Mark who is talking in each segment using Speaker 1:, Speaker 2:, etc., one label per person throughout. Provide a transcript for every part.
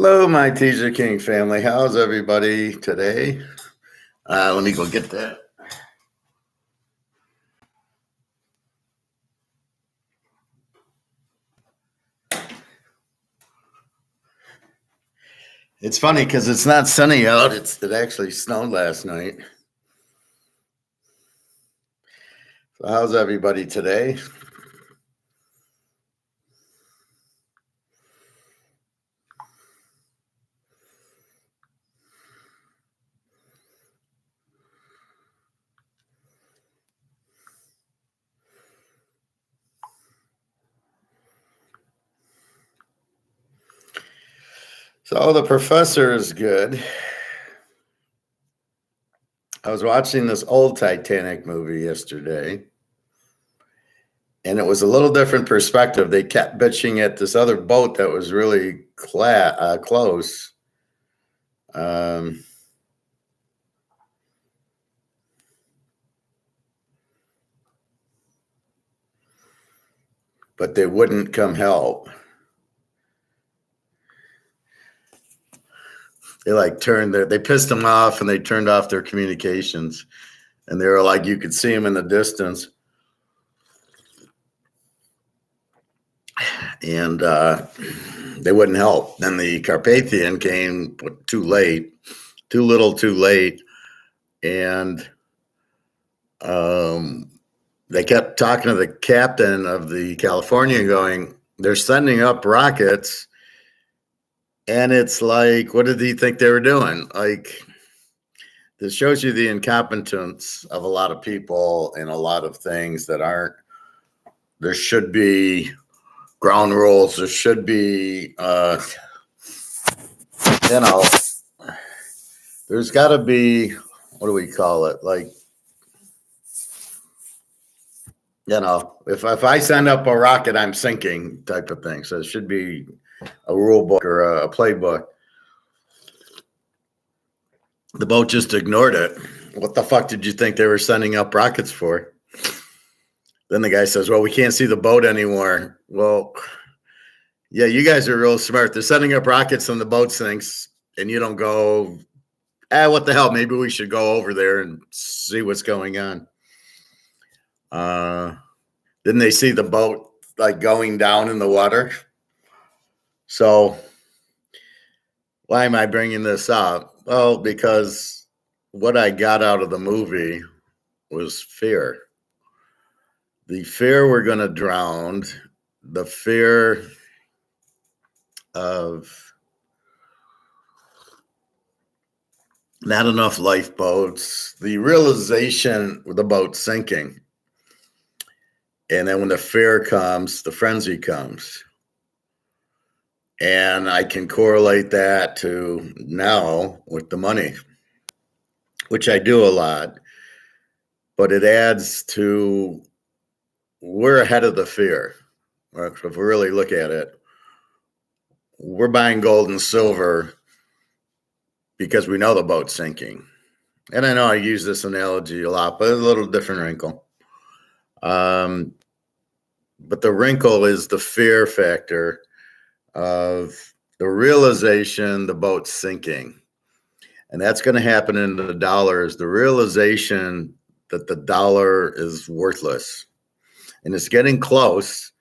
Speaker 1: Hello, my Teaserking family. How's everybody today? Let me go get that. It's funny because it's not sunny out. It actually snowed last night. So how's everybody today? So the professor is good. I was watching this old Titanic movie yesterday, and it was a little different perspective. They kept bitching at this other boat that was really close. But they wouldn't come help. They pissed them off and they turned off their communications. And they were like, you could see them in the distance. And they wouldn't help. Then the Carpathian came too late, too little, too late. And they kept talking to the captain of the California going, they're sending up rockets. And it's like, what did he think they were doing? Like, this shows you the incompetence of a lot of people and a lot of things that aren't. There should be ground rules. There should be, there's got to be, what do we call it? Like, if I send up a rocket, I'm sinking type of thing. So it should be a rule book or a playbook. The boat just ignored it. What the fuck did you think they were sending up rockets for? Then the guy says, well, we can't see the boat anymore. Well, yeah, you guys are real smart. They're sending up rockets and the boat sinks, and you don't go, what the hell? Maybe we should go over there and see what's going on. Didn't they see the boat like going down in the water? So why am I bringing this up? Well, because what I got out of the movie was fear. The fear we're going to drown, the fear of not enough lifeboats, the realization of the boat sinking. And then when the fear comes, the frenzy comes. And I can correlate that to now with the money, which I do a lot. But it adds to, we're ahead of the fear. If we really look at it, we're buying gold and silver because we know the boat's sinking. And I know I use this analogy a lot, but a little different wrinkle. But the wrinkle is the fear factor of the realization the boat's sinking. And that's going to happen in the dollars, the realization that the dollar is worthless. And it's getting close.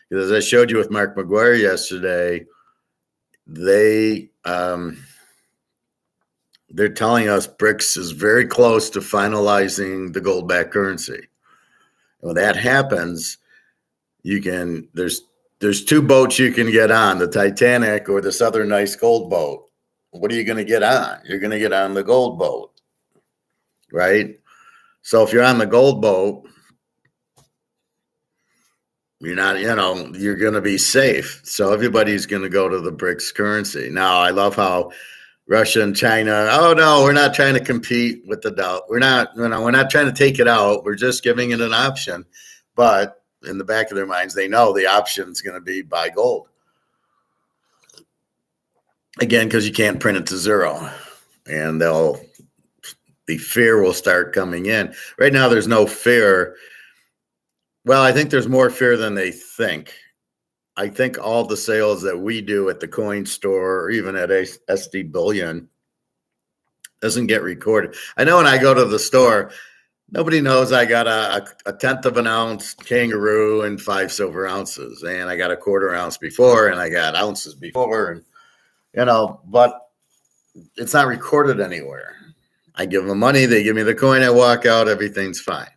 Speaker 1: As I showed you with Mark McGuire yesterday, they're telling us BRICS is very close to finalizing the gold-backed currency. And when that happens, there's two boats you can get on, the Titanic or this other nice gold boat. What are you going to get on? You're going to get on the gold boat, right? So if you're on the gold boat, you're not, you're going to be safe. So everybody's going to go to the BRICS currency. Now, I love how Russia and China, oh no, we're not trying to compete with the dollar. We're not trying to take it out. We're just giving it an option. But in the back of their minds, they know the option is going to be buy gold. Again, because you can't print it to zero. And the fear will start coming in. Right now, there's no fear. Well, I think there's more fear than they think. I think all the sales that we do at the coin store or even at SD Bullion doesn't get recorded. I know when I go to the store, nobody knows I got a tenth of an ounce kangaroo and 5 silver ounces, and I got a quarter ounce before, and I got ounces before, and but it's not recorded anywhere. I give them money, they give me the coin, I walk out, everything's fine.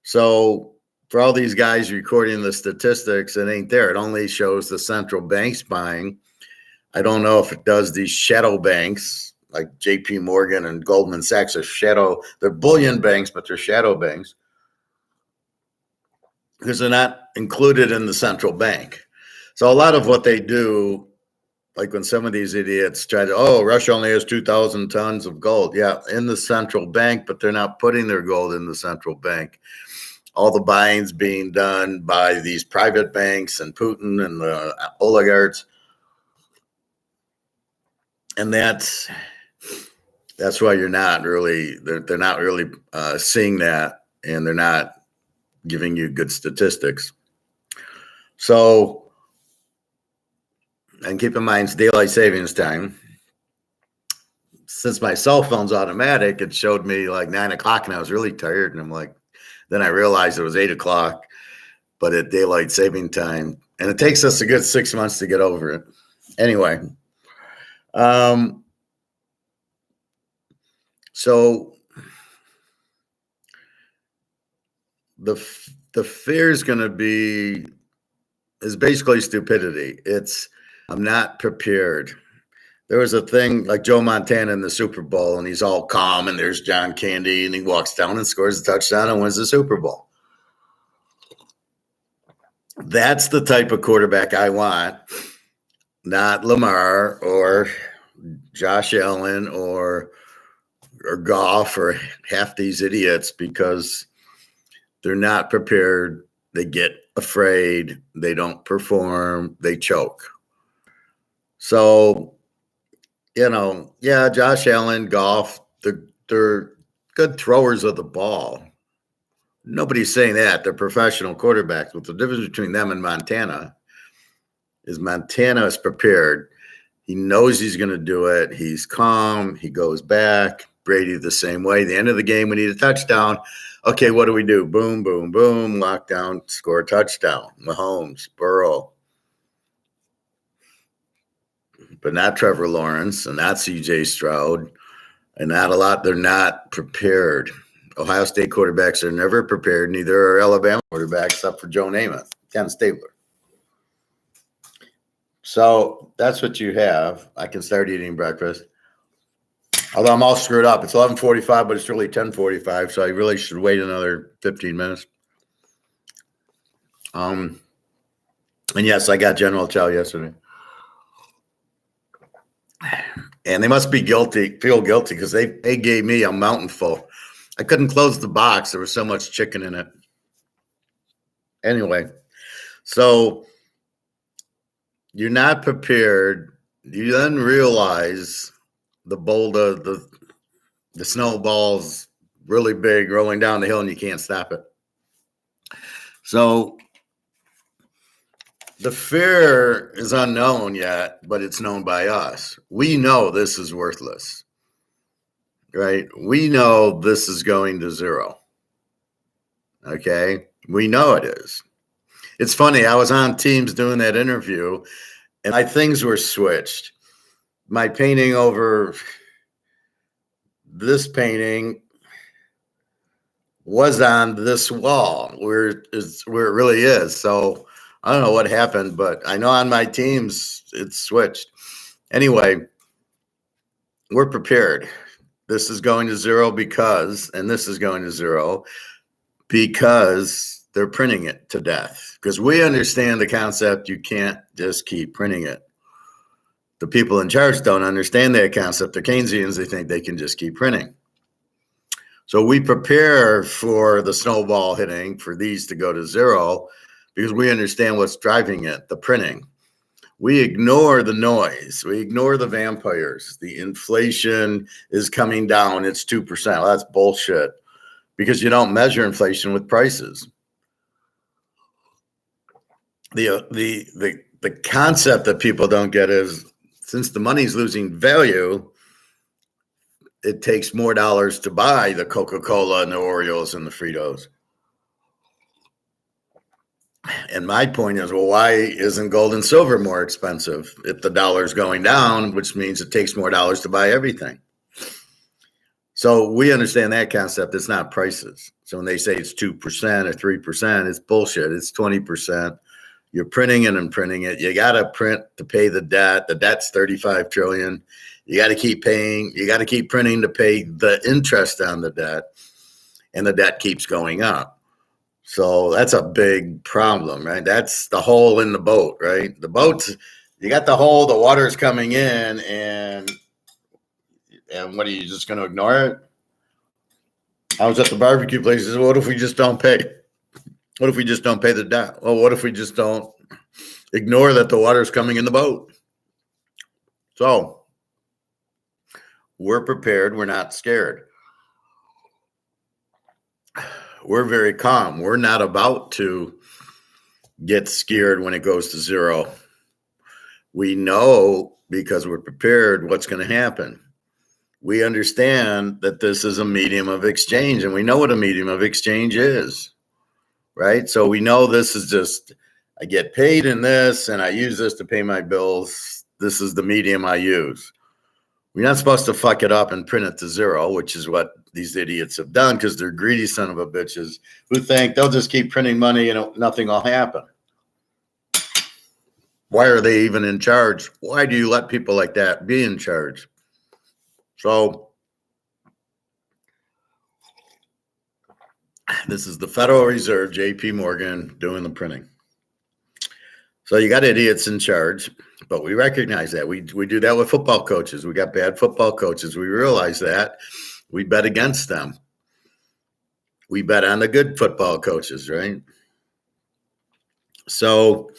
Speaker 1: So for all these guys recording the statistics, it ain't there. It only shows the central banks buying. I don't know if it does these shadow banks like JP Morgan and Goldman Sachs are they're bullion banks, but they're shadow banks because they're not included in the central bank. So a lot of what they do, like when some of these idiots try to, Russia only has 2,000 tons of gold. Yeah, in the central bank, but they're not putting their gold in the central bank. All the buying's being done by these private banks and Putin and the oligarchs. And that's why they're not really seeing that, and they're not giving you good statistics. So, and keep in mind, it's daylight savings time. Since my cell phone's automatic, it showed me like 9 o'clock, and I was really tired. And I'm like, then I realized it was 8 o'clock, but at daylight saving time. And it takes us a good 6 months to get over it. Anyway, so the fear is basically stupidity. I'm not prepared. There was a thing like Joe Montana in the Super Bowl, and he's all calm, and there's John Candy, and he walks down and scores a touchdown and wins the Super Bowl. That's the type of quarterback I want, not Lamar or Josh Allen or Goff or half these idiots, because they're not prepared. They get afraid. They don't perform. They choke. So, Josh Allen, Goff, they're good throwers of the ball. Nobody's saying that. They're professional quarterbacks. But the difference between them and Montana is Montana is prepared. He knows he's going to do it. He's calm. He goes back. Brady the same way. The end of the game, we need a touchdown. Okay, what do we do? Boom, boom, boom. Lockdown, score a touchdown. Mahomes, Burrow. But not Trevor Lawrence and not C.J. Stroud and not a lot. They're not prepared. Ohio State quarterbacks are never prepared. Neither are Alabama quarterbacks, except for Joe Namath, Ken Stabler. So that's what you have. I can start eating breakfast. Although I'm all screwed up. It's 11:45, but it's really 10:45, so I really should wait another 15 minutes. And yes, I got General Chow yesterday. And they must be feel guilty, because they gave me a mountain full. I couldn't close the box. There was so much chicken in it. Anyway, so you're not prepared. You then realize the snowball's really big rolling down the hill, and you can't stop it. So the fear is unknown yet, but it's known by us. We know this is worthless, right? We know this is going to zero. Okay? We know it is. It's funny. I was on Teams doing that interview, and my things were switched. My painting over this painting was on this wall where it really is. So I don't know what happened, but I know on my teams it's switched. Anyway, we're prepared. This is going to zero and this is going to zero because they're printing it to death. Because we understand the concept, you can't just keep printing it. The people in charge don't understand that concept. The Keynesians, they think they can just keep printing. So we prepare for the snowball hitting, for these to go to zero, because we understand what's driving it, the printing. We ignore the noise. We ignore the vampires. The inflation is coming down. It's 2%. Well, that's bullshit, because you don't measure inflation with prices. The concept that people don't get is, since the money's losing value, it takes more dollars to buy the Coca-Cola and the Oreos and the Fritos. And my point is, well, why isn't gold and silver more expensive if the dollar's going down, which means it takes more dollars to buy everything? So we understand that concept. It's not prices. So when they say it's 2% or 3%, it's bullshit. It's 20%. You're printing it and printing it. You got to print to pay the debt. The debt's 35 trillion. You got to keep paying. You got to keep printing to pay the interest on the debt, and the debt keeps going up. So that's a big problem, right? That's the hole in the boat, right? The boat's, you got the hole, the water's coming in, and what are you just going to ignore it? I was at the barbecue place. I said, what if we just don't pay? What if we just don't pay the debt? Well, what if we just don't ignore that the water's coming in the boat? So we're prepared. We're not scared. We're very calm. We're not about to get scared when it goes to zero. We know, because we're prepared, what's going to happen. We understand that this is a medium of exchange, and we know what a medium of exchange is, right? So we know this is just, I get paid in this and I use this to pay my bills. This is the medium I use. We're not supposed to fuck it up and print it to zero, which is what these idiots have done, because they're greedy son of a bitches who think they'll just keep printing money and nothing will happen. Why are they even in charge? Why do you let people like that be in charge? So this is the Federal Reserve, JP Morgan, doing the printing. So you got idiots in charge, but we recognize that. We do that with football coaches. We got bad football coaches. We realize that. We bet against them. We bet on the good football coaches, right? So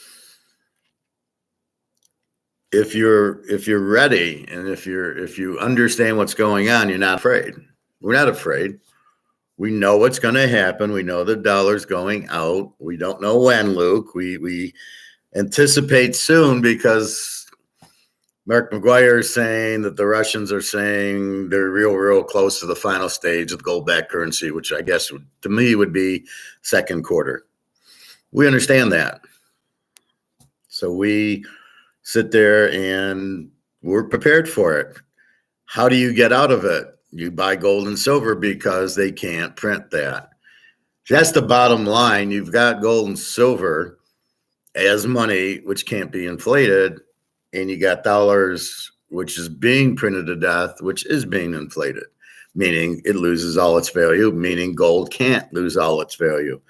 Speaker 1: if you're ready, and if you understand what's going on, you're not afraid. We're not afraid. We know what's going to happen. We know the dollar's going out. We don't know when, Luke. We anticipate soon, because Mark McGuire is saying that the Russians are saying they're real close to the final stage of gold-backed currency, which I guess to me would be second quarter. We understand that. So we sit there and we're prepared for it. How do you get out of it? You buy gold and silver, because they can't print that. That's the bottom line. You've got gold and silver as money, which can't be inflated, and you got dollars, which is being printed to death, which is being inflated, meaning it loses all its value, meaning gold can't lose all its value.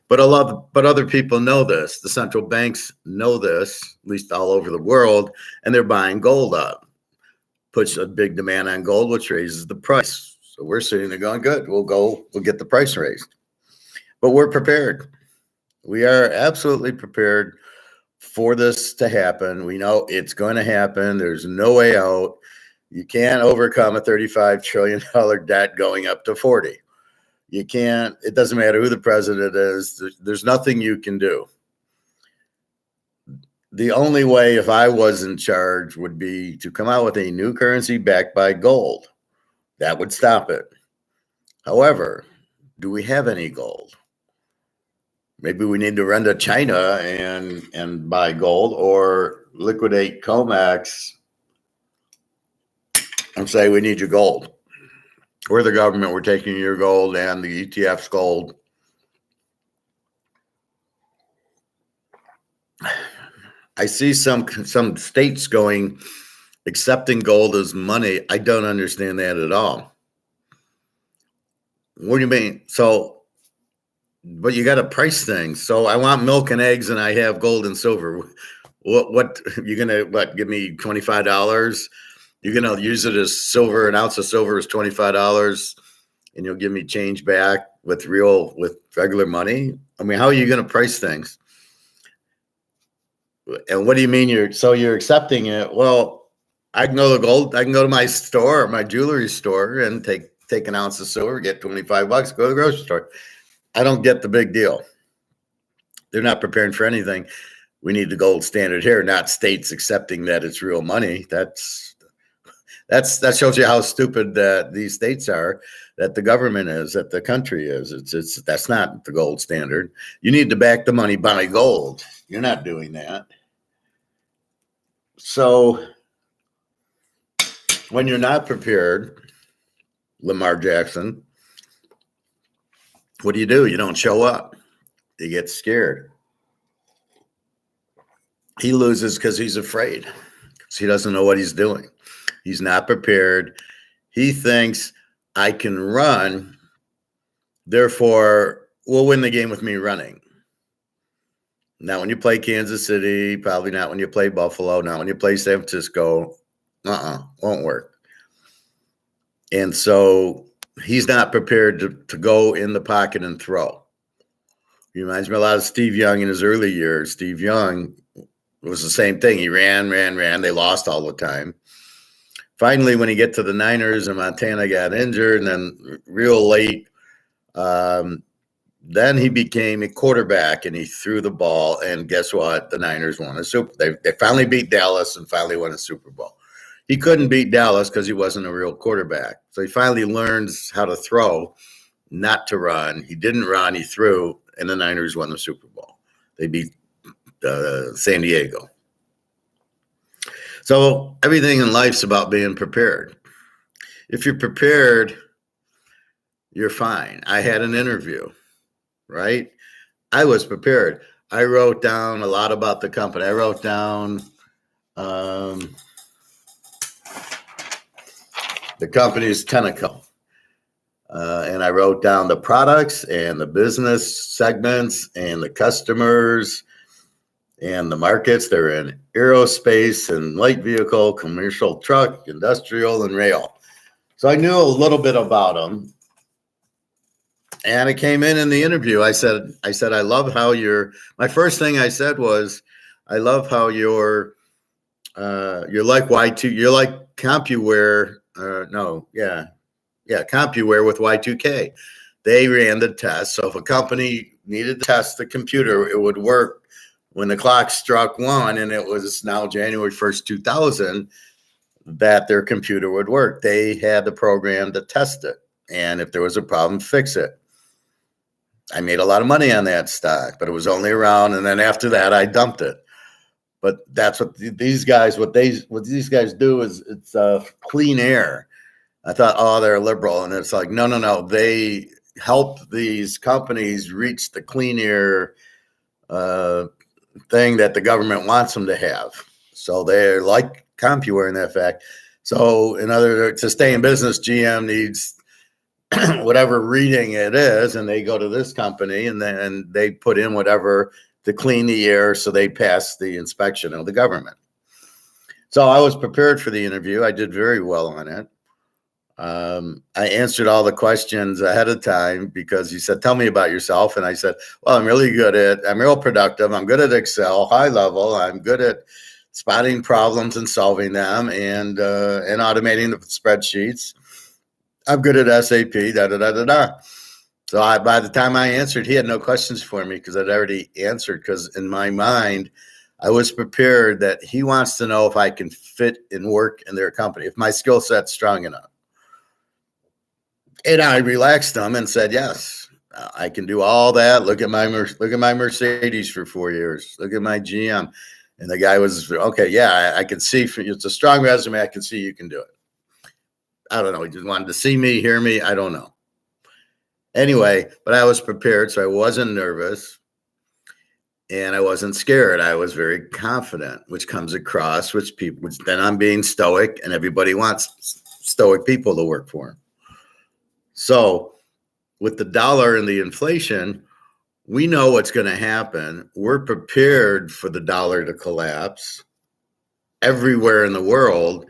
Speaker 1: But other people know this. The central banks know this, at least all over the world, and they're buying gold up. Puts a big demand on gold, which raises the price. So we're sitting there going, good, we'll get the price raised. But we're prepared. We are absolutely prepared for this to happen. We know it's going to happen. There's no way out. You can't overcome a $35 trillion debt going up to 40. You can't. It doesn't matter who the president is. There's nothing you can do. The only way, if I was in charge, would be to come out with a new currency backed by gold. That would stop it. However, do we have any gold? Maybe we need to run to China and buy gold, or liquidate COMEX and say, we need your gold. We're the government. We're taking your gold and the ETF's gold. I see some states accepting gold as money. I don't understand that at all. What do you mean? So, but you got to price things. So I want milk and eggs, and I have gold and silver. What you're gonna give me $25? You're gonna use it as silver. An ounce of silver is $25, and you'll give me change back with regular money. I mean, how are you gonna price things? And what do you mean you're accepting it? Well, I can go to gold. I can go to my store, my jewelry store, and take an ounce of silver, get $25, go to the grocery store. I don't get the big deal. They're not preparing for anything. we need the gold standard here, not states accepting that it's real money. That shows you how stupid that these states are, that the government is, that the country is. That's not the gold standard. You need to back the money by gold. You're not doing that. So when you're not prepared, Lamar Jackson, what do? You don't show up. You get scared. He loses because he's afraid, because he doesn't know what he's doing. He's not prepared. He thinks, I can run, therefore we'll win the game with me running. Not when you play Kansas City, probably not when you play Buffalo, not when you play San Francisco. Won't work. And so he's not prepared to go in the pocket and throw. He reminds me a lot of Steve Young in his early years. Steve Young was the same thing. He ran. They lost all the time. Finally, when he get to the Niners and Montana got injured, and then real late, then he became a quarterback and he threw the ball. And guess what? The Niners won a Super Bowl. They finally beat Dallas and finally won a Super Bowl. He couldn't beat Dallas because he wasn't a real quarterback. So he finally learns how to throw, not to run. He didn't run, he threw, and the Niners won the Super Bowl. They beat San Diego. So everything in life's about being prepared. If you're prepared, you're fine. I had an interview, right? I was prepared. I wrote down a lot about the company. I wrote down the company's Tenneco. And I wrote down the products and the business segments and the customers and the markets. They're in aerospace and light vehicle, commercial truck, industrial, and rail. So I knew a little bit about them. And it came in the interview. I said, I love how my first thing I said was, I love how you're like Y2, you're like CompuWare, CompuWare with Y2K. They ran the test. So if a company needed to test the computer, it would work when the clock struck 1, and it was now January 1st, 2000, that their computer would work. They had the program to test it. And if there was a problem, fix it. I made a lot of money on that stock, but it was only around. And then after that, I dumped it. But that's what these guys do is it's clean air. I thought, oh, they're liberal. And it's like, no. They help these companies reach the clean air thing that the government wants them to have. So they're like CompuWare in that fact. So in order to stay in business, GM needs whatever reading it is, and they go to this company and then they put in whatever to clean the air, so they pass the inspection of the government. So I was prepared for the interview. I did very well on it. I answered all the questions ahead of time because he said, tell me about yourself. And I said, well, I'm real productive. I'm good at Excel, high level. I'm good at spotting problems and solving them and automating the spreadsheets. I'm good at SAP, So by the time I answered, he had no questions for me because I'd already answered, because in my mind, I was prepared that he wants to know if I can fit and work in their company, if my skill set's strong enough. And I relaxed him and said, yes, I can do all that. Look at my Mercedes for 4 years. Look at my GM. And the guy was, okay, yeah, I can see, it's a strong resume. I can see you can do it. I don't know. He just wanted to see me, hear me. I don't know. Anyway, but I was prepared, so I wasn't nervous and I wasn't scared. I was very confident, which comes across, which then I'm being stoic, and everybody wants stoic people to work for them. So with the dollar and the inflation, we know what's going to happen. We're prepared for the dollar to collapse everywhere in the world.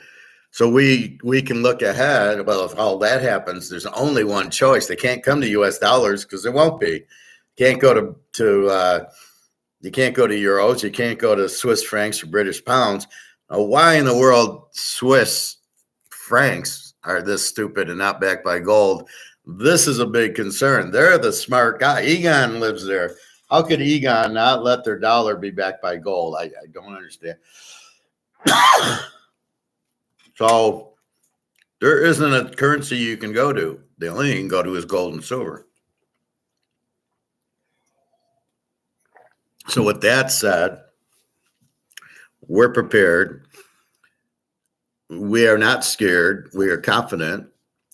Speaker 1: So we can look ahead. Well, if all that happens, there's only one choice. They can't come to U.S. dollars because there won't be. You can't go to euros. You can't go to Swiss francs or British pounds. Now, why in the world Swiss francs are this stupid and not backed by gold? This is a big concern. They're the smart guy. Egon lives there. How could Egon not let their dollar be backed by gold? I don't understand. So there isn't a currency you can go to. The only thing you can go to is gold and silver. So with that said, we're prepared. We are not scared. We are confident.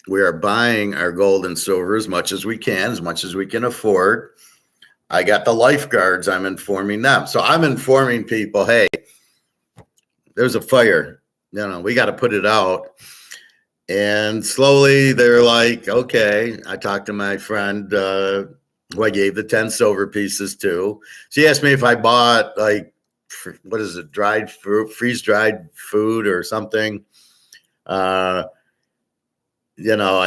Speaker 1: We are buying our gold and silver as much as we can afford. I got the lifeguards. I'm informing them. So I'm informing people, hey, there's a fire. We got to put it out. And slowly they're like, okay. I talked to my friend who I gave the 10 silver pieces to. She asked me if I bought like, what is it, dried fruit, freeze-dried food or something. I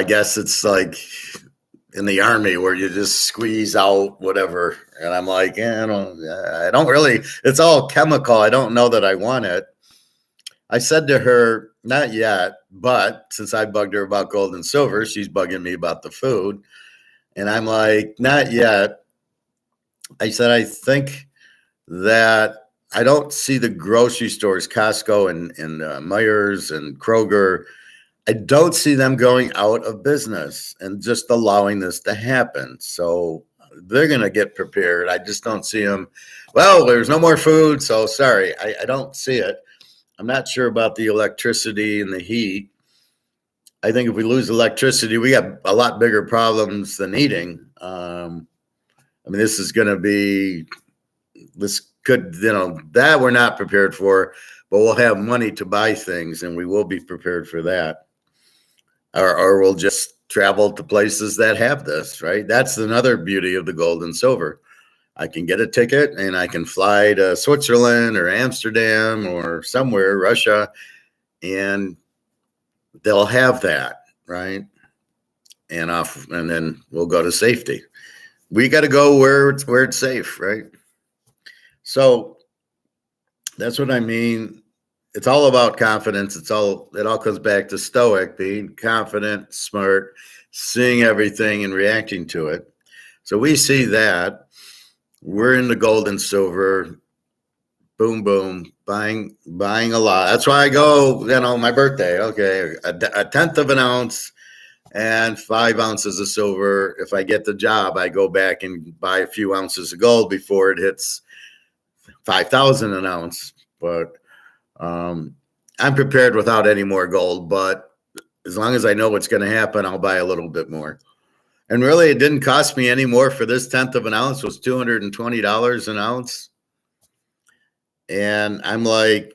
Speaker 1: guess it's like in the army where you just squeeze out whatever. And I'm like, I don't really, it's all chemical. I don't know that I want it. I said to her, not yet, but since I bugged her about gold and silver, she's bugging me about the food. And I'm like, not yet. I said, I think that I don't see the grocery stores, Costco and Myers and Kroger, I don't see them going out of business and just allowing this to happen. So they're going to get prepared. I just don't see them. Well, there's no more food, so sorry. I don't see it. I'm not sure about the electricity and the heat. I think if we lose electricity, we got a lot bigger problems than eating. This is going to be, this could, that we're not prepared for, but we'll have money to buy things and we will be prepared for that. Or we'll just travel to places that have this, right? That's another beauty of the gold and silver. I can get a ticket and I can fly to Switzerland or Amsterdam or somewhere, Russia, and they'll have that, right? And then we'll go to safety. We got to go where it's safe, right? So that's what I mean. It's all about confidence. It all comes back to stoic, being confident, smart, seeing everything and reacting to it. So we see that. We're in the gold and silver, boom, boom, buying a lot. That's why I go, my birthday, okay, a tenth of an ounce and 5 ounces of silver. If I get the job, I go back and buy a few ounces of gold before it hits 5,000 an ounce. But I'm prepared without any more gold, but as long as I know what's going to happen, I'll buy a little bit more. And really, it didn't cost me any more for this tenth of an ounce. It was $220 an ounce. And I'm like,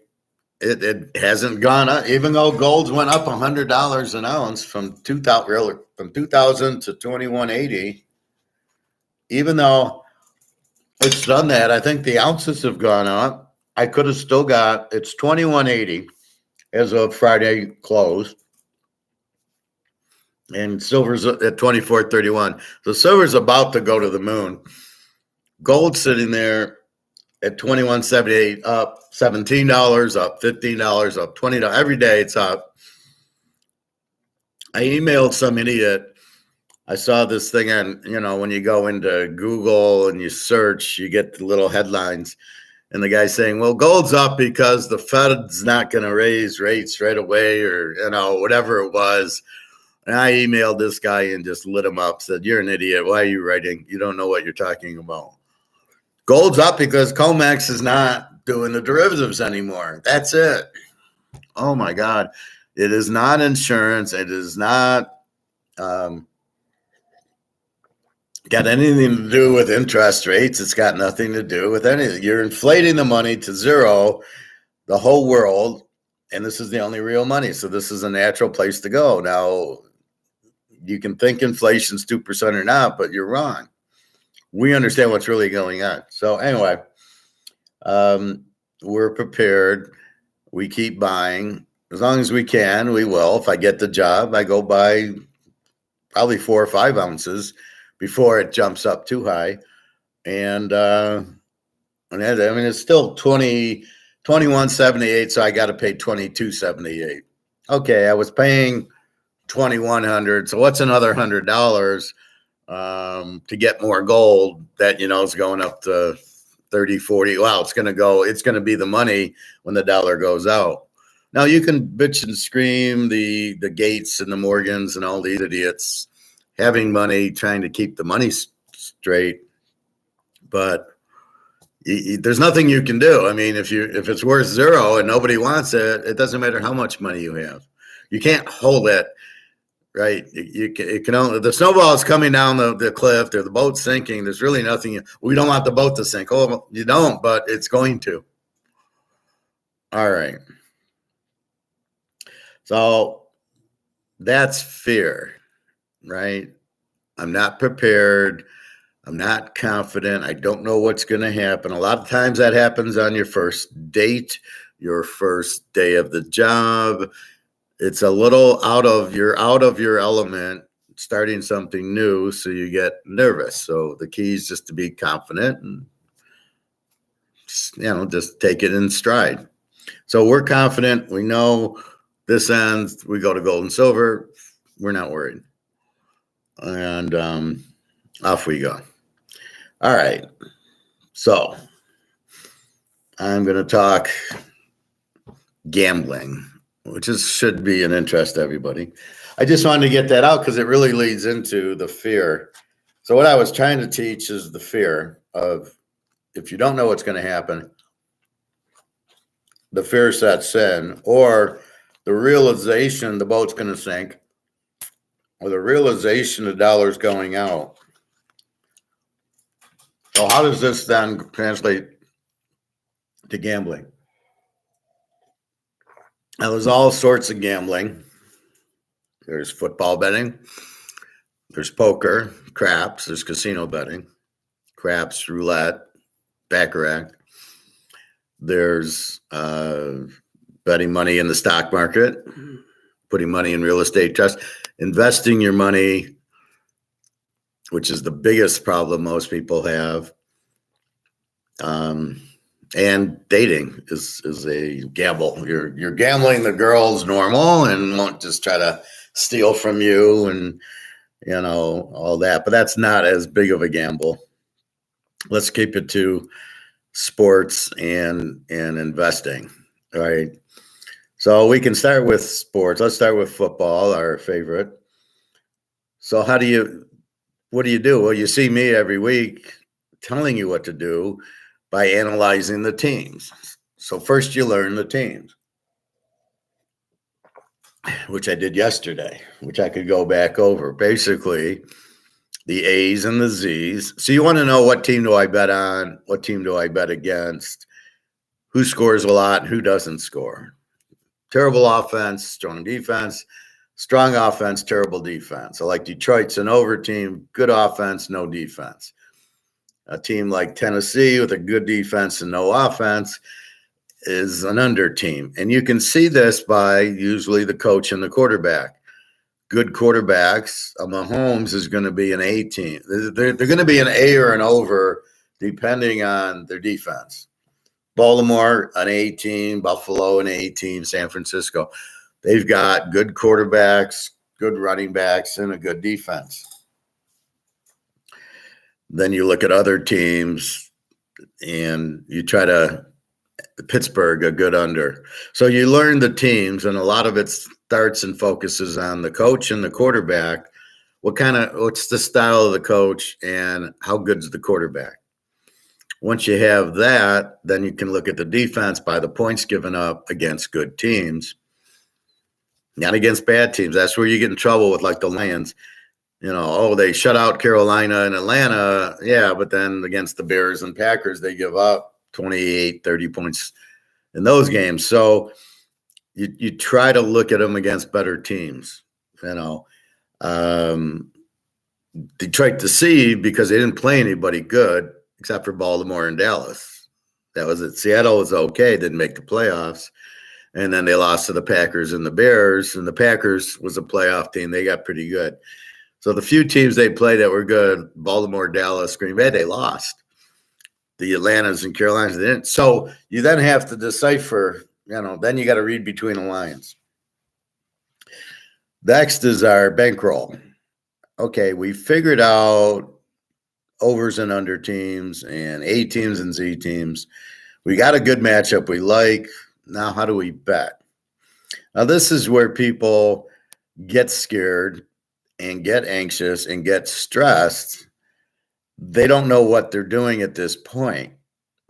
Speaker 1: it hasn't gone up, even though gold's went up $100 an ounce from 2000 to 2180. Even though it's done that, I think the ounces have gone up. I could have still got, it's 2180 as of Friday close. And silver's at 24.31. So silver's about to go to the moon. Gold sitting there at 21.78, up $17, up $15, up $20. Every day it's up. I emailed some idiot. I saw this thing on, when you go into Google and you search, you get the little headlines. And the guy's saying, well, gold's up because the Fed's not going to raise rates right away or, whatever it was. And I emailed this guy and just lit him up, said, you're an idiot. Why are you writing? You don't know what you're talking about. Gold's up because COMEX is not doing the derivatives anymore. That's it. Oh, my God. It is not insurance. It is not got anything to do with interest rates. It's got nothing to do with anything. You're inflating the money to zero, the whole world, and this is the only real money. So this is a natural place to go. Now, you can think inflation's 2% or not, but you're wrong. We understand what's really going on. So anyway, we're prepared. We keep buying. As long as we can, we will. If I get the job, I go buy probably 4 or 5 ounces before it jumps up too high. And it's still 21.78, so I got to pay 22.78. Okay, I was paying $2,100. So what's another $100? to get more gold that, is going up to 30, 40. Wow, it's going to be the money when the dollar goes out. Now you can bitch and scream the Gates and the Morgans and all these idiots having money, trying to keep the money straight, but there's nothing you can do. I mean, if it's worth zero and nobody wants it, it doesn't matter how much money you have. You can't hold it, right? It can only, the snowball is coming down the cliff, or the boat's sinking. There's really nothing. We don't want the boat to sink. Oh, you don't, but it's going to. All right. So that's fear, right? I'm not prepared. I'm not confident. I don't know what's going to happen. A lot of times that happens on your first date, your first day of the job. It's a little out of your element, starting something new, so you get nervous. So the key is just to be confident and just take it in stride. So we're confident. We know this ends. We go to gold and silver. We're not worried. And off we go. All right. So I'm going to talk gambling, which should be an interest to everybody. I just wanted to get that out because it really leads into the fear. So what I was trying to teach is the fear of, if you don't know what's going to happen, the fear sets in, or the realization the boat's going to sink, or the realization the dollar's going out. So how does this then translate to gambling? Now, there's all sorts of gambling. There's football betting. There's poker, craps. There's casino betting, craps, roulette, baccarat. There's betting money in the stock market, putting money in real estate trust, investing your money, which is the biggest problem most people have. And dating is a gamble. You're gambling the girl's normal and won't just try to steal from you and all that. But that's not as big of a gamble. Let's keep it to sports and investing. All right. So we can start with sports. Let's start with football, our favorite. So what do you do? Well, you see me every week telling you what to do by analyzing the teams. So first you learn the teams, which I did yesterday, which I could go back over. Basically, the A's and the Z's. So you want to know, what team do I bet on? What team do I bet against? Who scores a lot? Who doesn't score? Terrible offense, strong defense. Strong offense, terrible defense. So like Detroit's an over team, good offense, no defense. A team like Tennessee with a good defense and no offense is an under team. And you can see this by usually the coach and the quarterback. Good quarterbacks, Mahomes is going to be an A team. They're going to be an A or an over depending on their defense. Baltimore, an A team. Buffalo, an A team. San Francisco. They've got good quarterbacks, good running backs, and a good defense. Then you look at other teams and you try to, Pittsburgh, a good under. So you learn the teams, and a lot of it starts and focuses on the coach and the quarterback. What's the style of the coach and how good's the quarterback? Once you have that, then you can look at the defense by the points given up against good teams, not against bad teams. That's where you get in trouble with, like, the Lions. They shut out Carolina and Atlanta. Yeah, but then against the Bears and Packers, they give up 28, 30 points in those games. So you try to look at them against better teams. Detroit deceived because they didn't play anybody good except for Baltimore and Dallas. That was it. Seattle was okay, didn't make the playoffs. And then they lost to the Packers and the Bears, and the Packers was a playoff team. They got pretty good. So the few teams they played that were good, Baltimore, Dallas, Green Bay, they lost. The Atlantas and Carolinas, they didn't. So you then have to decipher, then you got to read between the lines. Next is our bankroll. okay, we figured out overs and under teams and A teams and Z teams. We got a good matchup we like. Now, how do we bet? Now, this is where people get scared and get anxious and get stressed. They don't know what they're doing at this point.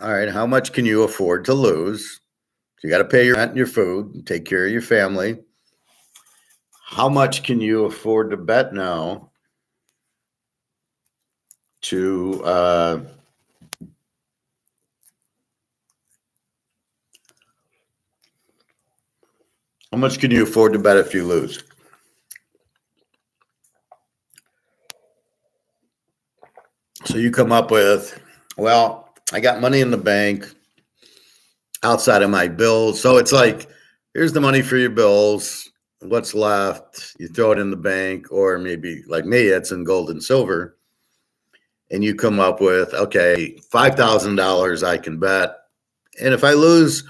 Speaker 1: All right, how much can you afford to lose? You got to pay your rent and your food and take care of your family. How much can you afford to bet now to how much can you afford to bet if you lose? So you come up with, well, I got money in the bank outside of my bills. So it's like, here's the money for your bills. What's left? You throw it in the bank, or maybe like me, it's in gold and silver. And you come up with, okay, $5,000 I can bet. And if I lose,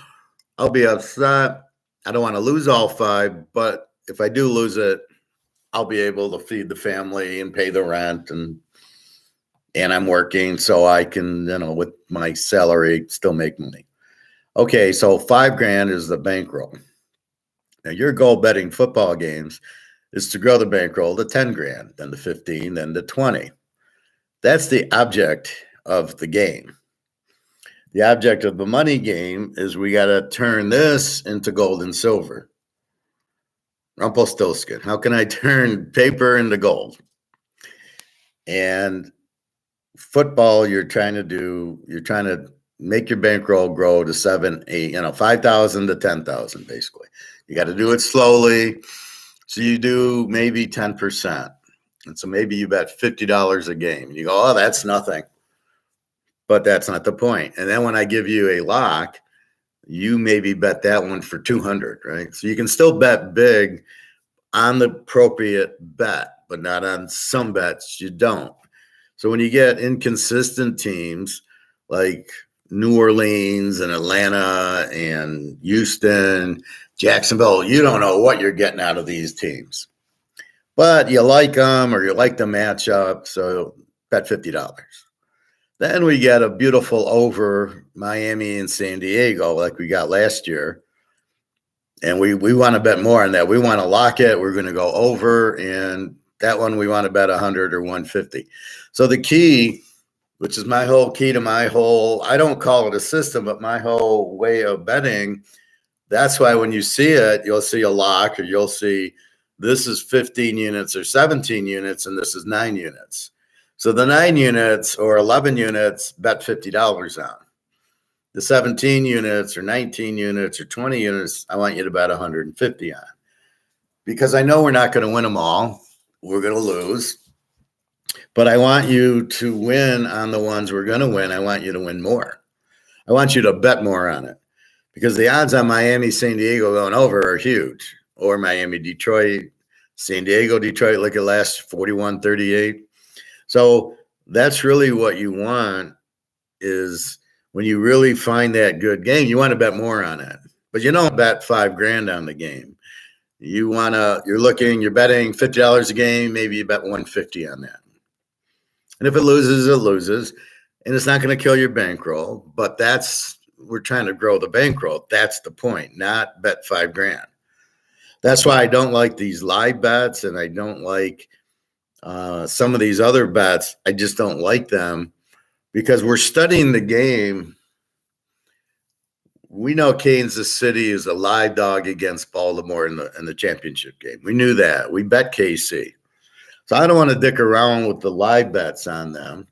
Speaker 1: I'll be upset. I don't want to lose all five, but if I do lose it, I'll be able to feed the family and pay the rent, and I'm working so I can, with my salary, still make money. Okay, so $5,000 is the bankroll. Now your goal betting football games is to grow the bankroll to $10,000, then to 15, then to 20. That's the object of the game. The object of the money game is we got to turn this into gold and silver. Rumpelstiltskin. How can I turn paper into gold? And football, you're trying to make your bankroll grow to 7, 8, 5,000 to 10,000, basically. You got to do it slowly. So you do maybe 10%. And so maybe you bet $50 a game. You go, oh, that's nothing. But that's not the point. And then when I give you a lock, you maybe bet that one for 200, right? So you can still bet big on the appropriate bet, but not on some bets you don't. So when you get inconsistent teams like New Orleans and Atlanta and Houston, Jacksonville, you don't know what you're getting out of these teams. But you like them, or you like the matchup, so bet $50. Then we get a beautiful over Miami and San Diego like we got last year. And we want to bet more on that. We want to lock it. We're going to go over. And that one we want to bet 100 or 150. So the key, which is my whole key to my whole, I don't call it a system, but my whole way of betting, that's why when you see it, you'll see a lock, or you'll see this is 15 units or 17 units, and this is 9 units. So the 9 units or 11 units, bet $50 on. The 17 units or 19 units or 20 units, I want you to bet 150 on. Because I know we're not going to win them all. We're going to lose. But I want you to win on the ones we're going to win. I want you to win more. I want you to bet more on it. Because the odds on Miami, San Diego going over are huge. Or Miami, Detroit, San Diego, Detroit, look at last 41-38. So that's really what you want, is when you really find that good game, you want to bet more on it. But you don't bet $5,000 on the game. You're betting $50 a game, maybe you bet 150 on that. And if it loses, it loses. And it's not going to kill your bankroll, but we're trying to grow the bankroll. That's the point, not bet $5,000. That's why I don't like these live bets, and I don't like some of these other bets. I just don't like them because we're studying the game. We know Kansas City is a live dog against Baltimore in the championship game. We knew that. We bet KC. So I don't want to dick around with the live bets on them.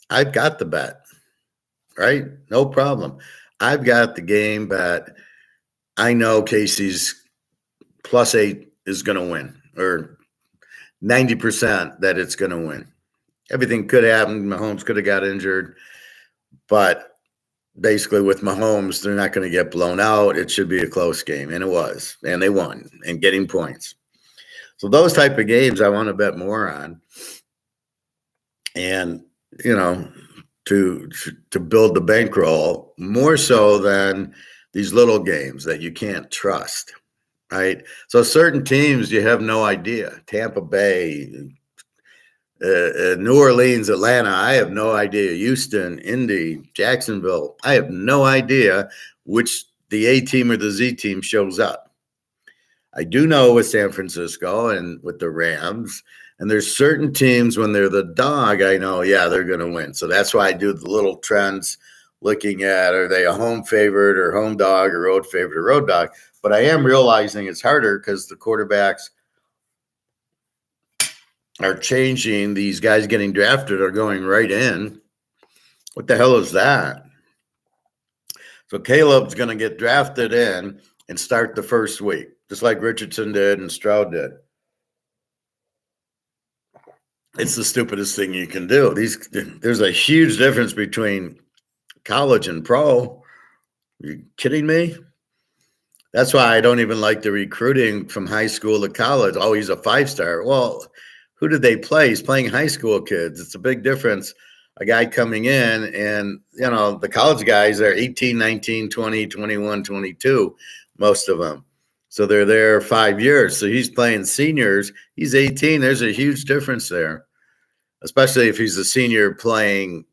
Speaker 1: I've got the bet, right? No problem. I've got the game bet. I know Casey's +8 is going to win, or 90% that it's going to win. Everything could happen. Mahomes could have got injured, but basically with Mahomes, they're not going to get blown out. It should be a close game, and it was, and they won and getting points. So those type of games I want to bet more on, and to build the bankroll more so than these little games that you can't trust. right? So certain teams, you have no idea. Tampa Bay, New Orleans, Atlanta, I have no idea. Houston, Indy, Jacksonville, I have no idea which the A team or the Z team shows up. I do know with San Francisco and with the Rams, and there's certain teams when they're the dog, I know, yeah, they're going to win. So that's why I do the little trends looking at, are they a home favorite or home dog or road favorite or road dog? But I am realizing it's harder because the quarterbacks are changing. These guys getting drafted are going right in. What the hell is that? So Caleb's going to get drafted in and start the first week, just like Richardson did and Stroud did. It's the stupidest thing you can do. There's a huge difference between college and pro. Are you kidding me? That's why I don't even like the recruiting from high school to college. Oh, he's a 5-star. Well, who did they play? He's playing high school kids. It's a big difference. A guy coming in and, the college guys are 18, 19, 20, 21, 22, most of them. So they're there 5 years. So he's playing seniors. He's 18. There's a huge difference there, especially if he's a senior playing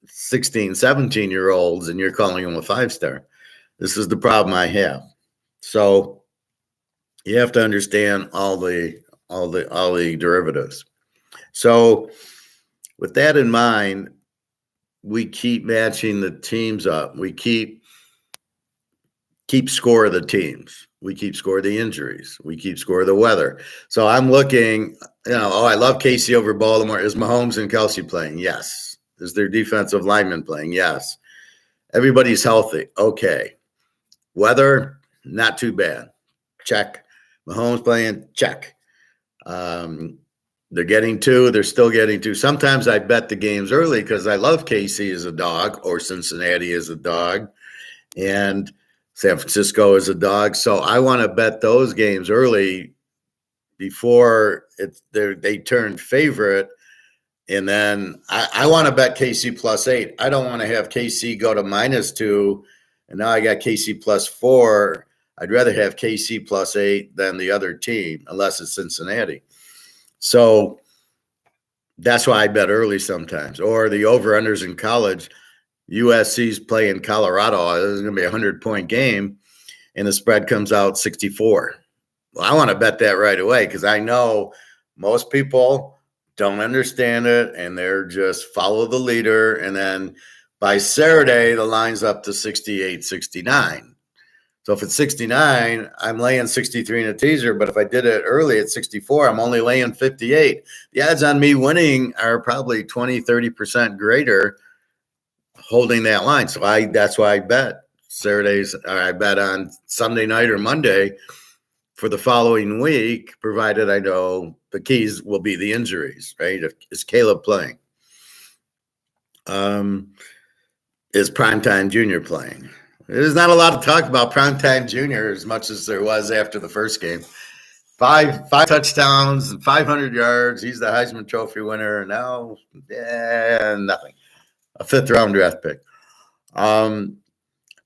Speaker 1: 16, 17-year-olds and you're calling him a 5-star. This is the problem I have. So you have to understand all the derivatives. So with that in mind, we keep matching the teams up. We keep score of the teams. We keep score of the injuries. We keep score of the weather. So I'm looking, I love KC over Baltimore. Is Mahomes and Kelsey playing? Yes. Is their defensive lineman playing? Yes. Everybody's healthy. Okay. Weather, not too bad. Check. Mahomes playing? Check. They're getting 2. They're still getting 2. Sometimes I bet the games early because I love KC as a dog or Cincinnati as a dog and San Francisco as a dog. So I want to bet those games early before they turn favorite. And then I want to bet KC +8. I don't want to have KC go to -2. And now I got KC +4. I'd rather have KC +8 than the other team, unless it's Cincinnati. So that's why I bet early sometimes. Or the over-unders in college. USC's playing Colorado. This is going to be a 100-point game, and the spread comes out 64. Well, I want to bet that right away because I know most people don't understand it, and they're just follow the leader. And then by Saturday, the line's up to 68, 69. So if it's 69, I'm laying 63 in a teaser. But if I did it early at 64, I'm only laying 58. The odds on me winning are probably 20, 30% greater holding that line. So that's why I bet Saturdays, or I bet on Sunday night or Monday for the following week, provided I know the keys will be the injuries, right? Is Caleb playing? Is Primetime Junior playing? There's not a lot to talk about Primetime Junior as much as there was after the first game. Five touchdowns and 500 yards. He's the Heisman Trophy winner. Now, nothing. A 5th-round draft pick.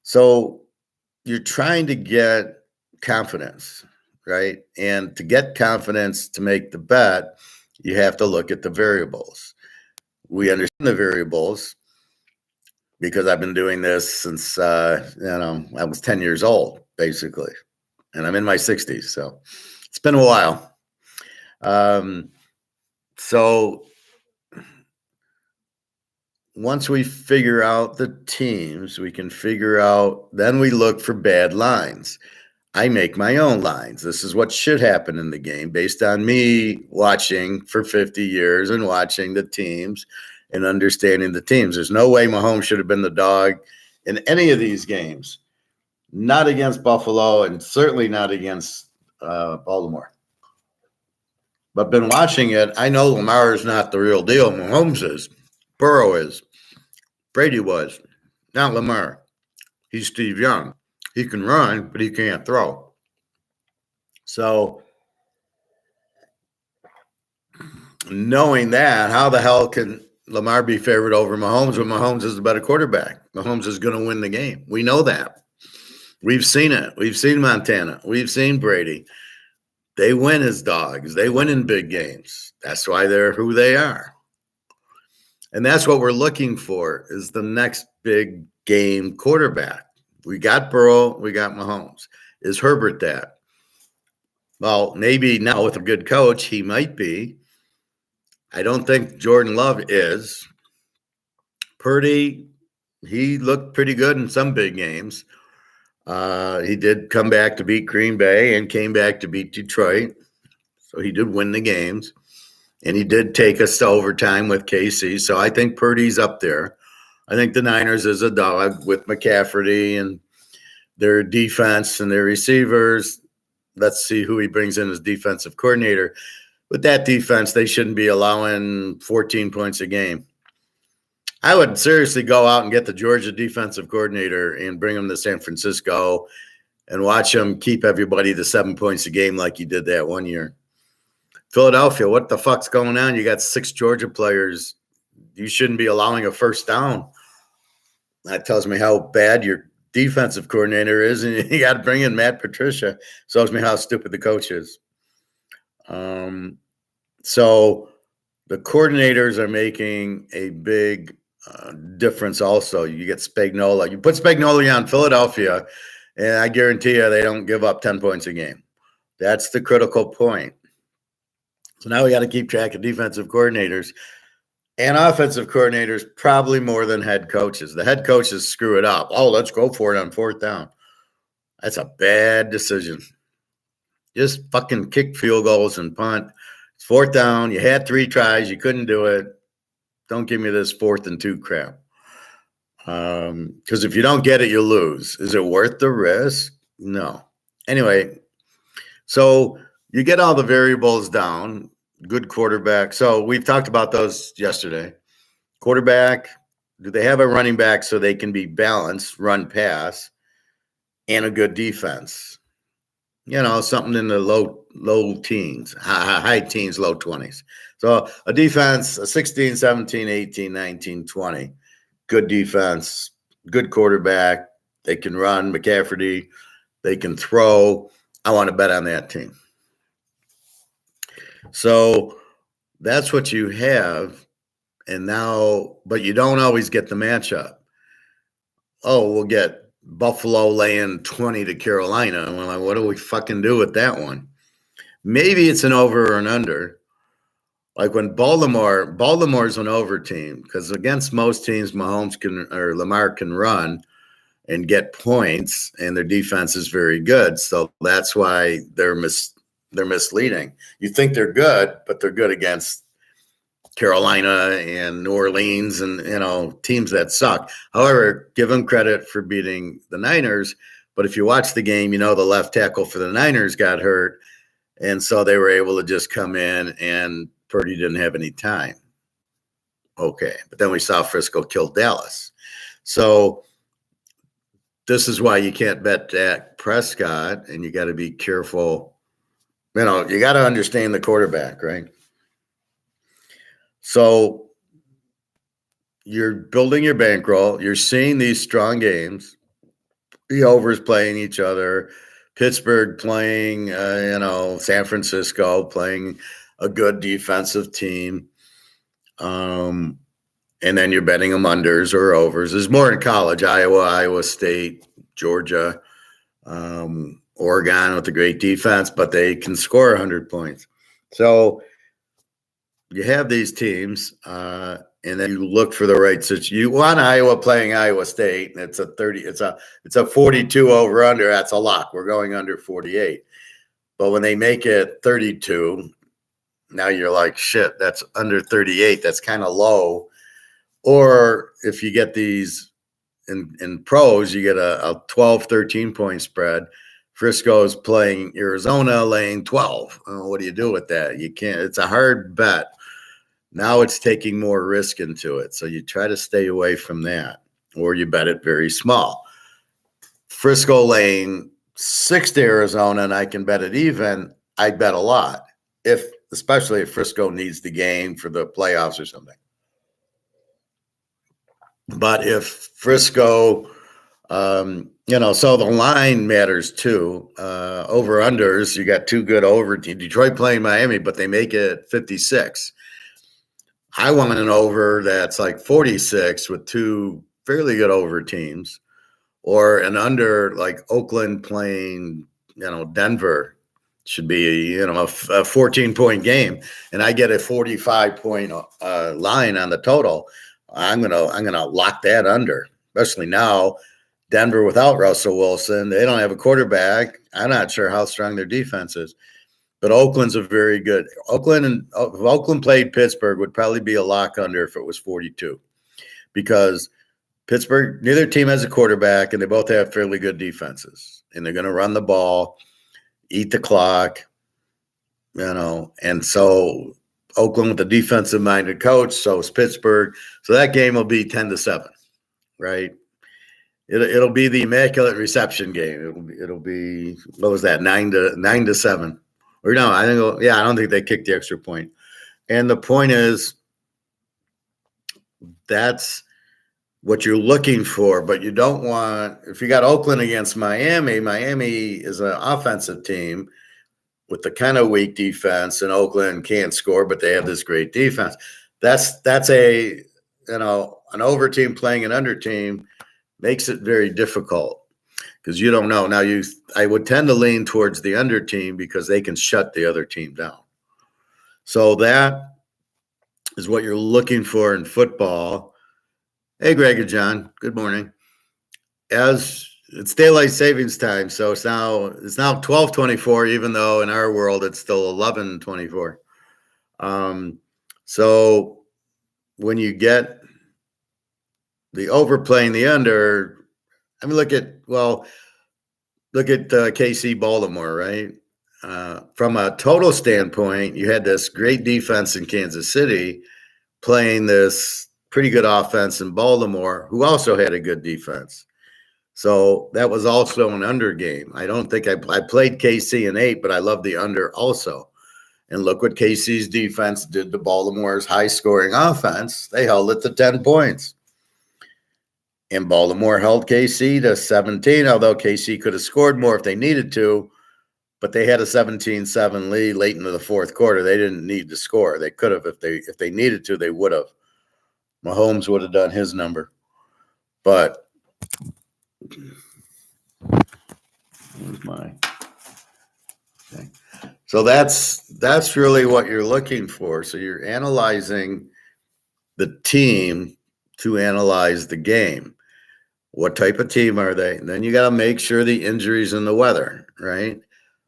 Speaker 1: So you're trying to get confidence, right? And to get confidence to make the bet, you have to look at the variables. We understand the variables because I've been doing this since, I was 10 years old, basically. And I'm in my 60s, so it's been a while. So once we figure out the teams, we can figure out, then we look for bad lines. I make my own lines. This is what should happen in the game based on me watching for 50 years and watching the teams and understanding the teams. There's no way Mahomes should have been the dog in any of these games. Not against Buffalo and certainly not against Baltimore. But been watching it. I know Lamar is not the real deal. Mahomes is. Burrow is. Brady was. Not Lamar. He's Steve Young. He can run, but he can't throw. So knowing that, how the hell can Lamar be favored over Mahomes when Mahomes is the better quarterback? Mahomes is going to win the game. We know that. We've seen it. We've seen Montana. We've seen Brady. They win as dogs. They win in big games. That's why they're who they are. And that's what we're looking for is the next big game quarterback. We got Burrow. We got Mahomes. Is Herbert that? Well, maybe now with a good coach, he might be. I don't think Jordan Love is. Purdy, he looked pretty good in some big games. He did come back to beat Green Bay and came back to beat Detroit. So he did win the games. And he did take us to overtime with KC. So I think Purdy's up there. I think the Niners is a dog with McCaffrey and their defense and their receivers. Let's see who he brings in as defensive coordinator. With that defense, they shouldn't be allowing 14 points a game. I would seriously go out and get the Georgia defensive coordinator and bring him to San Francisco and watch him keep everybody to 7 points a game like he did that one year. Philadelphia, what the fuck's going on? You got 6 Georgia players. You shouldn't be allowing a first down. That tells me how bad your defensive coordinator is, and you got to bring in Matt Patricia. Tells me how stupid the coach is. So the coordinators are making a big difference also. You get Spagnuolo. You put Spagnuolo on Philadelphia, and I guarantee you they don't give up 10 points a game. That's the critical point. So now we got to keep track of defensive coordinators and offensive coordinators, probably more than head coaches. The head coaches screw it up. Oh, let's go for it on 4th down. That's a bad decision. Just fucking kick field goals and punt. It's 4th down. You had 3 tries. You couldn't do it. Don't give me this 4th and 2 crap. Because if you don't get it, you lose. Is it worth the risk? No. Anyway, so you get all the variables down. Good quarterback. So we've talked about those yesterday. Quarterback, do they have a running back so they can be balanced, run pass, and a good defense? You know, something in the low teens, high teens, low 20s. So a defense, a 16, 17, 18, 19, 20. Good defense, good quarterback. They can run, McCaffrey. They can throw. I want to bet on that team. So that's what you have. And now, but you don't always get the matchup. Oh, we'll get Buffalo laying 20 to Carolina. And we're like, what do we fucking do with that one? Maybe it's an over or an under. Like when Baltimore's an over team, because against most teams, Lamar can run and get points, and their defense is very good. So that's why they're misleading. You think they're good, but they're good against Carolina and New Orleans and, you know, teams that suck. However, give them credit for beating the Niners. But if you watch the game, you know the left tackle for the Niners got hurt. And so they were able to just come in and Purdy didn't have any time. Okay. But then we saw Frisco kill Dallas. So this is why you can't bet Dak Prescott, and you got to be careful. You know, you got to understand the quarterback, right? So you're building your bankroll. You're seeing these strong games. The overs playing each other. Pittsburgh playing, San Francisco playing a good defensive team. And then you're betting them unders or overs. There's more in college, Iowa State, Georgia, Oregon with a great defense, but they can score 100 points. So you have these teams, and then you look for the right situation. You want Iowa playing Iowa State, and it's a 42 over under. That's a lock. We're going under 48. But when they make it 32, now you're like, shit, that's under 38. That's kind of low. Or if you get these in pros, you get a 12, 13-point spread. Frisco's playing Arizona, laying 12. What do you do with that? You can't. It's a hard bet. Now it's taking more risk into it. So you try to stay away from that, or you bet it very small. Frisco laying 6 to Arizona, and I can bet it even. I bet a lot, especially if Frisco needs the game for the playoffs or something. But if Frisco, So the line matters too. Over-unders, you got two good over teams. Detroit playing Miami, but they make it 56. I want an over that's like 46 with two fairly good over teams, or an under like Oakland playing, Denver should be, a 14-point game, and I get a 45-point line on the total. I'm gonna lock that under, especially now. Denver without Russell Wilson, they don't have a quarterback. I'm not sure how strong their defense is, but Oakland's a very good. If Oakland played Pittsburgh, would probably be a lock under if it was 42, because Pittsburgh, neither team has a quarterback, and they both have fairly good defenses, and they're going to run the ball, eat the clock, and so Oakland with a defensive-minded coach, so is Pittsburgh. So that game will be 10-7, right? It'll be the immaculate reception game. It'll be what was that, 9-7, or no? I don't think they kicked the extra point. And the point is, that's what you're looking for, but you don't want, if you got Oakland against Miami is an offensive team with the kind of weak defense, and Oakland can't score, but they have this great defense. That's a, an over team playing an under team makes it very difficult, because you don't know. Now, I would tend to lean towards the under team because they can shut the other team down. So that is what you're looking for in football. Hey, Greg and John, good morning. As it's daylight savings time, so it's now 12:24, even though in our world it's still 11:24. So when you get the overplaying the under, I mean, look at KC Baltimore, right? From a total standpoint, you had this great defense in Kansas City playing this pretty good offense in Baltimore, who also had a good defense. So that was also an under game. I don't think I played KC in 8, but I love the under also. And look what KC's defense did to Baltimore's high-scoring offense. They held it to 10 points. And Baltimore held KC to 17, although KC could have scored more if they needed to, but they had a 17-7 lead late into the fourth quarter. They didn't need to score. They could have, if they needed to, they would have. Mahomes would have done his number. But where's my okay. So that's really what you're looking for. So you're analyzing the team to analyze the game. What type of team are they? And then you got to make sure the injuries and the weather, right?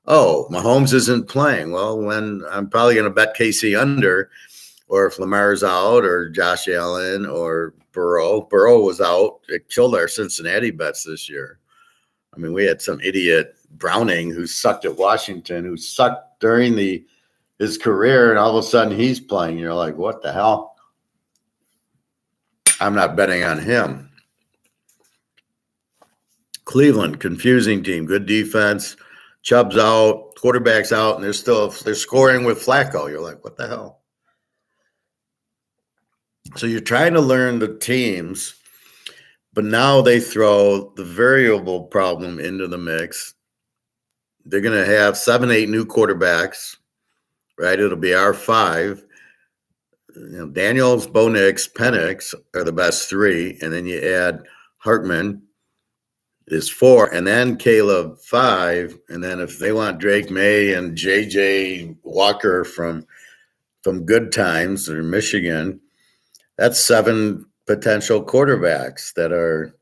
Speaker 1: Oh, Mahomes isn't playing. Well, when I'm probably going to bet KC under, or if Lamar's out, or Josh Allen, or Burrow. Burrow was out. It killed our Cincinnati bets this year. I mean, we had some idiot Browning who sucked at Washington, who sucked during his career, and all of a sudden he's playing. You're like, what the hell? I'm not betting on him. Cleveland, confusing team, good defense. Chubb's out, quarterback's out, and they're scoring with Flacco. You're like, what the hell? So you're trying to learn the teams, but now they throw the variable problem into the mix. They're going to have 7, 8 new quarterbacks, right? It'll be our 5. Daniels, Bo Nix, Penix are the best 3, and then you add Hartman is 4, and then Caleb 5, and then if they want Drake May and J.J. Walker from Good Times or Michigan, that's 7 potential quarterbacks that are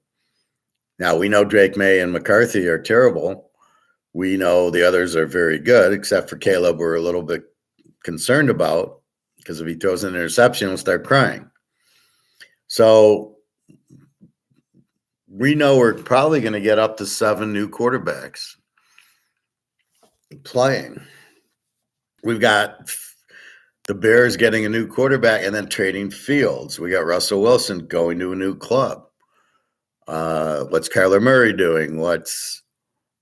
Speaker 1: – now we know Drake May and McCarthy are terrible. We know the others are very good, except for Caleb we're a little bit concerned about, because if he throws an interception, he'll start crying. So we know we're probably going to get up to 7 new quarterbacks playing. We've got the Bears getting a new quarterback and then trading Fields. We got Russell Wilson going to a new club. What's Kyler Murray doing?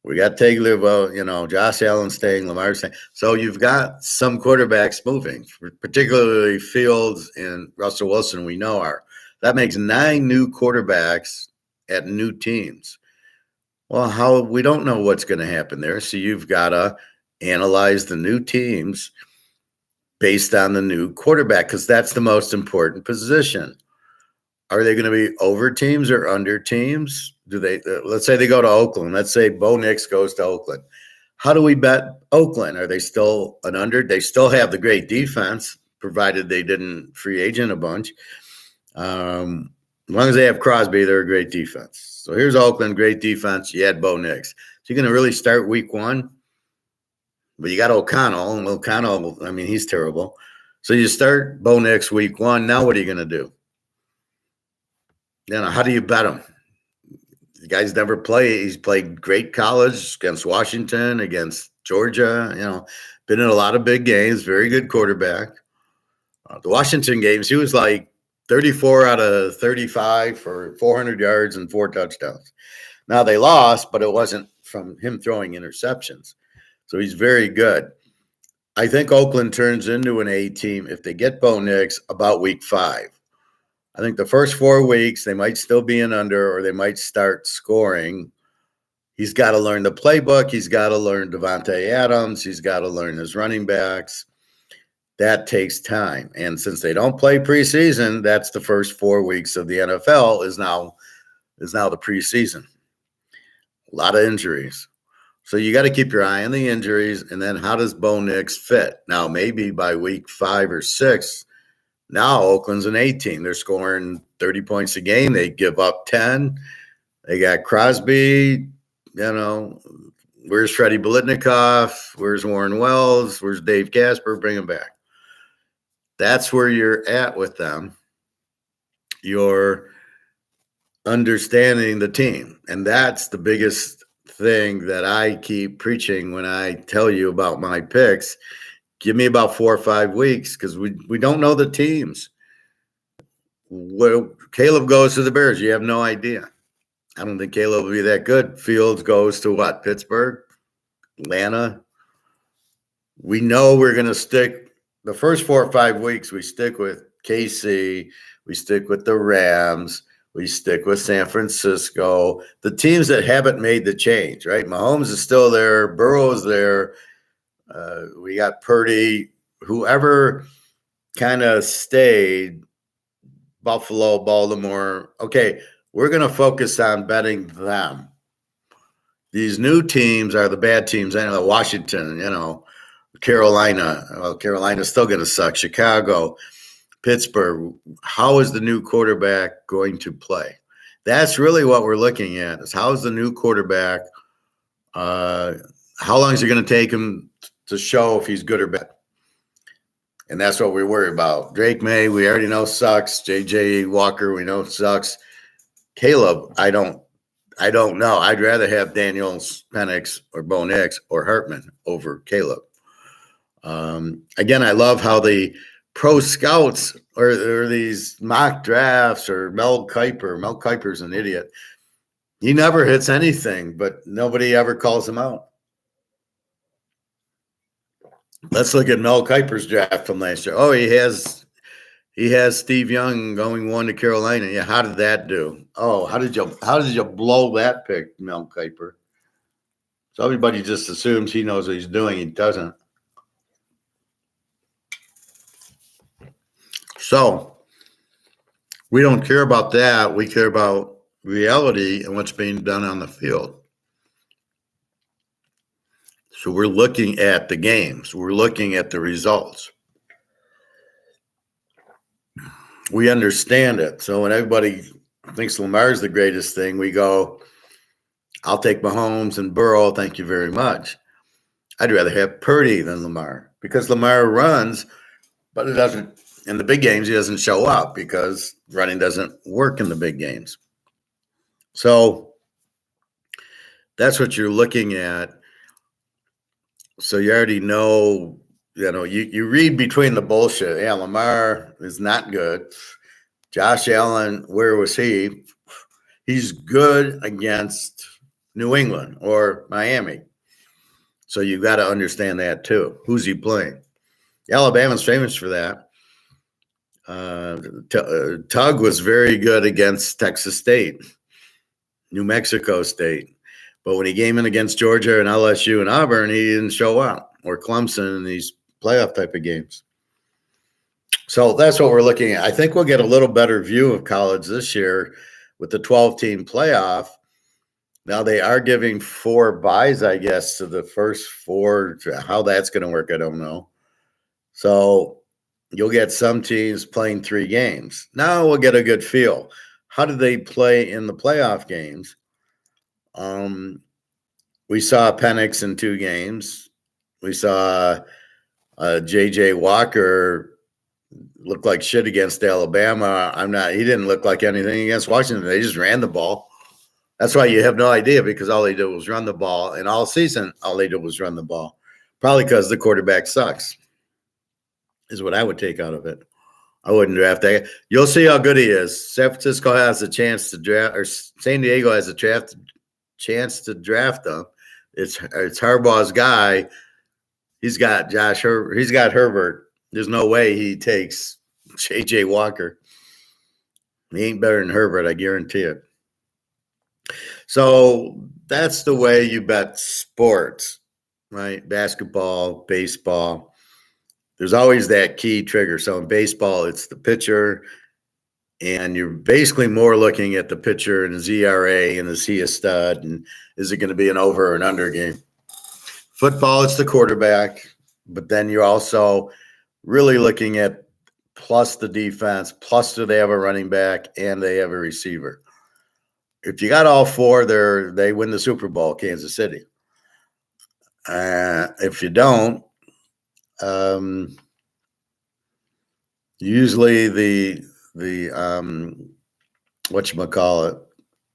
Speaker 1: We got Tagliabue, Josh Allen staying, Lamar staying. So you've got some quarterbacks moving, particularly Fields and Russell Wilson. We know that makes 9 new quarterbacks at new teams. Well, how we don't know what's going to happen there. So you've got to analyze the new teams based on the new quarterback because that's the most important position. Are they going to be over teams or under teams? Do they? Let's say they go to Oakland. Let's say Bo Nix goes to Oakland. How do we bet Oakland? Are they still an under? They still have the great defense, provided they didn't free agent a bunch. As long as they have Crosby, they're a great defense. So here's Oakland, great defense. You had Bo Nix. So you're going to really start week one? But you got O'Connell. And O'Connell, I mean, he's terrible. So you start Bo Nix week one. Now what are you going to do? How do you bet him? The guy's never played. He's played great college against Washington, against Georgia, been in a lot of big games, very good quarterback. The Washington games, he was like 34 out of 35 for 400 yards and 4 touchdowns. Now they lost, but it wasn't from him throwing interceptions. So he's very good. I think Oakland turns into an A team if they get Bo Nix about week 5. I think the first 4 weeks, they might still be an under or they might start scoring. He's got to learn the playbook. He's got to learn Devontae Adams. He's got to learn his running backs. That takes time. And since they don't play preseason, that's the first 4 weeks of the NFL is now the preseason. A lot of injuries. So you got to keep your eye on the injuries. And then how does Bo Nix fit? Now, maybe by week 5 or 6, now Oakland's an A team. They're scoring 30 points a game. They give up 10. They got Crosby, where's Freddie Biletnikoff? Where's Warren Wells? Where's Dave Casper? Bring him back. That's where you're at with them. You're understanding the team. And that's the biggest thing that I keep preaching when I tell you about my picks. Give me about 4 or 5 weeks because we don't know the teams. Well, Caleb goes to the Bears. You have no idea. I don't think Caleb will be that good. Fields goes to what? Pittsburgh? Atlanta? We know we're going to stick the first 4 or 5 weeks. We stick with KC. We stick with the Rams. We stick with San Francisco. The teams that haven't made the change, right? Mahomes is still there. Burrow's there. We got Purdy. Whoever kind of stayed, Buffalo, Baltimore. Okay, we're going to focus on betting them. These new teams are the bad teams. I know Washington, Carolina. Well, Carolina's still going to suck. Chicago, Pittsburgh. How is the new quarterback going to play? That's really what we're looking at is how is the new quarterback, how long is it going to take him to show if he's good or bad? And that's what we worry about. Drake May, we already know sucks. J.J. Walker, we know sucks. Caleb, I don't know. I'd rather have Daniels, Penix, or Bo Nix or Hartman over Caleb. Again, I love how the pro scouts or these mock drafts or Mel Kiper's an idiot. He never hits anything, but nobody ever calls him out. Let's look at Mel Kiper's draft from last year. Oh, he has Steve Young going 1 to Carolina. Yeah, how did that do? Oh, how did you blow that pick, Mel Kiper? So everybody just assumes he knows what he's doing. He doesn't. So we don't care about that. We care about reality and what's being done on the field. So we're looking at the games. We're looking at the results. We understand it. So when everybody thinks Lamar's the greatest thing, we go, I'll take Mahomes and Burrow. Thank you very much. I'd rather have Purdy than Lamar because Lamar runs, but it doesn't. In the big games, he doesn't show up because running doesn't work in the big games. So that's what you're looking at. So you already know, you read between the bullshit. Yeah, Lamar is not good. Josh Allen, where was he? He's good against New England or Miami. So you got to understand that too. Who's he playing? Alabama's famous for that. Tug was very good against Texas State, New Mexico State. But when he came in against Georgia and LSU and Auburn, he didn't show up, or Clemson in these playoff type of games. So that's what we're looking at. I think we'll get a little better view of college this year with the 12-team playoff. Now they are giving 4 byes, I guess, to the first 4. How that's going to work, I don't know. So you'll get some teams playing 3 games. Now we'll get a good feel. How do they play in the playoff games? We saw Penix in 2 games. We saw J.J. Walker look like shit against Alabama. He didn't look like anything against Washington. They just ran the ball. That's why you have no idea, because all they did was run the ball. And all season, all they did was run the ball. Probably because the quarterback sucks, is what I would take out of it. I wouldn't draft that. You'll see how good he is. San Francisco has a chance to draft, or San Diego has a chance to draft him. It's Harbaugh's guy. He's got He's got Herbert. There's no way he takes J.J. Walker. He ain't better than Herbert, I guarantee it. So that's the way you bet sports, right? Basketball, baseball. There's always that key trigger. So in baseball, it's the pitcher, and you're basically more looking at the pitcher and his ERA and is he a stud, and is it going to be an over or an under game? Football, it's the quarterback, but then you're also really looking at plus the defense, plus do they have a running back and they have a receiver. If you got all 4, they win the Super Bowl, Kansas City. If you don't, usually the whatchamacallit,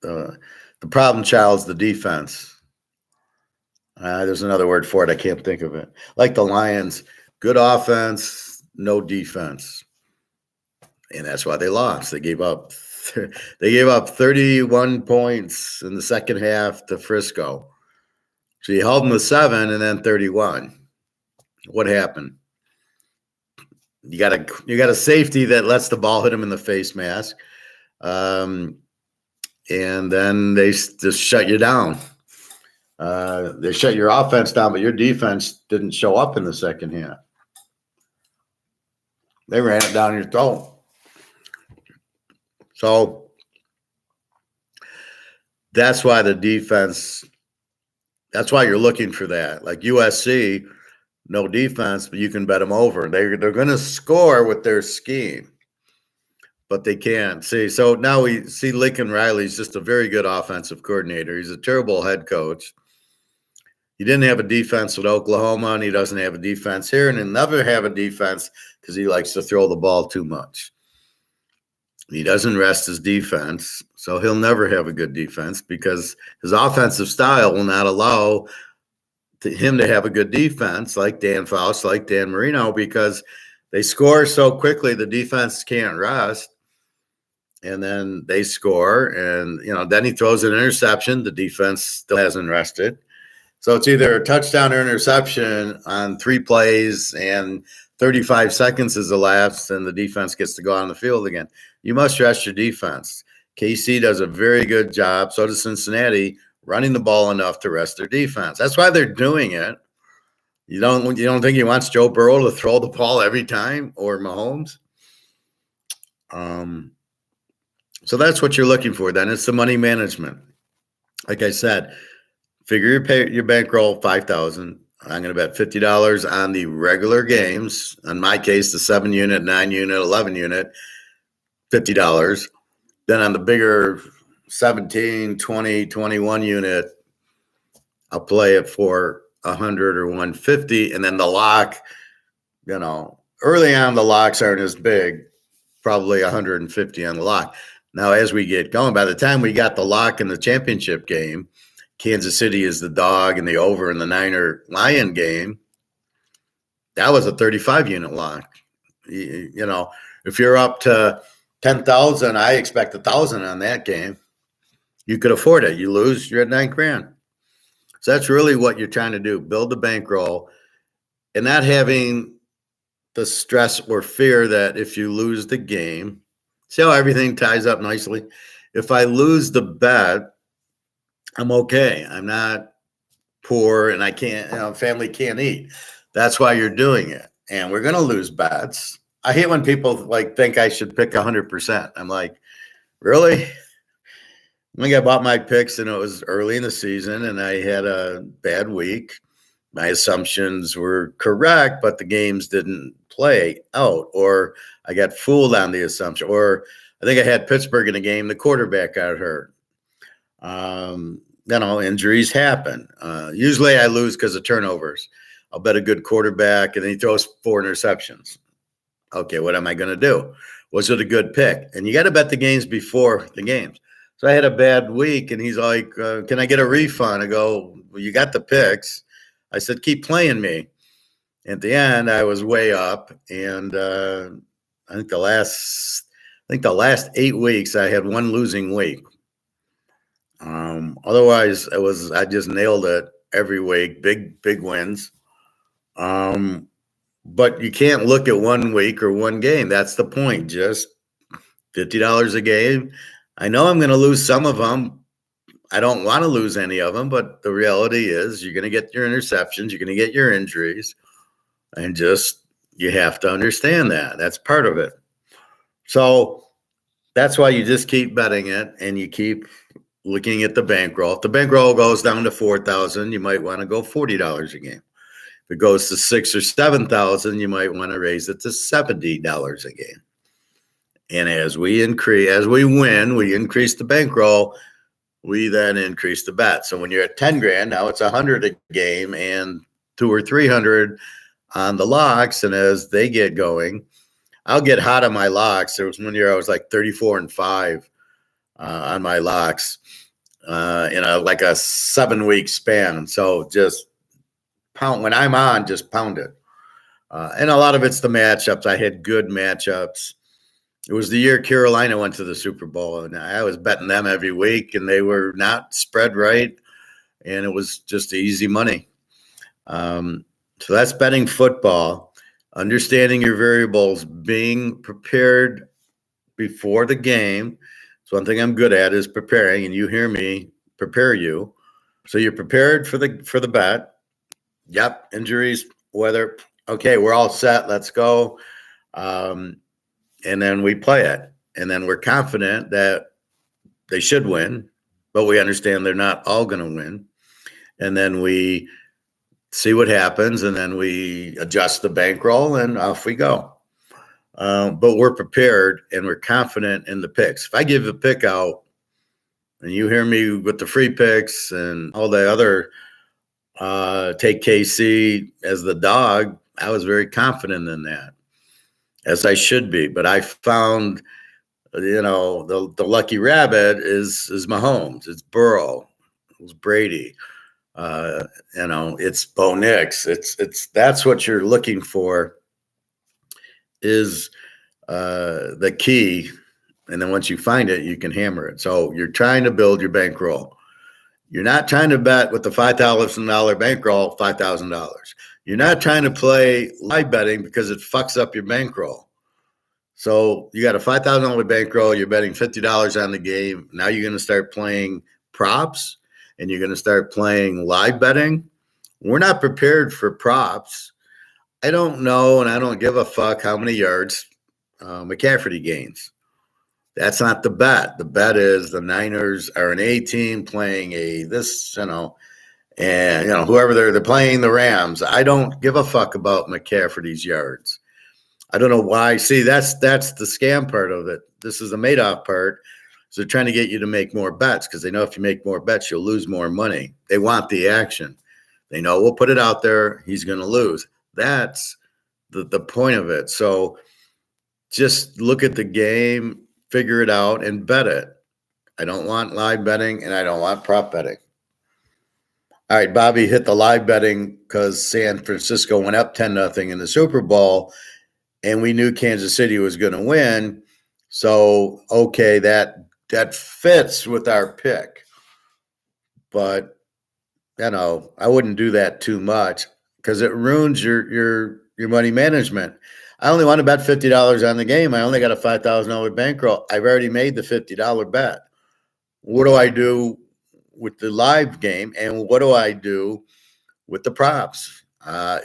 Speaker 1: the problem child's the defense. There's another word for it. I can't think of it. Like the Lions, good offense, no defense. And that's why they lost. They gave up 31 points in the second half to Frisco. So you held them to 7 and then 31. What happened? You got a safety that lets the ball hit him in the face mask. And then they just shut you down. They shut your offense down, but your defense didn't show up in the second half. They ran it down your throat. So that's why the defense, that's why you're looking for that. Like USC, no defense, but you can bet them over. They're going to score with their scheme, but they can't. See, so now we see Lincoln Riley's just a very good offensive coordinator. He's a terrible head coach. He didn't have a defense with Oklahoma, and he doesn't have a defense here, and he'll never have a defense because he likes to throw the ball too much. He doesn't rest his defense, so he'll never have a good defense because his offensive style will not allow him to have a good defense like Dan Faust, like Dan Marino, because they score so quickly the defense can't rest. And then they score, and then he throws an interception. The defense still hasn't rested. So it's either a touchdown or interception on 3 plays, and 35 seconds has elapsed, and the defense gets to go on the field again. You must rest your defense. KC does a very good job. So does Cincinnati, running the ball enough to rest their defense. That's why they're doing it. You don't think he wants Joe Burrow to throw the ball every time, or Mahomes? So that's what you're looking for. Then it's the money management. Like I said, figure your bankroll $5,000. I'm going to bet $50 on the regular games. In my case, the 7-unit, 9-unit, 11-unit, $50. Then on the bigger 17, 20, 21 unit, I'll play it for 100 or 150. And then the lock, early on the locks aren't as big, probably 150 on the lock. Now, as we get going, by the time we got the lock in the championship game, Kansas City is the dog and the over in the Niner Lion game. That was a 35-unit lock. If you're up to 10,000, I expect 1,000 on that game. You could afford it. You lose, you're at $9,000. So that's really what you're trying to do: build the bankroll, and not having the stress or fear that if you lose the game, see how everything ties up nicely. If I lose the bet, I'm okay. I'm not poor and I can't, family can't eat. That's why you're doing it. And we're going to lose bets. I hate when people like think I should pick 100%. I'm like, really? I think I bought my picks and it was early in the season and I had a bad week. My assumptions were correct, but the games didn't play out, or I got fooled on the assumption, or I think I had Pittsburgh in a game, the quarterback got hurt. Injuries happen. Usually I lose because of turnovers. I'll bet a good quarterback and then he throws 4 interceptions. Okay, what am I going to do? Was it a good pick? And you got to bet the games before the games. So I had a bad week and he's like, can I get a refund? I go, well, you got the picks. I said, keep playing me. At the end, I was way up. And I think the last 8 weeks, I had one losing week. Otherwise, I just nailed it every week, big wins. But you can't look at 1 week or one game. That's the point. Just $50 a game. I know I'm going to lose some of them. I don't want to lose any of them, but the reality is you're going to get your interceptions. You're going to get your injuries. And you have to understand that. That's part of it. So that's why you just keep betting it and you keep looking at the bankroll. If the bankroll goes down to 4,000, you might want to go $40 a game. If it goes to 6,000 or 7,000, you might want to raise it to $70 a game. And as we win, we increase the bankroll. We then increase the bet. So when you're at 10 grand, now it's 100 a game and 200 or 300 on the locks. And as they get going, I'll get hot on my locks. There was one year I was like 34-5 on my locks in a 7-week span. So just pound when I'm on, just pound it. And a lot of it's the matchups. I had good matchups. It was the year Carolina went to the Super Bowl, and I was betting them every week, and they were not spread right, and it was just easy money. So that's betting football, understanding your variables, being prepared before the game. So one thing I'm good at is preparing, and you hear me prepare you. So you're prepared for the bet. Yep, injuries, weather. Okay, we're all set. Let's go. And then we play it. And then we're confident that they should win, but we understand they're not all going to win. And then we see what happens, and then we adjust the bankroll, and off we go. But we're prepared, and we're confident in the picks. If I give a pick out, and you hear me with the free picks and all the other take KC as the dog, I was very confident in that, as I should be. But I found, the lucky rabbit is Mahomes. It's Burrow. It's Brady. It's Bo Nix. It's that's what you're looking for is the key. And then once you find it, you can hammer it. So you're trying to build your bankroll. You're not trying to bet with the $5,000 bankroll, $5,000. You're not trying to play live betting because it fucks up your bankroll. So you got a $5,000 bankroll. You're betting $50 on the game. Now you're going to start playing props and you're going to start playing live betting. We're not prepared for props. I don't know, and I don't give a fuck how many yards McCaffrey gains. That's not the bet. The bet is the Niners are an A team playing whoever they're playing the Rams. I don't give a fuck about McCaffrey's yards. I don't know why. See, that's the scam part of it. This is the Madoff part. So they're trying to get you to make more bets because they know if you make more bets, you'll lose more money. They want the action. They know we'll put it out there. He's going to lose. That's the point of it. So just look at the game, figure it out, and bet it. I don't want live betting, and I don't want prop betting. All right, Bobby hit the live betting because San Francisco went up 10-0 in the Super Bowl, and we knew Kansas City was going to win. So, okay, that fits with our pick. But, I wouldn't do that too much because it ruins your money management. I only want to bet $50 on the game. I only got a $5,000 bankroll. I've already made the $50 bet. What do I do with the live game, and what do I do with the props?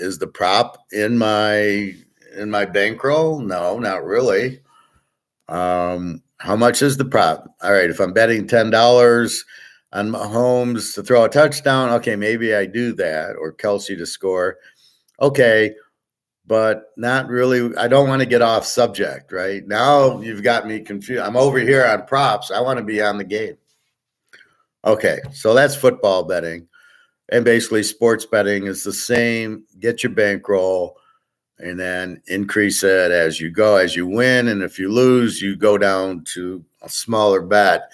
Speaker 1: Is the prop in my bankroll? No, not really. How much is the prop? All right, if I'm betting $10 on Mahomes to throw a touchdown, okay, maybe I do that, or Kelsey to score. Okay, but not really. I don't want to get off subject, right? Now you've got me confused. I'm over here on props. I want to be on the game. Okay, so that's football betting. And basically, sports betting is the same. Get your bankroll and then increase it as you go, as you win. And if you lose, you go down to a smaller bet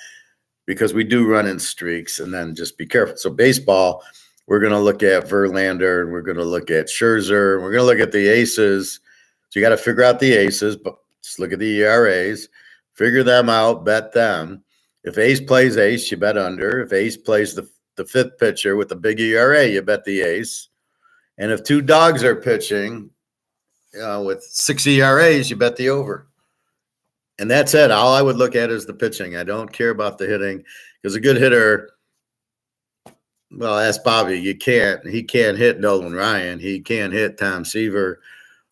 Speaker 1: because we do run in streaks. And then just be careful. So, baseball, we're going to look at Verlander, and we're going to look at Scherzer, and we're going to look at the aces. So, you got to figure out the aces, but just look at the ERAs, figure them out, bet them. If ace plays ace, you bet under. If ace plays the fifth pitcher with the big ERA, you bet the ace. And if two dogs are pitching, with 6 ERAs, you bet the over. And that's it. All I would look at is the pitching. I don't care about the hitting because a good hitter, well, ask Bobby. He can't hit Nolan Ryan. He can't hit Tom Seaver.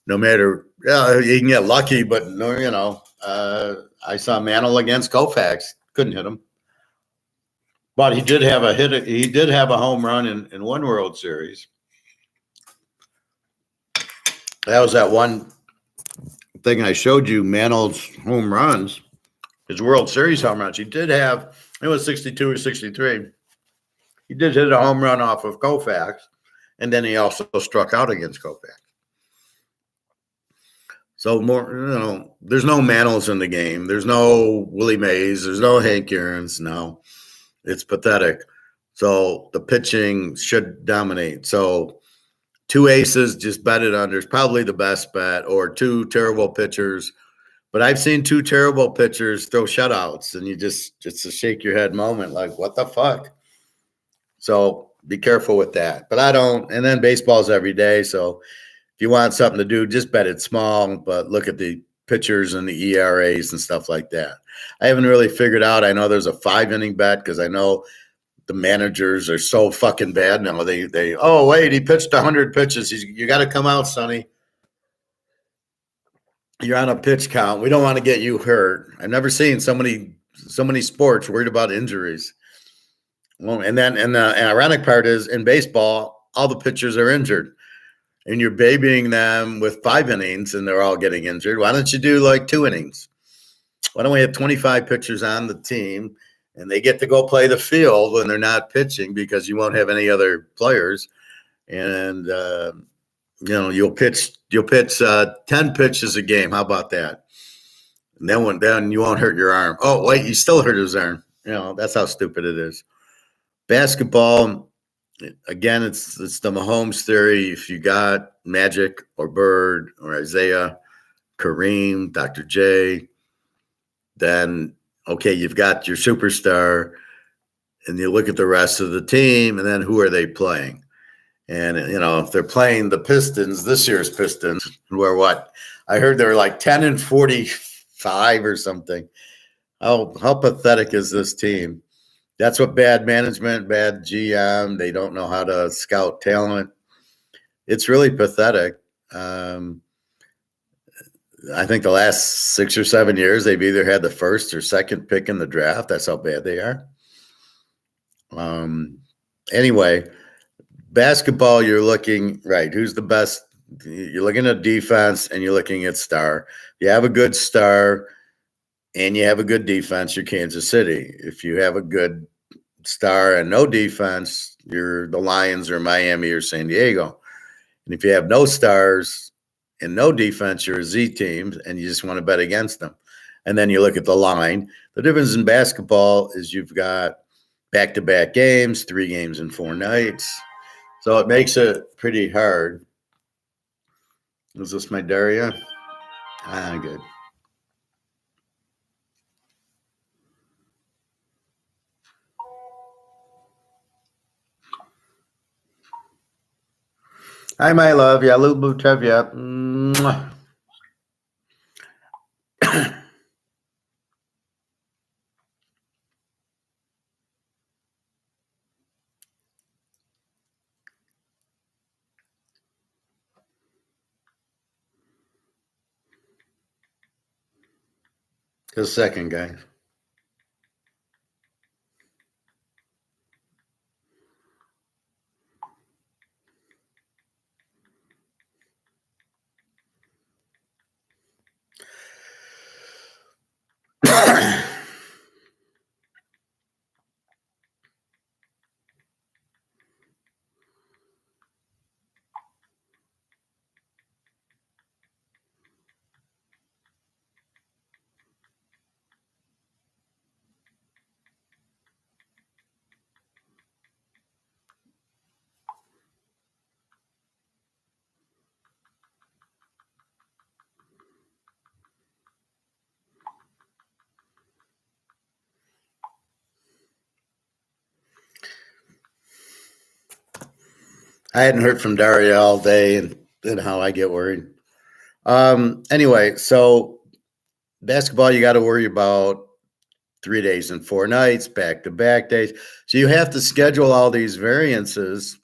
Speaker 1: No matter, he can get lucky, but no, I saw Mantle against Koufax. Couldn't hit him. But he did have a hit. He did have a home run in one World Series. That was that one thing I showed you, Mantle's home runs, his World Series home runs. He did have, it was 62 or 63. He did hit a home run off of Koufax, and then he also struck out against Koufax. So more, there's no Mantles in the game. There's no Willie Mays. There's no Hank Aaron's. No, it's pathetic. So the pitching should dominate. So two aces, just bet it under. It's probably the best bet, or two terrible pitchers. But I've seen two terrible pitchers throw shutouts, and it's a shake your head moment, like, what the fuck? So be careful with that. But I don't. And then baseball's every day. So if you want something to do, just bet it small, but look at the pitchers and the ERAs and stuff like that. I haven't really figured out. I know there's a 5-inning bet because I know the managers are so fucking bad now. They oh, wait, he pitched 100 pitches. You got to come out, Sonny. You're on a pitch count. We don't want to get you hurt. I've never seen so many sports worried about injuries. Well, and the ironic part is in baseball, all the pitchers are injured, and you're babying them with 5 innings, and they're all getting injured. Why don't you do like 2 innings? Why don't we have 25 pitchers on the team, and they get to go play the field when they're not pitching because you won't have any other players, and you'll pitch 10 pitches a game. How about that? And then you won't hurt your arm. Oh, wait, you still hurt his arm. That's how stupid it is. Basketball, again, it's the Mahomes theory. If you got Magic or Bird or Isaiah, Kareem, Dr. J, then, okay, you've got your superstar, and you look at the rest of the team, and then who are they playing? And, if they're playing the Pistons, this year's Pistons, who are what? I heard they're like 10-45 or something. How pathetic is this team? That's what bad management, bad GM, they don't know how to scout talent. It's really pathetic. I think the last 6 or 7 years, they've either had the first or second pick in the draft. That's how bad they are. Anyway, basketball, you're looking, right, who's the best? You're looking at defense, and you're looking at star. You have a good star, and you have a good defense, you're Kansas City. If you have a good star and no defense, you're the Lions or Miami or San Diego. And if you have no stars and no defense, you're a Z team, and you just want to bet against them. And then you look at the line. The difference in basketball is you've got back-to-back games, 3 games in 4 nights. So it makes it pretty hard. Is this my Daria? Good. Hi, my love. Yeah, Lubu Trevia. The second guy. I hadn't heard from Daria all day, and how I get worried. Anyway, so basketball, you got to worry about 3 days and 4 nights, back to back days. So you have to schedule all these variances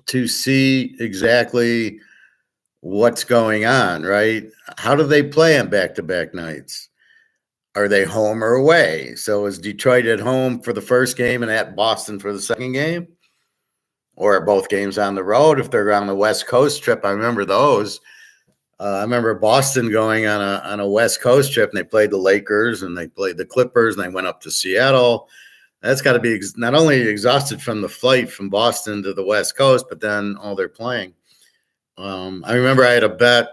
Speaker 1: to see exactly what's going on, right? How do they play on back to back nights? Are they home or away? So is Detroit at home for the first game and at Boston for the second game? Or are both games on the road? If they're on the West Coast trip, I remember those. I remember Boston going on a West Coast trip, and they played the Lakers and they played the Clippers, and they went up to Seattle. That's got to be not only exhausted from the flight from Boston to the West Coast, but then all they're playing. I remember I had a bet.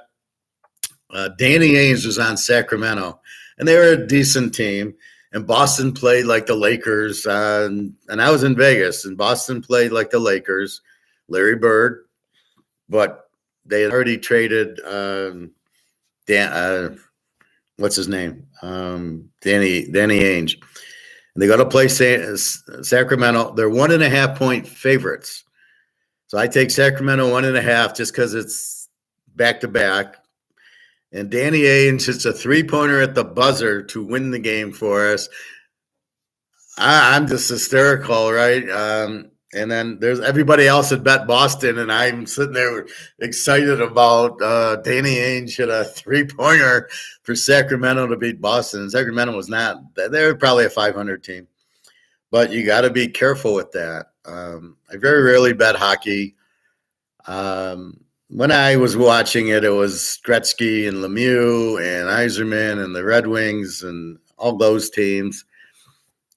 Speaker 1: Danny Ainge was on Sacramento, and they were a decent team. And Boston played like the Lakers, and I was in Vegas, and Boston played like the Lakers, Larry Bird, but they had already traded what's his name? Danny Ainge. And they go to play Sacramento. They're 1.5-point favorites. So I take Sacramento 1.5 just because it's back to back. And Danny Ainge hits a 3-pointer at the buzzer to win the game for us. I'm just hysterical, right? And then there's everybody else had bet Boston, and I'm sitting there excited about Danny Ainge hit a 3-pointer for Sacramento to beat Boston. And Sacramento was not. They were probably a 500 team. But you got to be careful with that. I very rarely bet hockey. When I was watching it, it was Gretzky and Lemieux and Yzerman and the Red Wings and all those teams.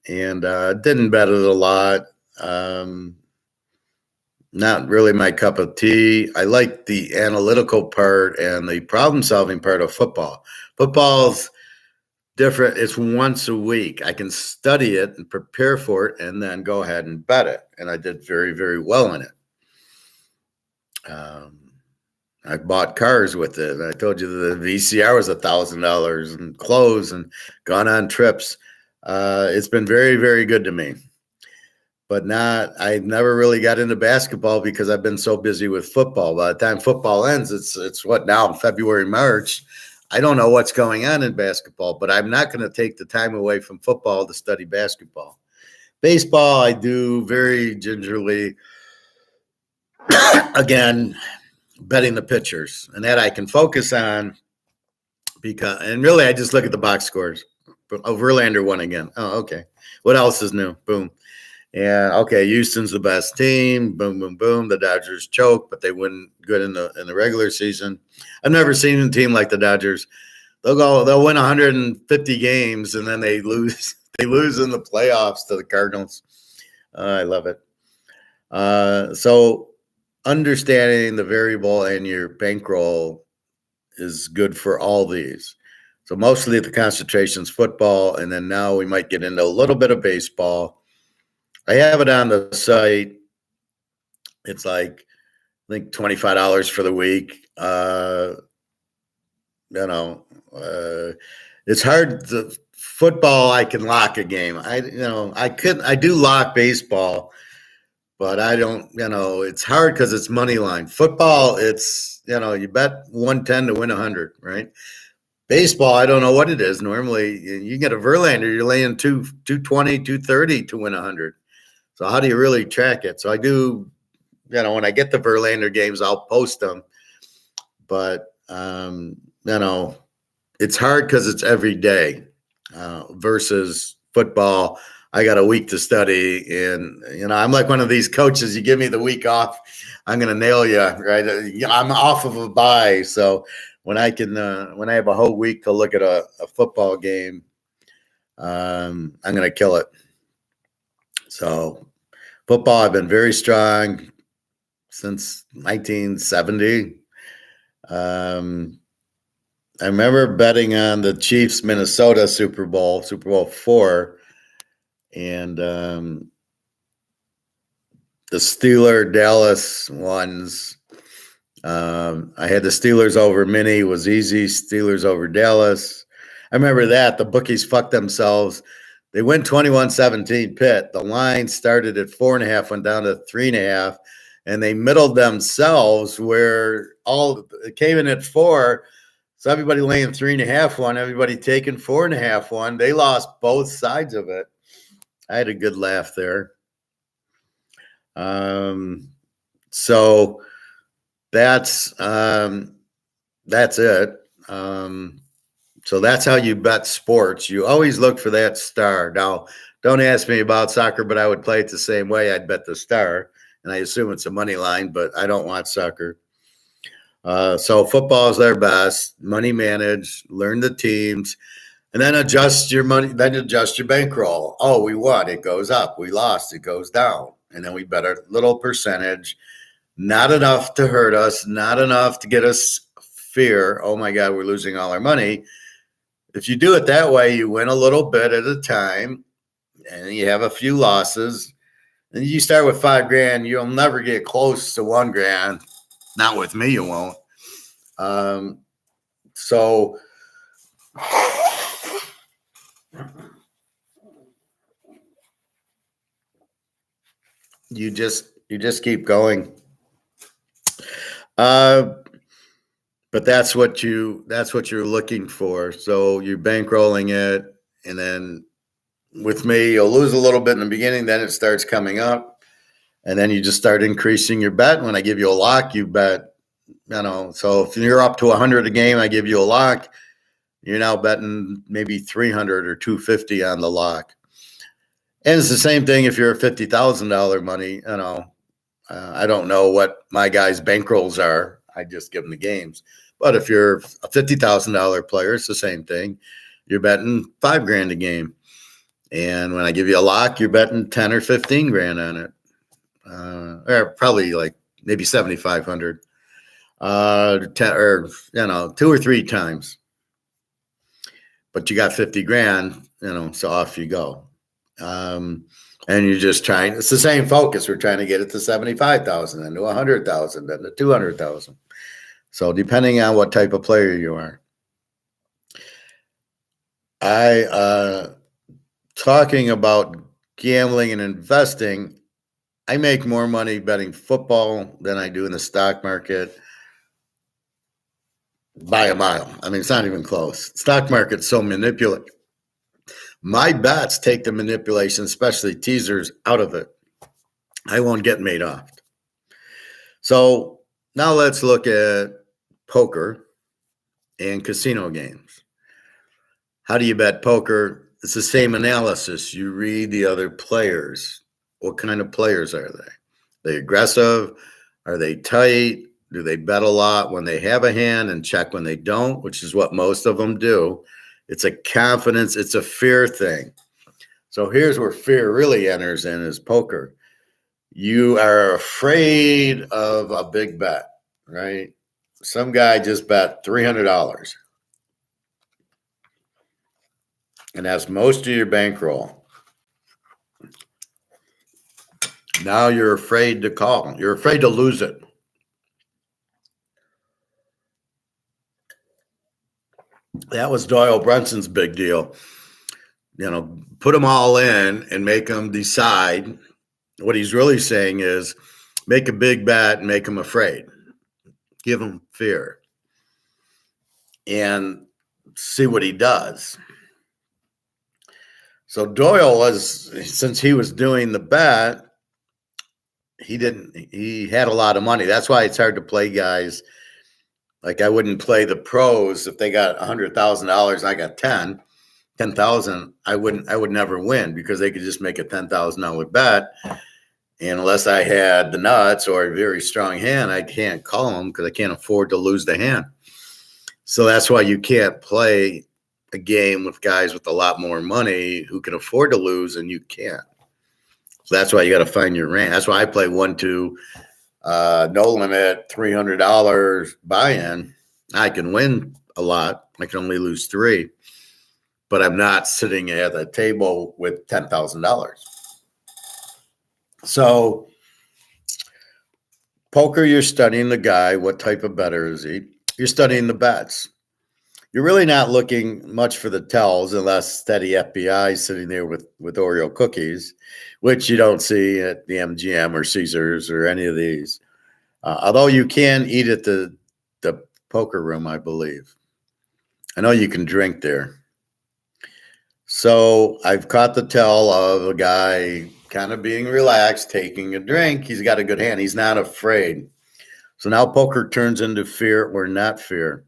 Speaker 1: And didn't bet it a lot. Not really my cup of tea. I like the analytical part and the problem-solving part of football. Football's different. It's once a week. I can study it and prepare for it and then go ahead and bet it. And I did very, very well in it. I bought cars with it. I told you the VCR was $1,000 and clothes and gone on trips. It's been very, very good to me. But I never really got into basketball because I've been so busy with football. By the time football ends, it's what now, February, March. I don't know what's going on in basketball, but I'm not going to take the time away from football to study basketball. Baseball, I do very gingerly. Again, betting the pitchers, and that I can focus on and really I just look at the box scores. Verlander won again. Oh, okay. What else is new? Boom. Yeah, okay. Houston's the best team. Boom, boom, boom. The Dodgers choke, but they win good in the regular season. I've never seen a team like the Dodgers. They'll win 150 games and then they lose. They lose in the playoffs to the Cardinals. I love it. So understanding the variable and your bankroll is good for all these. So mostly the concentration's football, and then now we might get into a little bit of baseball. I have it on the site. It's like, I think $25 for the week. It's hard to football. I can lock a game. I do lock baseball, but I don't, it's hard because it's money line. Football, it's, you bet 110 to win 100, right? Baseball, I don't know what it is. Normally, you get a Verlander, you're laying 220, 230 to win 100. So how do you really track it? So I do, when I get the Verlander games, I'll post them. But, it's hard because it's every day versus football. I got a week to study, and I'm like one of these coaches. You give me the week off, I'm going to nail you, right? I'm off of a bye, so when I have a whole week to look at a football game, I'm going to kill it. So football, I've been very strong since 1970. I remember betting on the Chiefs Minnesota Super Bowl 4, and the Steeler Dallas ones. I had the Steelers over mini, was easy. Steelers over Dallas. I remember that. The bookies fucked themselves. They went 21-17 Pitt. The line started at 4.5, went down to 3.5, and they middled themselves where it came in at 4. So everybody laying 3.5 won, everybody taking 4.5 won. They lost both sides of it. I had a good laugh there. So that's it. So that's how you bet sports. You always look for that star. Now, don't ask me about soccer, but I would play it the same way. I'd bet the star, and I assume it's a money line, but I don't watch soccer. So football is their best. Money manage, learn the teams, and then adjust your money. Then adjust your bankroll. Oh, we won, it goes up. We lost, it goes down. And then we bet a little percentage. Not enough to hurt us. Not enough to get us fear. Oh my God, we're losing all our money. If you do it that way, you win a little bit at a time, and you have a few losses. And you start with $5,000. You'll never get close to $1,000. Not with me, you won't. So you just keep going. But that's what you're looking for. So you're bankrolling it, and then with me, you'll lose a little bit in the beginning, then it starts coming up, and then you just start increasing your bet. When I give you a lock, you bet. So if you're up to 100 a game, I give you a lock. You're now betting maybe 300 or 250 on the lock. And it's the same thing if you're a $50,000 money. I don't know what my guys' bankrolls are. I just give them the games. But if you're a $50,000 player, it's the same thing. You're betting $5,000 a game. And when I give you a lock, you're betting 10 or 15 grand on it. Or probably like maybe 7,500. 2 or 3 times. But you got 50 grand, so off you go. And you're just trying, it's the same focus. We're trying to get it to 75,000, then to 100,000, then to 200,000. So depending on what type of player you are. Talking about gambling and investing, I make more money betting football than I do in the stock market by a mile. I mean, it's not even close. Stock market's so manipulative. My bets take the manipulation, especially teasers, out of it. I won't get made off. So now let's look at poker and casino games. How do you bet poker? It's the same analysis. You read the other players. What kind of players are they? Are they aggressive? Are they tight? Do they bet a lot when they have a hand and check when they don't, which is what most of them do? It's a confidence, it's a fear thing. So here's where fear really enters in is poker. You are afraid of a big bet, right? Some guy just bet $300. And that's most of your bankroll. Now you're afraid to call. You're afraid to lose it. That was Doyle Brunson's big deal. Put them all in and make them decide. What he's really saying is make a big bet and make them afraid. Give them fear. And see what he does. So Doyle since he was doing the bet, he had a lot of money. That's why it's hard to play guys Like I wouldn't play the pros if they got $100,000, I got 10,000. I would never win because they could just make a $10,000 bet. And unless I had the nuts or a very strong hand, I can't call them because I can't afford to lose the hand. So that's why you can't play a game with guys with a lot more money who can afford to lose and you can't. So that's why you got to find your range. That's why I play 1-2, no limit, $300 buy-in. I can win a lot. I can only lose 3, but I'm not sitting at a table with $10,000. So poker, you're studying the guy. What type of bettor is he? You're studying the bets. You're really not looking much for the tells unless steady FBI is sitting there with Oreo cookies, which you don't see at the MGM or Caesars or any of these. Although you can eat at the poker room, I believe. I know you can drink there. So I've caught the tell of a guy kind of being relaxed, taking a drink. He's got a good hand. He's not afraid. So now poker turns into fear or not fear.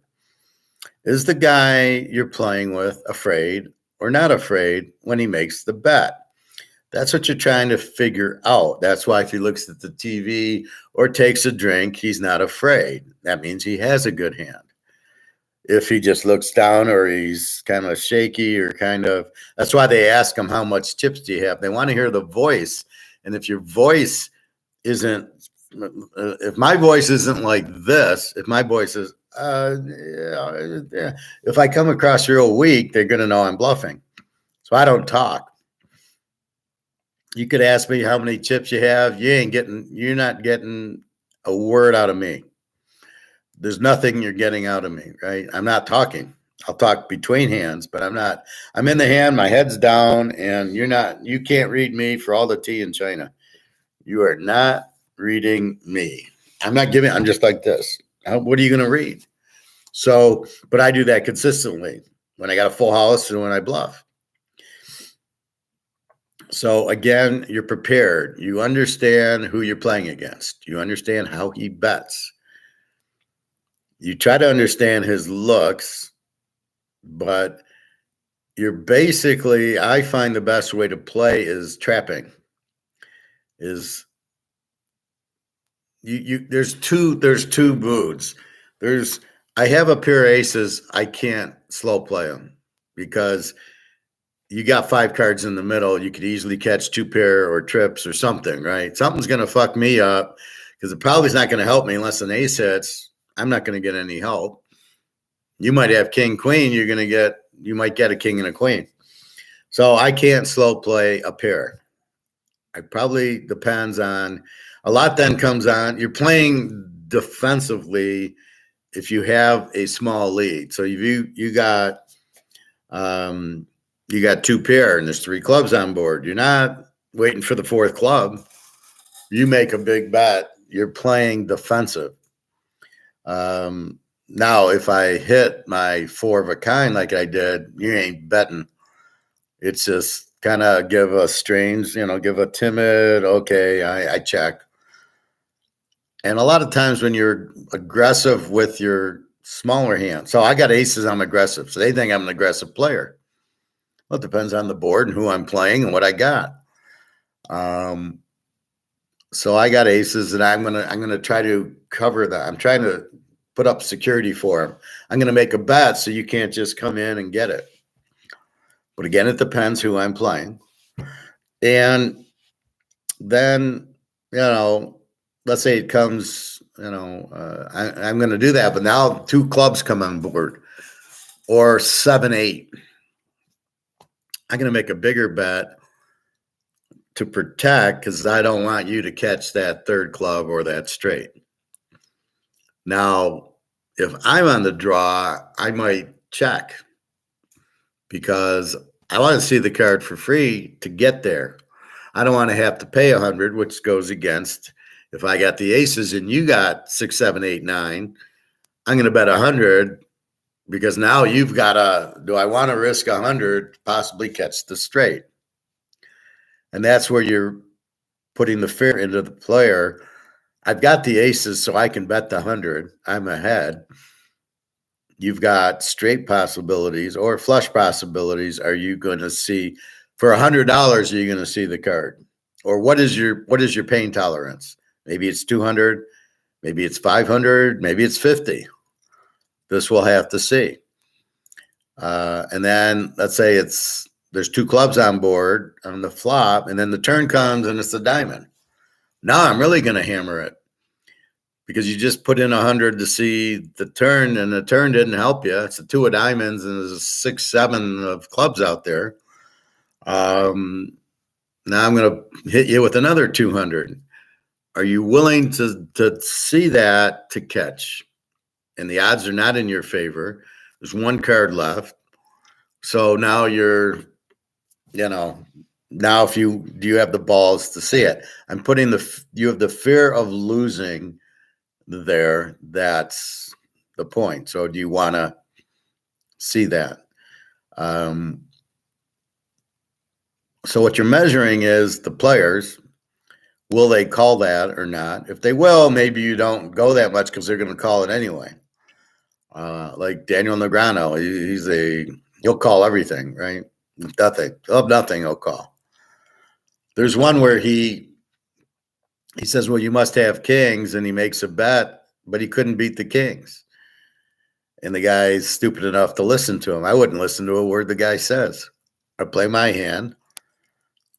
Speaker 1: Is the guy you're playing with afraid or not afraid when he makes the bet? That's what you're trying to figure out. That's why if he looks at the TV or takes a drink, he's not afraid. That means he has a good hand. If he just looks down or he's kind of shaky or that's why they ask him, how much chips do you have? They want to hear the voice. And if your voice isn't, if my voice isn't like this, if my voice is, if I come across real weak, they're going to know I'm bluffing. So I don't talk. You could ask me how many chips you have. You're not getting a word out of me. There's nothing you're getting out of me, right? I'm not talking. I'll talk between hands, but I'm in the hand, my head's down, and you can't read me for all the tea in China. You are not reading me. I'm just like this. What are you going to read? So, but I do that consistently when I got a full house and when I bluff. So again, you're prepared. You understand who you're playing against. You understand how he bets. You try to understand his looks, but you're basically, I find the best way to play is trapping. There's two moods. I have a pair of aces. I can't slow play them because you got 5 cards in the middle. You could easily catch 2 pair or trips or something, right? Something's going to fuck me up because it probably is not going to help me unless an ace hits. I'm not going to get any help. You might have king, queen. You might get a king and a queen. So I can't slow play a pair. It probably depends on a lot. Then comes on, you're playing defensively if you have a small lead. So you got 2 pair and there's 3 clubs on board. You're not waiting for the 4th club. You make a big bet. You're playing defensive. Now, if I hit my 4 of a kind like I did, you ain't betting. It's just kind of give a timid, okay, I check. And a lot of times when you're aggressive with your smaller hand, so I got aces, I'm aggressive. So they think I'm an aggressive player. Well, it depends on the board and who I'm playing and what I got. So I got aces and I'm gonna try to cover that. I'm trying to put up security for them. I'm gonna make a bet so you can't just come in and get it. But again, it depends who I'm playing. And then, let's say it comes, I'm going to do that. But now 2 clubs come on board or 7-8. I'm going to make a bigger bet to protect because I don't want you to catch that 3rd club or that straight. Now, if I'm on the draw, I might check because I want to see the card for free to get there. I don't want to have to pay 100, which goes against if I got the aces and you got 6, 7, 8, 9. I'm going to bet 100 because now you've got do I want to risk 100 to possibly catch the straight? And that's where you're putting the fear into the player. I've got the aces, so I can bet the 100. I'm ahead. you've got straight possibilities or flush possibilities. Are you going to see for $100? Are you going to see the card, or what is your pain tolerance? Maybe it's 200, maybe it's 500, maybe it's 50. This we'll have to see. And then let's say there's 2 clubs on board on the flop, and then the turn comes and it's a diamond. Now I'm really going to hammer it, because you just put in 100 to see the turn, and the turn didn't help you. It's a 2 of diamonds, and there's a 6, 7 of clubs out there. Now I'm going to hit you with another 200. Are you willing to see that to catch? And the odds are not in your favor. There's 1 card left. So now you're, now if do you have the balls to see it? I'm putting you have the fear of losing there. That's the point. So do you want to see that? So what you're measuring is the players. Will they call that or not? If they will, maybe you don't go that much because they're going to call it anyway. Like Daniel Negreanu, he'll call everything, right? Nothing. He'll call. There's one where he says, well, you must have kings, and he makes a bet, but he couldn't beat the kings. And the guy's stupid enough to listen to him. I wouldn't listen to a word the guy says. I play my hand.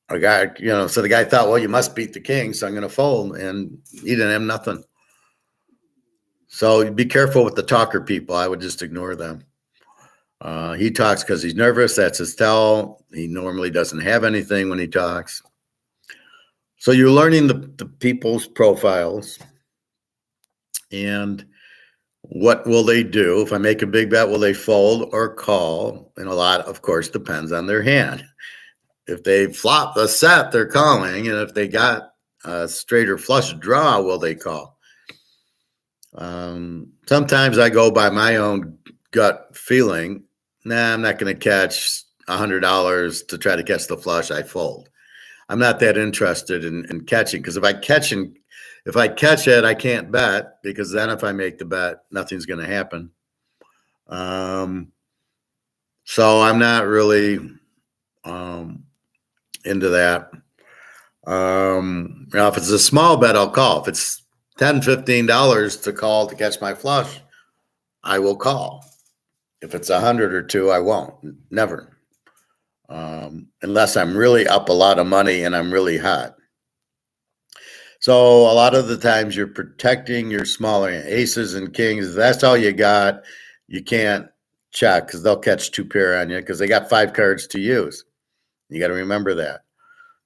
Speaker 1: So the guy thought, well, you must beat the king, so I'm going to fold, and he didn't have nothing. So be careful with the talker people. I would just ignore them. He talks because he's nervous. That's his tell. He normally doesn't have anything when he talks. So you're learning the people's profiles, and what will they do? If I make a big bet, will they fold or call? And a lot, of course, depends on their hand. If they flop the set, they're calling. And if they got a straight or flush draw, will they call? Sometimes I go by my own gut feeling. Nah, I'm not going to catch $100 to try to catch the flush. I fold. I'm not that interested in catching, because if I catch it, I can't bet, because then if I make the bet, nothing's going to happen. So I'm not really into that. If it's a small bet, I'll call. If it's $10, $15 to call to catch my flush, I will call. If it's 100 or 2, I won't. Never. Unless I'm really up a lot of money and I'm really hot. So a lot of the times you're protecting your smaller aces and kings. That's all you got. You can't check, because they'll catch 2 pair on you, because they got 5 cards to use. You got to remember that.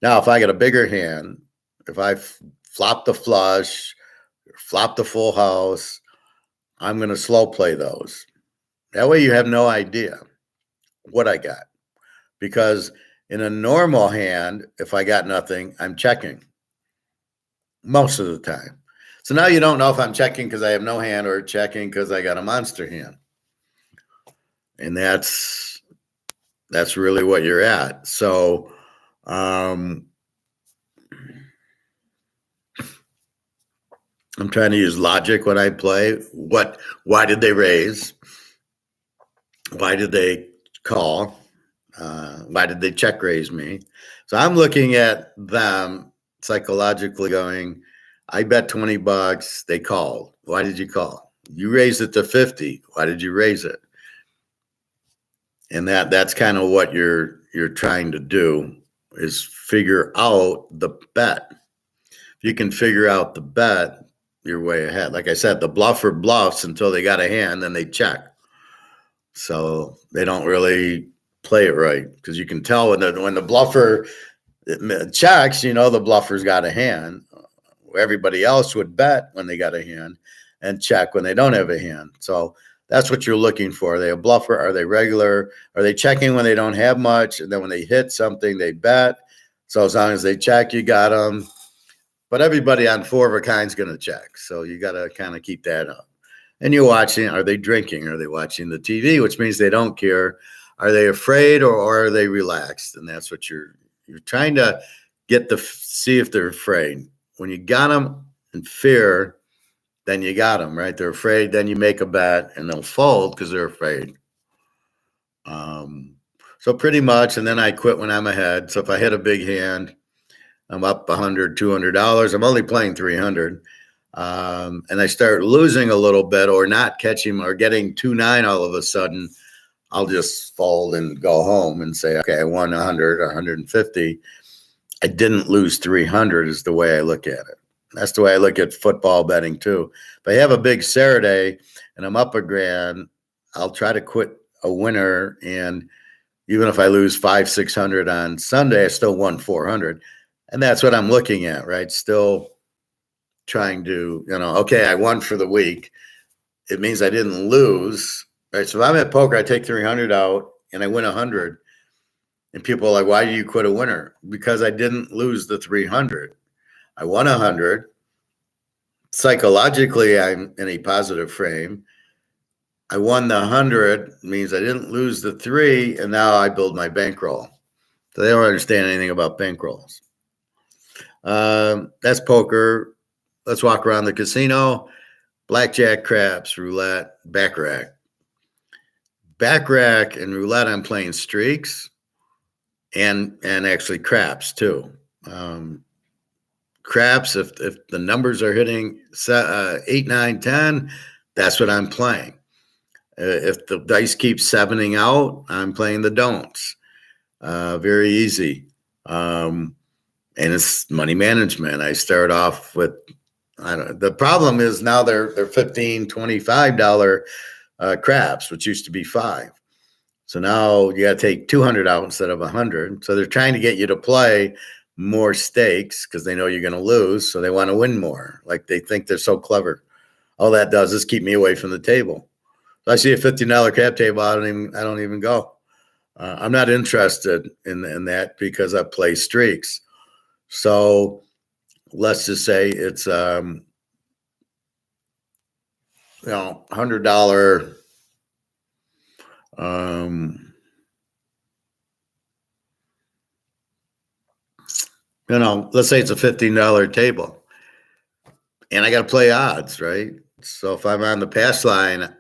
Speaker 1: Now, if I got a bigger hand, if I flop the flush, or flop the full house, I'm going to slow play those. That way you have no idea what I got. Because in a normal hand, if I got nothing, I'm checking most of the time. So now you don't know if I'm checking because I have no hand, or checking because I got a monster hand. And that's really what you're at. So I'm trying to use logic when I play. Why did they raise? Why did they call? Why did they check raise me? So I'm looking at them psychologically going, I bet $20, they called. Why did you call? You raised it to 50. Why did you raise it? And that's kind of what you're trying to do, is figure out the bet. If you can figure out the bet, you're way ahead. Like I said, the bluffer bluffs until they got a hand, then they check. So they don't really play it right, because you can tell when the bluffer checks, the bluffer's got a hand. Everybody else would bet when they got a hand and check when they don't have a hand. So that's what you're looking for. Are they a bluffer? Are they regular? Are they checking when they don't have much? And then when they hit something, they bet. So as long as they check, you got them. But everybody on 4 of a kind is going to check. So you got to kind of keep that up. And you're watching, are they drinking? Are they watching the TV? Which means they don't care. Are they afraid, or are they relaxed? And that's what you're trying to get see if they're afraid. When you got them in fear, then you got them, right? They're afraid. Then you make a bet and they'll fold because they're afraid. So pretty much, and then I quit when I'm ahead. So if I hit a big hand, I'm up $100, $200. I'm only playing 300. And I start losing a little bit or not catching or getting 2-9 all of a sudden, I'll just fold and go home and say, okay, I won 100 or 150. I didn't lose 300 is the way I look at it. That's the way I look at football betting too. If I have a big Saturday and I'm up a grand, I'll try to quit a winner. And even if I lose 500, 600 on Sunday, I still won 400. And that's what I'm looking at, right? Still trying to, okay, I won for the week. It means I didn't lose, right? So if I'm at poker, I take 300 out and I win 100. And people are like, why do you quit a winner? Because I didn't lose the 300. I won 100. Psychologically, I'm in a positive frame. I won the 100 means I didn't lose the 3, and now I build my bankroll. So they don't understand anything about bankrolls. That's poker. Let's walk around the casino. Blackjack, craps, roulette, baccarat. Baccarat and roulette, I'm playing streaks and actually craps too. Craps, if the numbers are hitting 8, 9, 10, that's what I'm playing. If the dice keeps sevening out, I'm playing the don'ts. Very easy. And it's money management. I start off with, the problem is now they're $15, $25 craps, which used to be $5. So now you got to take 200 out instead of 100. So they're trying to get you to play more stakes because they know you're going to lose. So they want to win more. Like they think they're so clever. All that does is keep me away from the table. So I see a $15 crap table. I don't even go. I'm not interested in that because I play streaks. So let's just say it's $100 let's say it's a $15 table and I got to play odds, right? So if I'm on the pass line,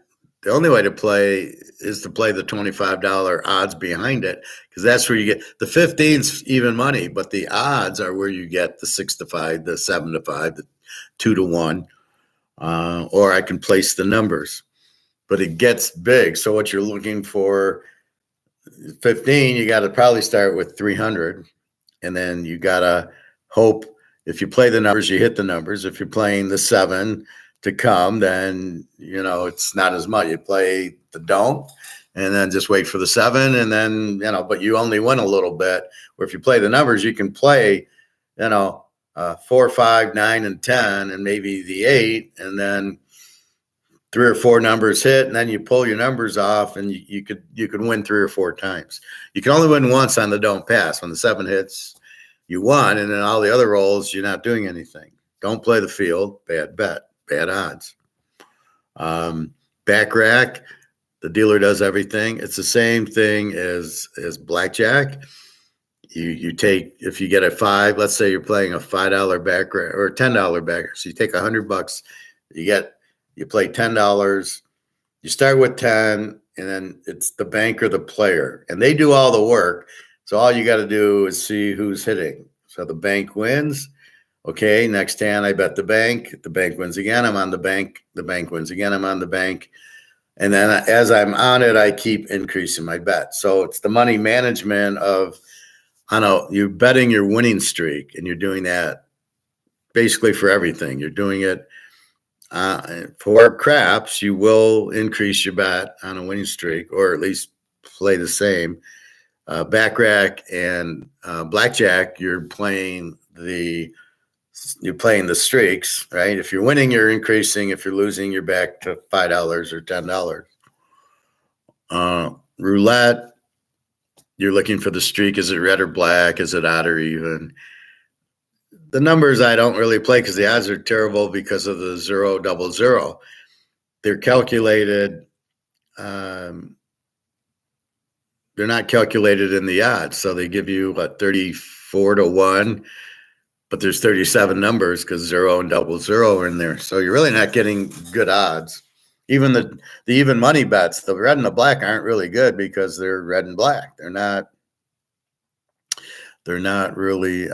Speaker 1: the only way to play is to play the $25 odds behind it because that's where you get the 15's even money, but the odds are where you get the 6-5, the 7-5, the 2-1, or I can place the numbers, but it gets big. So what you're looking for, 15, you got to probably start with 300. And then you got to hope if you play the numbers, you hit the numbers. If you're playing the 7 to come, then, it's not as much. You play the don't and then just wait for the 7. And then, but you only win a little bit. Where if you play the numbers, you can play, 4, 5, 9, and 10, and maybe the 8. And then 3 or 4 numbers hit, and then you pull your numbers off, and you could win 3 or 4 times. You can only win once on the don't pass. When the 7 hits, you won, and then all the other rolls, you're not doing anything. Don't play the field. Bad bet. Bad odds. Back rack, the dealer does everything. It's the same thing as blackjack. You take, if you get a 5, let's say you're playing a $5 back rack or a $10 back. So you take $100. You play $10. You start with 10, and then it's the bank or the player, and they do all the work. So all you got to do is see who's hitting. So the bank wins. Okay, next hand I bet the bank. The bank wins again. I'm on the bank. The bank wins again. I'm on the bank. And then as I'm on it, I keep increasing my bet. So it's the money management of, you're betting your winning streak, and you're doing that basically for everything. You're doing it. For craps, you will increase your bet on a winning streak, or at least play the same. Backrack and blackjack, you're playing the streaks, right? If you're winning, you're increasing. If you're losing, you're back to $5 or $10. Roulette, you're looking for the streak. Is it red or black? Is it odd or even? The numbers I don't really play because the odds are terrible because of the 0, 0. They're calculated. They're not calculated in the odds. So they give you 34 to 1. but there's 37 numbers because 0 and double 0 are in there. So you're really not getting good odds. Even the even money bets, the red and the black aren't really good because they're red and black. They're not really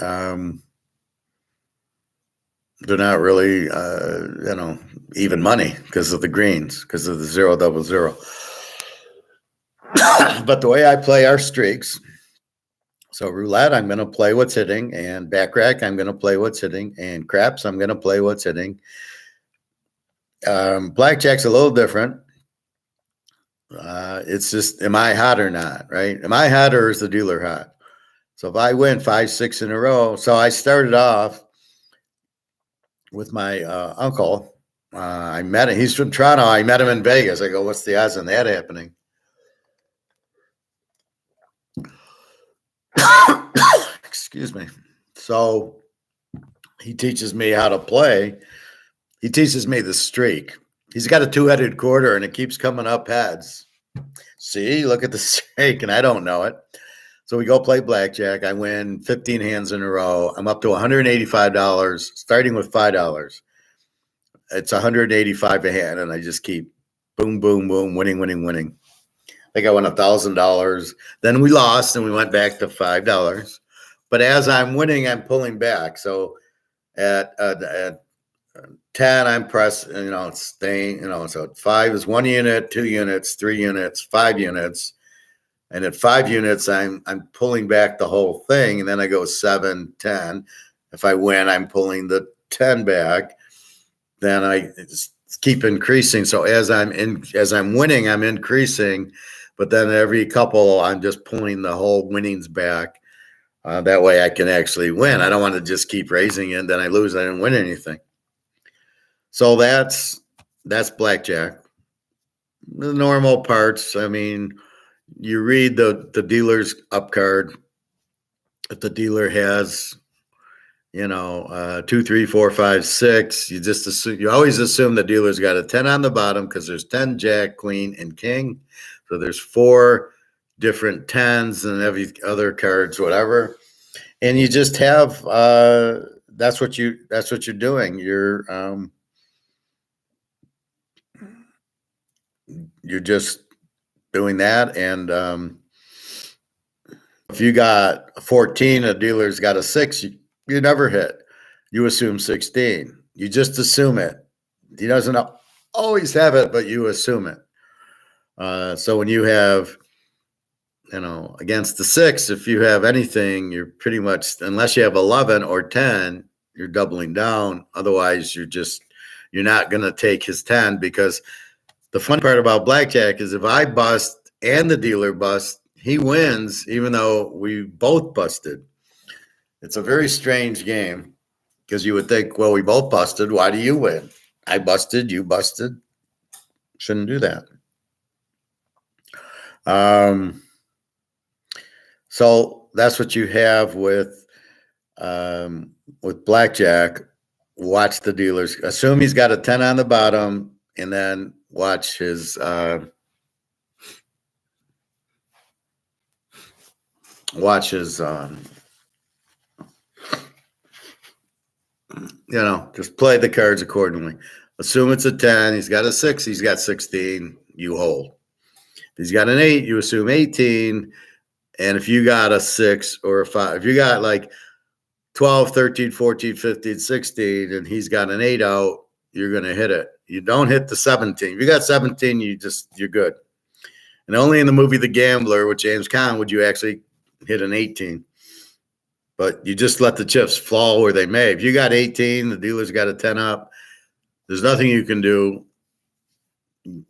Speaker 1: even money because of the greens, because of the 0 double 0. But the way I play our streaks, so roulette, I'm going to play what's hitting, and backrack, I'm going to play what's hitting, and craps, I'm going to play what's hitting. Blackjack's a little different. It's just, am I hot or not, right? Am I hot or is the dealer hot? So if I win 5, 6 in a row, so I started off with my uncle. I met him. He's from Toronto. I met him in Vegas. I go, what's the odds on that happening? Excuse me. So he teaches me how to play. He teaches me the streak. He's got a 2-headed quarter and it keeps coming up heads. See, look at the streak, and I don't know it. So we go play blackjack. I win 15 hands in a row. I'm up to $185, starting with $5. It's $185 a hand, and I just keep boom, boom, boom, winning. I think I won $1,000. Then we lost, and we went back to $5. But as I'm winning, I'm pulling back. So at 10, I'm pressing, staying, so 5 is 1 unit, 2 units, 3 units, 5 units. And at 5 units, I'm pulling back the whole thing. And then I go 7, 10. If I win, I'm pulling the 10 back. Then I just keep increasing. So as I'm winning, I'm increasing. But then every couple, I'm just pulling the whole winnings back. That way I can actually win. I don't want to just keep raising it. Then I lose. I didn't win anything. So that's blackjack. The normal parts, I mean, you read the dealer's up card. If the dealer has, 2, 3, 4, 5, 6, you always assume the dealer's got a 10 on the bottom because there's 10, jack, queen, and king. So there's 4 different 10s and every other cards, whatever. And you just have that's what you're doing. You're just doing that. And if you got 14, a dealer's got a 6, you never hit. You assume 16. You just assume it. He doesn't always have it, but you assume it. So when you have, against the 6, if you have anything, you're pretty much, unless you have 11 or 10, you're doubling down. Otherwise, you're not going to take his 10, because the fun part about blackjack is if I bust and the dealer busts, he wins, even though we both busted. It's a very strange game because you would think, well, we both busted. Why do you win? I busted, you busted. Shouldn't do that. So that's what you have with blackjack. Watch the dealers. Assume he's got a 10 on the bottom, and then watch his just play the cards accordingly. Assume it's a 10. He's got a 6. He's got 16. You hold. If he's got an 8, you assume 18. And if you got a 6 or a 5, if you got like 12, 13, 14, 15, 16, and he's got an 8 out, you're going to hit it. You don't hit the 17. If you got 17, you're good. And only in the movie The Gambler with James Caan would you actually hit an 18. But you just let the chips fall where they may. If you got 18, the dealer's got a 10 up, there's nothing you can do.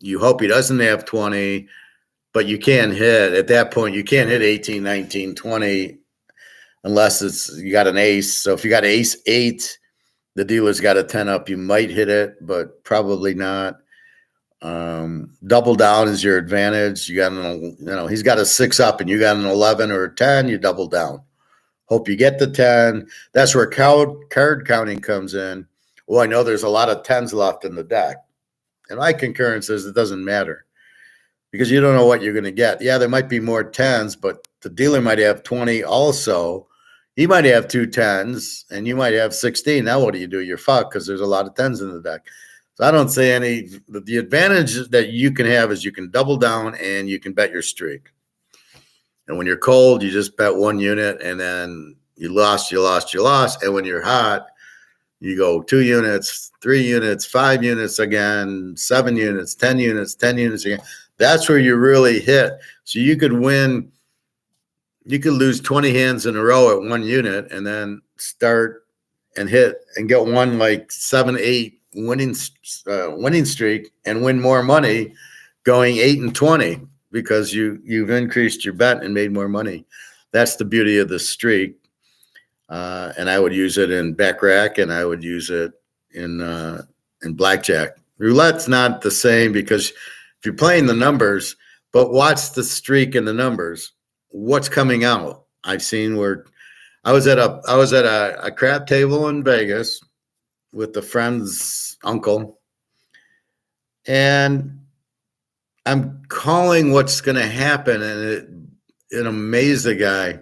Speaker 1: You hope he doesn't have 20, but you can't hit. At that point, you can't hit 18, 19, 20 unless you got an ace. So if you got ace 8, the dealer's got a 10 up, you might hit it, but probably not. Double down is your advantage. You got he's got a 6 up and you got an 11 or a 10, you double down. Hope you get the 10. That's where card counting comes in. Well, I know there's a lot of 10s left in the deck. And my concurrence is it doesn't matter because you don't know what you're going to get. Yeah, there might be more 10s, but the dealer might have 20 also. He might have 2 10s and you might have 16. Now what do? You're fucked because there's a lot of 10s in the deck. So I don't say any. The advantage that you can have is you can double down and you can bet your streak. And when you're cold, you just bet 1 unit and then you lost. And when you're hot, you go 2 units, 3 units, 5 units again, 7 units, 10 units, 10 units again. That's where you really hit. So you could win. You could lose 20 hands in a row at 1 unit and then start and hit and get one like 7, 8 winning streak and win more money going 8 and 20 because you've increased your bet and made more money. That's the beauty of the streak. And I would use it in baccarat and I would use it in blackjack. Roulette's not the same because if you're playing the numbers, but watch the streak in the numbers. What's coming out? I've seen where I was at a crap table in Vegas with a friend's uncle, and I'm calling what's going to happen, and it amazed the guy.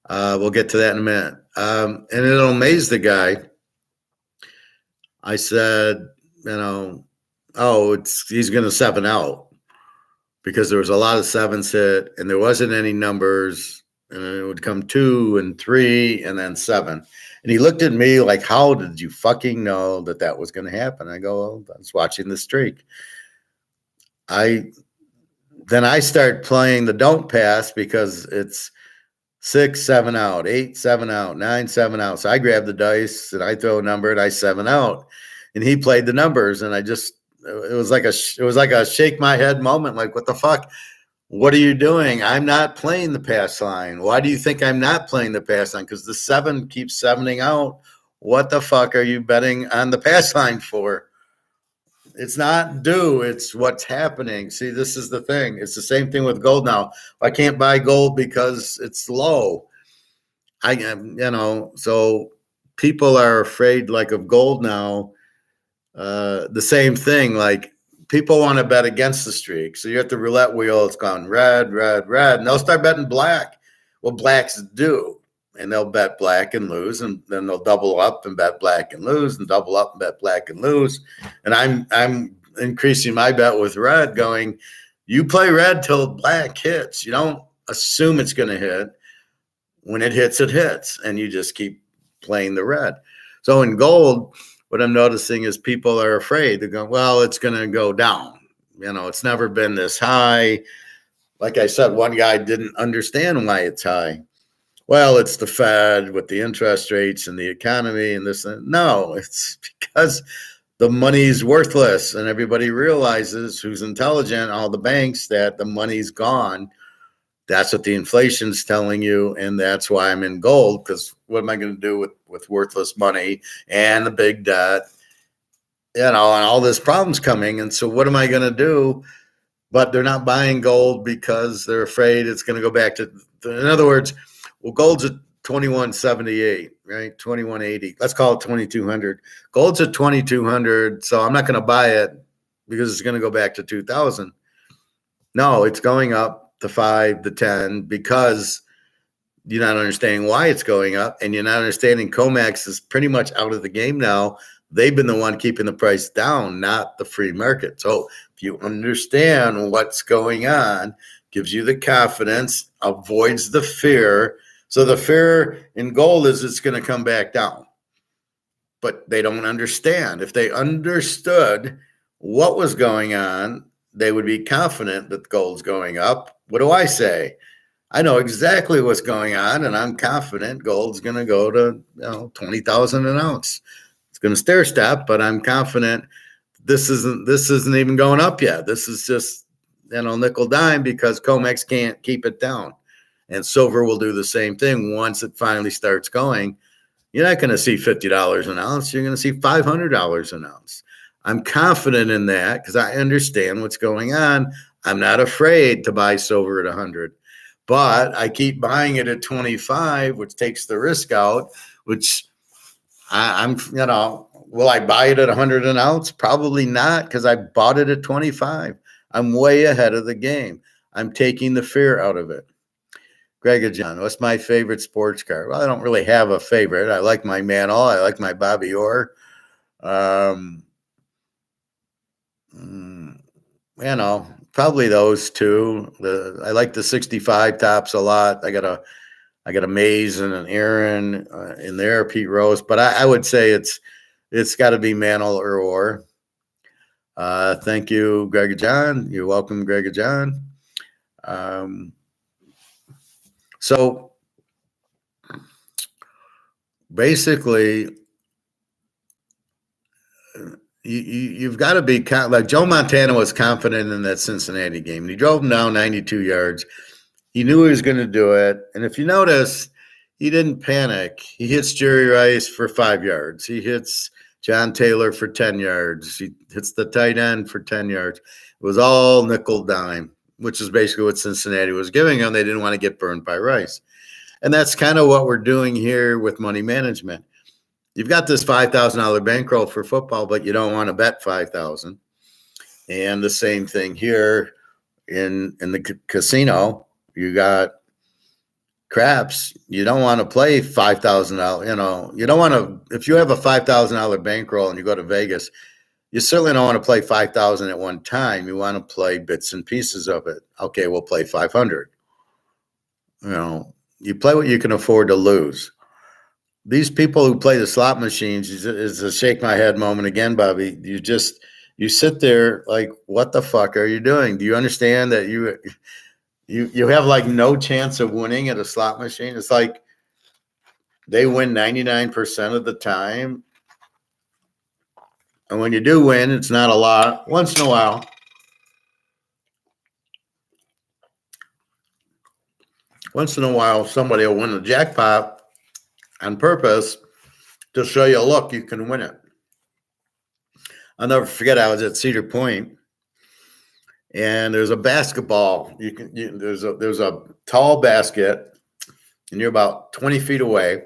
Speaker 1: We'll get to that in a minute, and it'll amaze the guy. I said, he's going to 7 out. Because there was a lot of 7s hit and there wasn't any numbers, and it would come 2 and 3 and then 7. And he looked at me like, how did you fucking know that was going to happen? I go, well, I was watching the streak. Then I start playing the don't pass because it's 6, 7 out, 8, 7 out, 9, 7 out. So I grab the dice and I throw a number and I 7 out. And he played the numbers and it was like a shake my head moment. Like, what the fuck? What are you doing? I'm not playing the pass line. Why do you think I'm not playing the pass line? Because the 7 keeps 7ing out. What the fuck are you betting on the pass line for? It's not due. It's what's happening. See, this is the thing. It's the same thing with gold now. I can't buy gold because it's low. So people are afraid like of gold now. The same thing, like people want to bet against the streak. So you're at the roulette wheel, it's gone red, red, red, and they'll start betting black. Well, blacks do, and they'll bet black and lose, and then they'll double up and bet black and lose, and double up and bet black and lose. And I'm increasing my bet with red, going, you play red till black hits. You don't assume it's going to hit. When it hits, and you just keep playing the red. So in gold, what I'm noticing is people are afraid. They're going, well, it's going to go down. It's never been this high. Like I said, one guy didn't understand why it's high. Well, it's the Fed with the interest rates and the economy and this. No, it's because the money's worthless and everybody realizes, who's intelligent, all the banks, that the money's gone. That's what the inflation's telling you, and that's why I'm in gold, because what am I going to do with worthless money and the big debt, and all this problem's coming, and so what am I going to do? But they're not buying gold because they're afraid it's going to go back to, in other words, well, gold's at 2178, right? 2180. Let's call it 2200. Gold's at 2200, so I'm not going to buy it because it's going to go back to 2000. No, it's going up to 5 to 10 because you're not understanding why it's going up, and you're not understanding COMEX is pretty much out of the game now. They've been the one keeping the price down, not the free market. So if you understand what's going on, gives you the confidence, avoids the fear. So the fear in gold is it's going to come back down, but they don't understand. If they understood what was going on, they would be confident that gold's going up. What do I say? I know exactly what's going on, and I'm confident gold's going to go to 20,000 an ounce. It's going to stair step, but I'm confident this isn't even going up yet. This is just nickel dime because COMEX can't keep it down, and silver will do the same thing once it finally starts going. You're not going to see $50 an ounce. You're going to see $500 an ounce. I'm confident in that because I understand what's going on. I'm not afraid to buy silver at 100, but I keep buying it at 25, which takes the risk out, which I'm will I buy it at 100 an ounce? Probably not, because I bought it at 25. I'm way ahead of the game. I'm taking the fear out of it. Greg John, what's my favorite sports card? Well, I don't really have a favorite. I like my Mantle. I like my Bobby Orr. Probably those two. I like the 65 tops a lot. I got a Mays and an Aaron in there, Pete Rose. But I would say it's got to be Mantle or Orr. Thank you, Greg John. You're welcome, Greg John. So basically, you've got to be like Joe Montana was confident in that Cincinnati game. He drove him down 92 yards. He knew he was going to do it. And if you notice, he didn't panic. He hits Jerry Rice for 5 yards. He hits John Taylor for 10 yards. He hits the tight end for 10 yards. It was all nickel dime, which is basically what Cincinnati was giving him. They didn't want to get burned by Rice. And that's kind of what we're doing here with money management. You've got this $5,000 bankroll for football, but you don't want to bet $5,000. And the same thing here in the casino. You got craps. You don't want to play $5,000. You don't want to. If you have a $5,000 bankroll and you go to Vegas, you certainly don't want to play $5,000 at one time. You want to play bits and pieces of it. Okay, we'll play 500. You play what you can afford to lose. These people who play the slot machines is a shake my head moment again, Bobby. You sit there like, what the fuck are you doing? Do you understand that you have like no chance of winning at a slot machine? It's like they win 99% of the time. And when you do win, it's not a lot. Once in a while. Somebody will win the jackpot on purpose to show you, look, you can win it. I'll never forget, I was at Cedar Point, and there's a basketball. There's a tall basket, and you're about 20 feet away,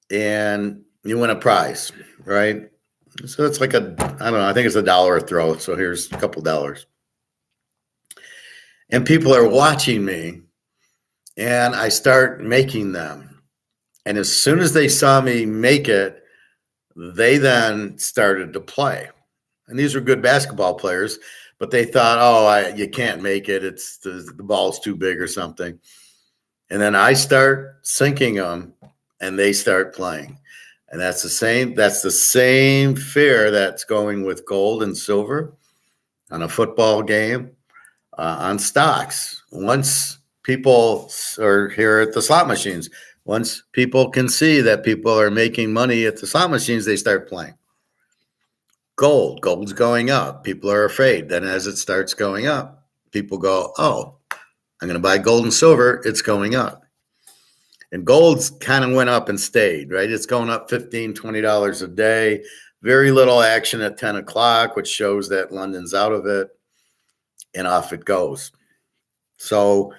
Speaker 1: and you win a prize, right? So it's like I don't know, I think it's $1 a throw. So here's a couple dollars. And people are watching me, and I start making them. And as soon as they saw me make it, they then started to play. And these are good basketball players, but they thought, you can't make it. It's the ball's too big or something. And then I start sinking them, and they start playing. And that's the same fear that's going with gold and silver on a football game, on stocks. Once people are here at the slot machines, once people can see that people are making money at the slot machines, they start playing. Gold's going up. People are afraid. Then as it starts going up, people go, I'm going to buy gold and silver. It's going up. And gold's kind of went up and stayed, right? It's going up $15, $20 a day. Very little action at 10 o'clock, which shows that London's out of it. And off it goes. So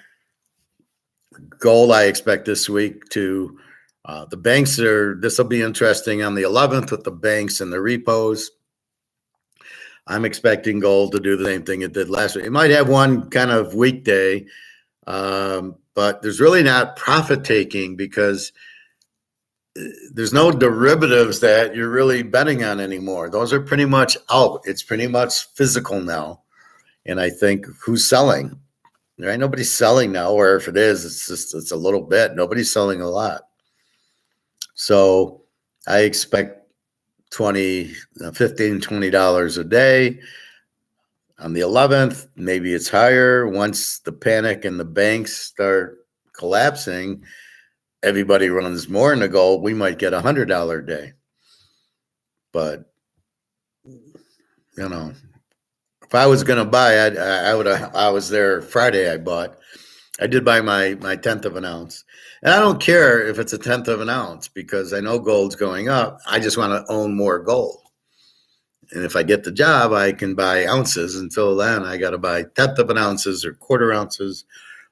Speaker 1: gold, I expect this week to, the banks this will be interesting on the 11th with the banks and the repos. I'm expecting gold to do the same thing it did last week. It might have one kind of weekday, but there's really not profit taking because there's no derivatives that you're really betting on anymore. Those are pretty much out. It's pretty much physical now. And I think who's selling? Right? Nobody's selling now, or if it is, it's a little bit. Nobody's selling a lot. So I expect $15, $20 a day. On the 11th, maybe it's higher. Once the panic and the banks start collapsing, everybody runs more into gold. We might get $100 a day. But, if I was going to buy, I was there Friday. I did buy my 1/10 of an ounce. And I don't care if it's a 1/10 of an ounce because I know gold's going up. I just want to own more gold. And if I get the job, I can buy ounces. Until then, I got to buy 1/10 of an ounces or 1/4 ounces,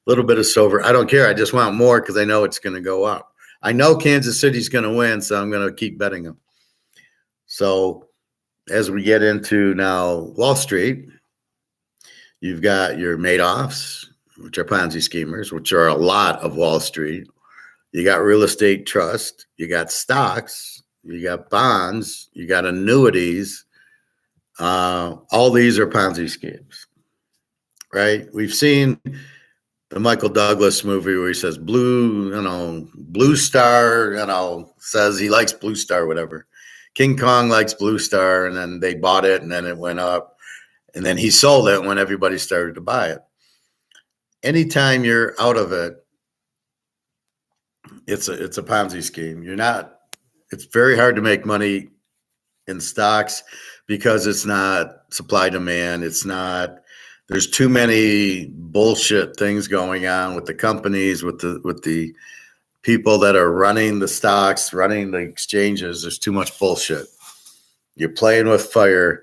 Speaker 1: a little bit of silver. I don't care. I just want more because I know it's going to go up. I know Kansas City's going to win, so I'm going to keep betting them. So as we get into now Wall Street, you've got your Madoffs, which are Ponzi schemers, which are a lot of Wall Street. You got real estate trust, you got stocks, you got bonds, you got annuities. All these are Ponzi schemes, right? We've seen the Michael Douglas movie where he says Blue Star, says he likes Blue Star, whatever. King Kong likes Blue Star, and then they bought it, and then it went up, and then he sold it when everybody started to buy it. Anytime you're out of it, it's a Ponzi scheme. It's very hard to make money in stocks because it's not supply demand. There's too many bullshit things going on with the companies, with the people that are running the stocks, running the exchanges. There's too much bullshit. You're playing with fire.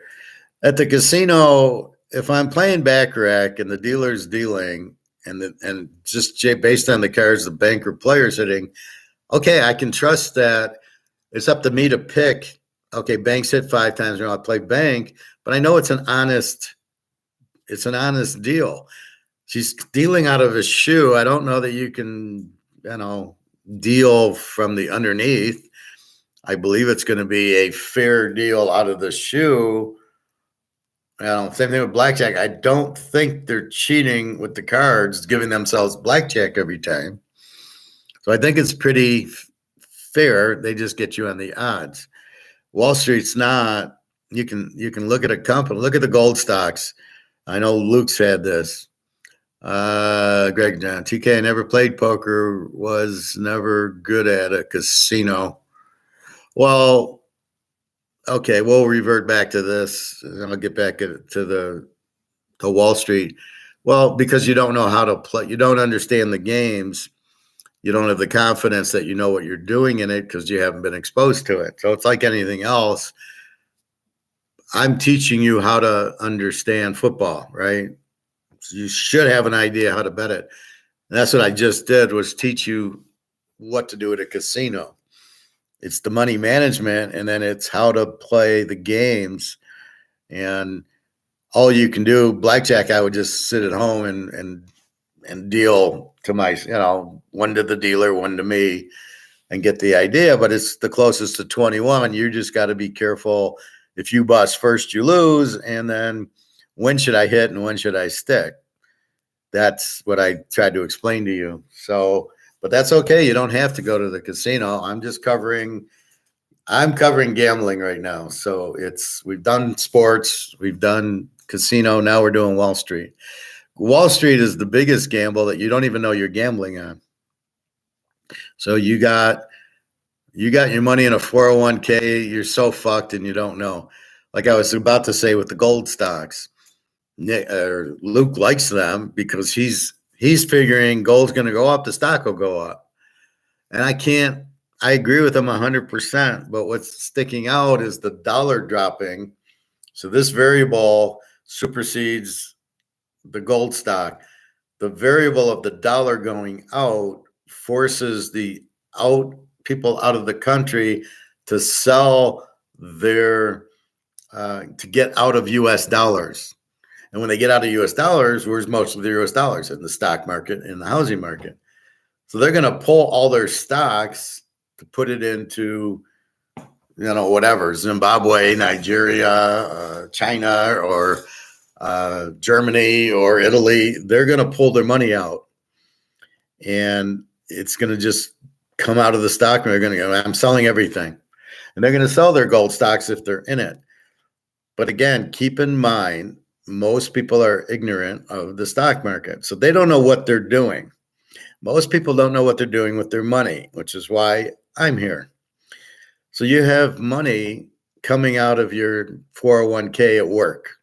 Speaker 1: At the casino, if I'm playing Baccarat and the dealer's dealing and just based on the cards the banker player's hitting, okay, I can trust that. It's up to me to pick. Okay, bank's hit 5 times, I'll play bank, but I know it's an honest deal. She's dealing out of a shoe. I don't know that you can, deal from the underneath. I believe it's going to be a fair deal out of the shoe. Same thing with blackjack. I don't think they're cheating with the cards, giving themselves blackjack every time. So I think it's pretty fair. They just get you on the odds. Wall Street's not. You can look at a company, look at the gold stocks. I know Luke's had this. Greg John, TK never played poker, was never good at a casino. Well, okay, we'll revert back to this, and I'll get back to the Wall Street. Well, because you don't know how to play, you don't understand the games, you don't have the confidence that you know what you're doing in it because you haven't been exposed to it. So it's like anything else. I'm teaching you how to understand football, right? So you should have an idea how to bet it. And that's what I just did, was teach you what to do at a casino. It's the money management, and then it's how to play the games. And all you can do, blackjack, I would just sit at home and deal to my, one to the dealer, one to me, and get the idea. But it's the closest to 21. You just got to be careful. If you bust first, you lose. And then when should I hit and when should I stick? That's what I tried to explain to you. So, but that's okay. You don't have to go to the casino. I'm covering gambling right now. So we've done sports, we've done casino. Now we're doing Wall Street. Wall Street is the biggest gamble that you don't even know you're gambling on. So you got your money in a 401k, you're so fucked and you don't know. Like I was about to say with the gold stocks, Luke likes them because he's figuring gold's going to go up, the stock will go up. And I agree with him 100%, but what's sticking out is the dollar dropping. So this variable supersedes the gold stock. The variable of the dollar going out forces people out of the country to sell to get out of US dollars. And when they get out of US dollars, where's most of the US dollars? In the stock market, in the housing market. So they're going to pull all their stocks to put it into, whatever, Zimbabwe, Nigeria, China, or Germany or Italy. They're going to pull their money out. And it's going to just come out of the stock. And they're going to go, I'm selling everything. And they're going to sell their gold stocks if they're in it. But again, keep in mind, most people are ignorant of the stock market. So they don't know what they're doing. Most people don't know what they're doing with their money, which is why I'm here. So you have money coming out of your 401k at work.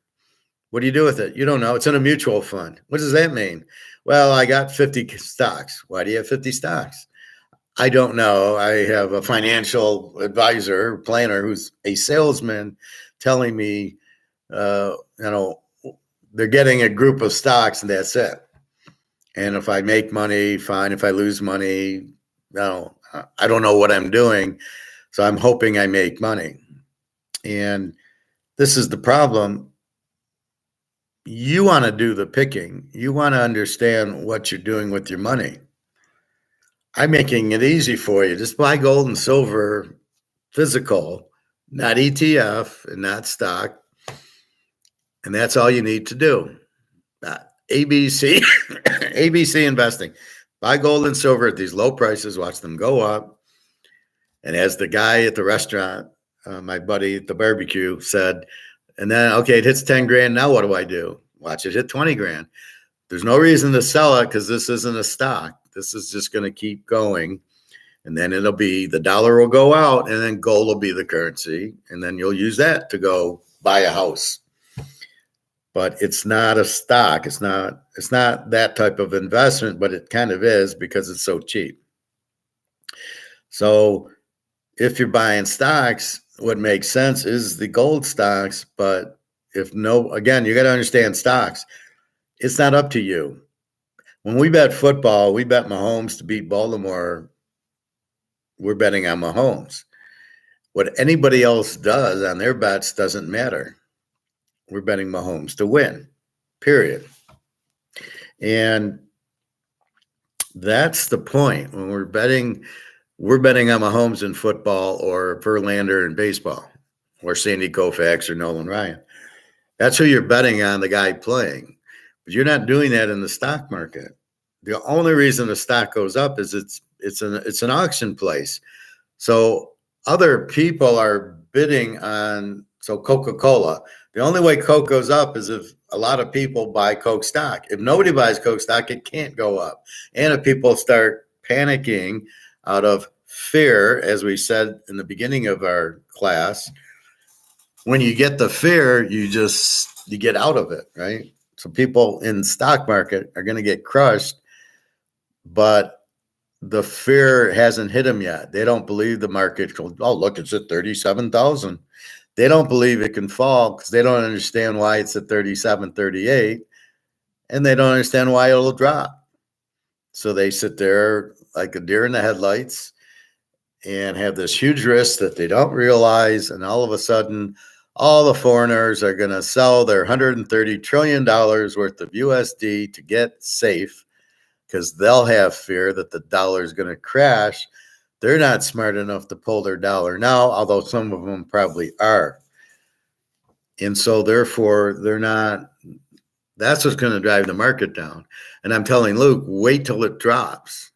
Speaker 1: What do you do with it? You don't know. It's in a mutual fund. What does that mean? Well, I got 50 stocks. Why do you have 50 stocks? I don't know. I have a financial advisor, planner, who's a salesman telling me, they're getting a group of stocks and that's it. And if I make money, fine. If I lose money, no, I don't know what I'm doing. So I'm hoping I make money. And this is the problem. you want to do the picking. You want to understand what you're doing with your money. I'm making it easy for you. Just buy gold and silver physical, not ETF and not stock. And that's all you need to do. ABC, ABC investing. Buy gold and silver at these low prices, watch them go up. And as the guy at the restaurant, my buddy at the barbecue said, and then, okay, it hits 10 grand. Now what do I do? Watch it hit 20 grand. There's no reason to sell it because this isn't a stock. This is just going to keep going. And then it'll be, the dollar will go out and then gold will be the currency. And then you'll use that to go buy a house. But it's not a stock. It's not that type of investment, but it kind of is because it's so cheap. So if you're buying stocks, what makes sense is the gold stocks. But again, you got to understand stocks. It's not up to you. When we bet football, we bet Mahomes to beat Baltimore. We're betting on Mahomes. What anybody else does on their bets doesn't matter. We're betting Mahomes to win, period. And that's the point. When we're betting on Mahomes in football or Verlander in baseball or Sandy Koufax or Nolan Ryan. That's who you're betting on, the guy playing. But you're not doing that in the stock market. The only reason the stock goes up is it's an auction place. So other people are bidding on, so Coca-Cola. The only way Coke goes up is if a lot of people buy Coke stock. If nobody buys Coke stock, it can't go up. And if people start panicking out of fear, as we said in the beginning of our class, when you get the fear, you get out of it, right? So people in the stock market are going to get crushed, but the fear hasn't hit them yet. They don't believe the market. Oh, look, it's at 37,000. They don't believe it can fall because they don't understand why it's at 37, 38, and they don't understand why it'll drop. So they sit there like a deer in the headlights and have this huge risk that they don't realize. And all of a sudden, all the foreigners are going to sell their $130 trillion worth of USD to get safe because they'll have fear that the dollar is going to crash. They're not smart enough to pull their dollar now, although some of them probably are. And so therefore, they're not. That's what's going to drive the market down. And I'm telling Luke, wait till it drops.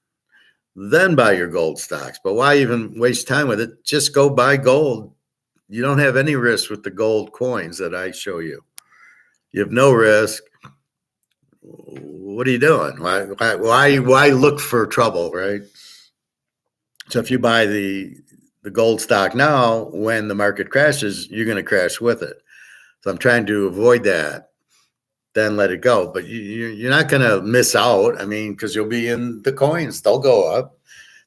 Speaker 1: Then buy your gold stocks. But why even waste time with it? Just go buy gold. You don't have any risk with the gold coins that I show you. You have no risk. What are you doing? Why look for trouble, right? So if you buy the gold stock now, when the market crashes, you're going to crash with it. So I'm trying to avoid that. Then let it go. But you're not going to miss out. I mean, because you'll be in the coins. They'll go up.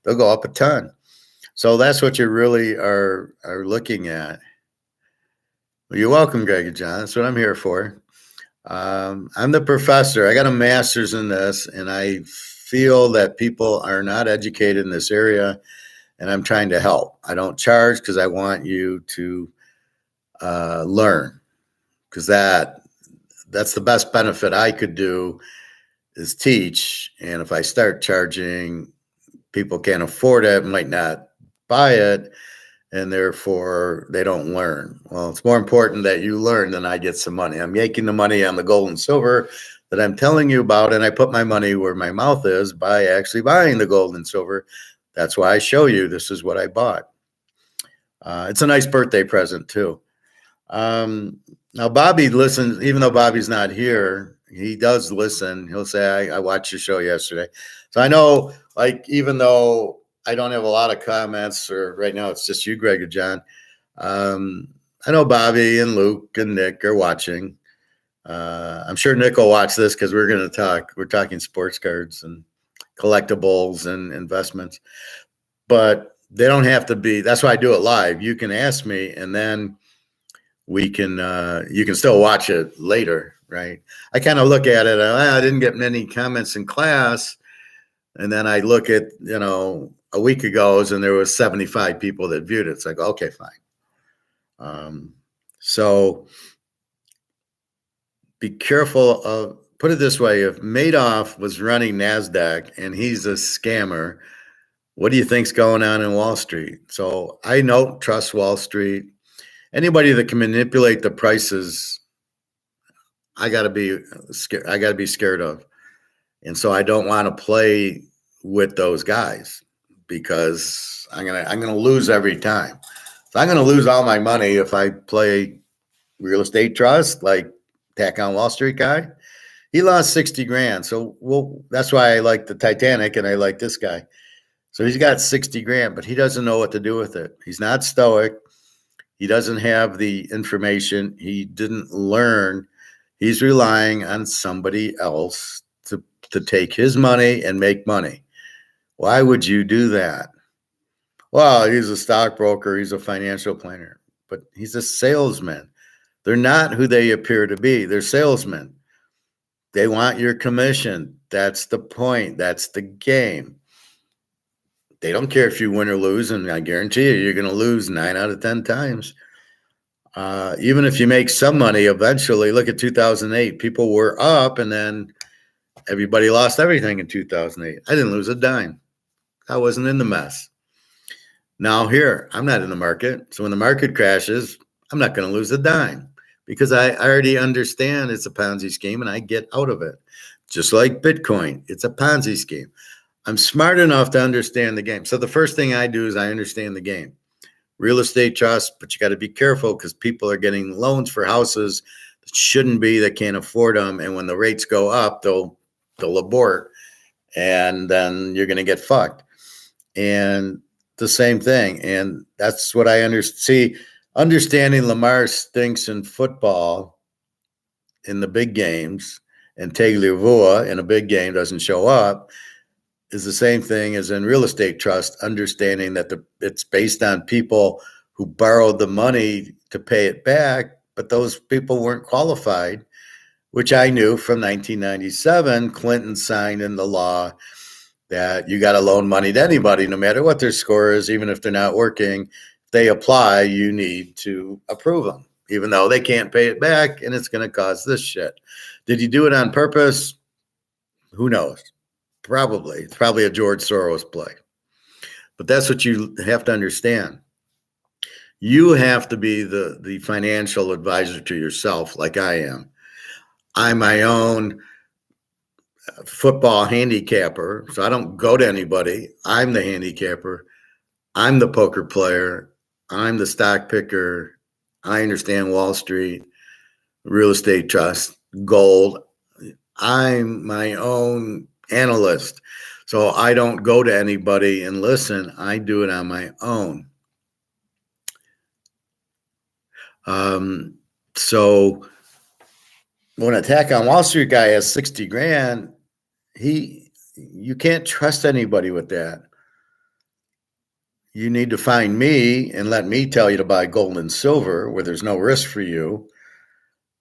Speaker 1: They'll go up a ton. So that's what you really are looking at. Well, you're welcome, Greg and John. That's what I'm here for. I'm the professor. I got a master's in this, and I feel that people are not educated in this area, and I'm trying to help. I don't charge because I want you to learn, because that's the best benefit I could do is teach. And if I start charging, people can't afford it, might not buy it, and therefore they don't learn. Well, it's more important that you learn than I get some money. I'm making the money on the gold and silver that I'm telling you about, and I put my money where my mouth is by actually buying the gold and silver. That's why I show you this is what I bought. It's a nice birthday present too. Now Bobby listens, even though Bobby's not here, he does listen. He'll say, I watched your show yesterday. So I know, like, even though I don't have a lot of comments, or right now it's just you, Greg and John, I know Bobby and Luke and Nick are watching. I'm sure Nick will watch this because we're talking sports cards and collectibles and investments. But they don't have to be, that's why I do it live. You can ask me, and then you can still watch it later, right? I kind of look at it, I didn't get many comments in class, and then I look at, a week ago's, and there was 75 people that viewed it. It's like, okay, fine. So be careful of, put it this way, if Madoff was running NASDAQ and he's a scammer, what do you think's going on in Wall Street? So I don't trust Wall Street. Anybody that can manipulate the prices, I got to be scared. I got to be scared of. And so I don't want to play with those guys because I'm gonna lose every time. So I'm gonna lose all my money if I play real estate trust like Tack on Wall Street guy. He lost 60 grand. So that's why I like the Titanic and I like this guy. So he's got 60 grand, but he doesn't know what to do with it. He's not stoic. He doesn't have the information. He didn't learn. He's relying on somebody else to take his money and make money. Why would you do that? Well, he's a stockbroker. He's a financial planner, but he's a salesman. They're not who they appear to be. They're salesmen. They want your commission. That's the point. That's the game. They don't care if you win or lose, and I guarantee you're going to lose 9 out of 10 times. Even if you make some money eventually, look at 2008. People were up, and then everybody lost everything in 2008. I didn't lose a dime. I wasn't in the mess. Now here, I'm not in the market. So when the market crashes, I'm not going to lose a dime because I already understand it's a Ponzi scheme and I get out of it. Just like Bitcoin, it's a Ponzi scheme. I'm smart enough to understand the game. So the first thing I do is I understand the game. Real estate trust, but you got to be careful because people are getting loans for houses that shouldn't be, that can't afford them. And when the rates go up, they'll abort, and then you're going to get fucked. And the same thing. And that's what I see. Understanding Lamar stinks in football in the big games and Tagliavua in a big game doesn't show up is the same thing as in real estate trust, understanding that it's based on people who borrowed the money to pay it back, but those people weren't qualified, which I knew from 1997. Clinton signed in the law that you got to loan money to anybody, no matter what their score is, even if they're not working. If they apply, you need to approve them, even though they can't pay it back, and it's going to cause this shit. Did he do it on purpose? Who knows? Probably. It's probably a George Soros play. But that's what you have to understand. You have to be the financial advisor to yourself, like I am. I'm my own football handicapper, so I don't go to anybody. I'm the handicapper. I'm the poker player. I'm the stock picker. I understand Wall Street, real estate trust, gold. I'm my own analyst. So I don't go to anybody and listen. I do it on my own. So when a Tack on Wall Street guy has 60 grand, you can't trust anybody with that. You need to find me and let me tell you to buy gold and silver where there's no risk for you.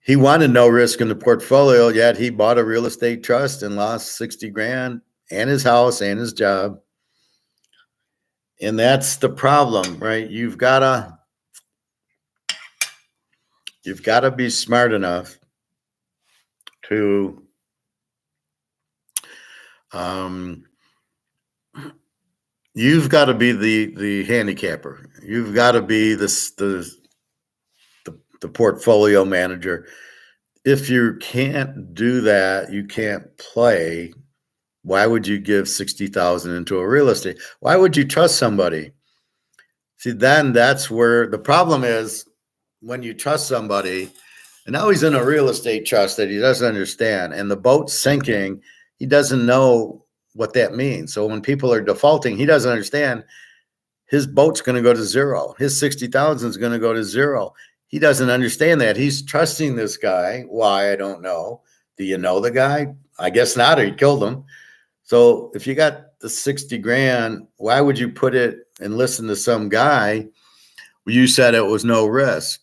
Speaker 1: He wanted no risk in the portfolio, yet he bought a real estate trust and lost 60 grand and his house and his job. And that's the problem, right? You've got to be smart enough to you've got to be the handicapper. You've got to be the portfolio manager. If you can't do that, you can't play. Why would you give 60,000 into a real estate? Why would you trust somebody? See, then that's where the problem is when you trust somebody, and now he's in a real estate trust that he doesn't understand, and the boat's sinking, he doesn't know what that means. So when people are defaulting, he doesn't understand his boat's going to go to zero. His 60,000 is going to go to zero. He doesn't understand that. He's trusting this guy. Why? I don't know. Do you know the guy? I guess not, or he killed him. So if you got the 60 grand, why would you put it and listen to some guy? You said it was no risk.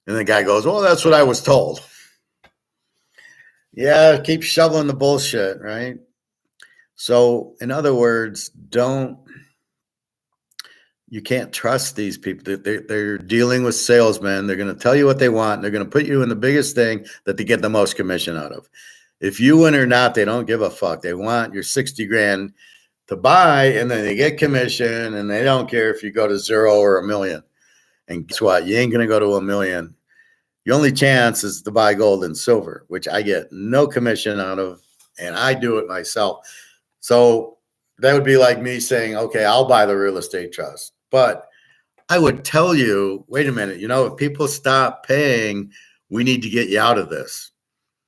Speaker 1: And the guy goes, well, that's what I was told. Yeah, keep shoveling the bullshit, right? So in other words, don't you can't trust these people. They're dealing with salesmen. They're going to tell you what they want. And they're going to put you in the biggest thing that they get the most commission out of. If you win or not, they don't give a fuck. They want your 60 grand to buy, and then they get commission, and they don't care if you go to 0 or 1,000,000. And guess what? You ain't going to go to 1,000,000. Your only chance is to buy gold and silver, which I get no commission out of, and I do it myself. So that would be like me saying, okay, I'll buy the real estate trust. But I would tell you, wait a minute, if people stop paying, we need to get you out of this,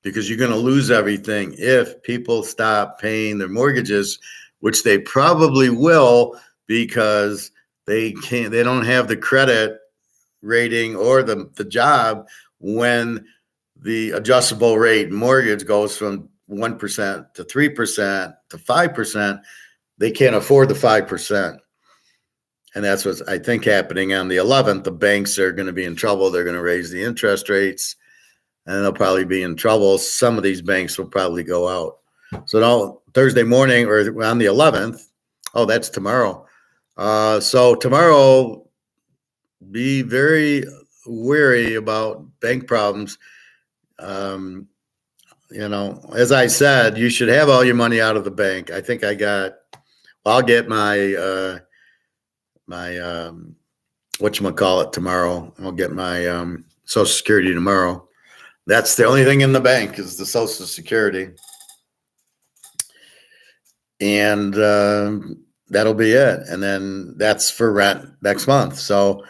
Speaker 1: because you're going to lose everything if people stop paying their mortgages, which they probably will, because they don't have the credit rating or the job when the adjustable rate mortgage goes from 1% to 3% to 5%. They can't afford the 5%. And that's what's, I think, happening on the 11th. The banks are going to be in trouble. They're going to raise the interest rates, and they'll probably be in trouble. Some of these banks will probably go out. So now Thursday morning, or on the 11th, that's tomorrow. So tomorrow, be very wary about bank problems. As I said, you should have all your money out of the bank. I think I'll get my whatchamacallit tomorrow. I'll get my Social Security tomorrow. That's the only thing in the bank is the Social Security. And that'll be it. And then that's for rent next month. So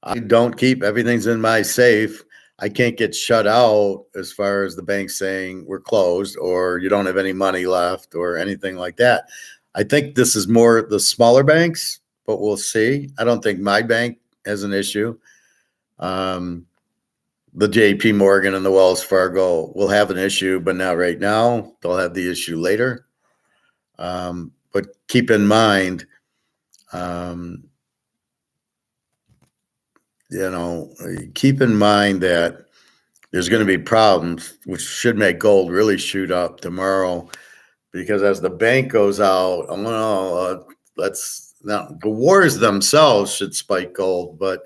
Speaker 1: I don't keep, everything's in my safe. I can't get shut out as far as the bank saying we're closed or you don't have any money left or anything like that. I think this is more the smaller banks, but we'll see. I don't think my bank has an issue. The JP Morgan and the Wells Fargo will have an issue, but not right now. They'll have the issue later. But keep in mind, keep in mind that there's going to be problems, which should make gold really shoot up tomorrow, because as the bank goes out, the wars themselves should spike gold, but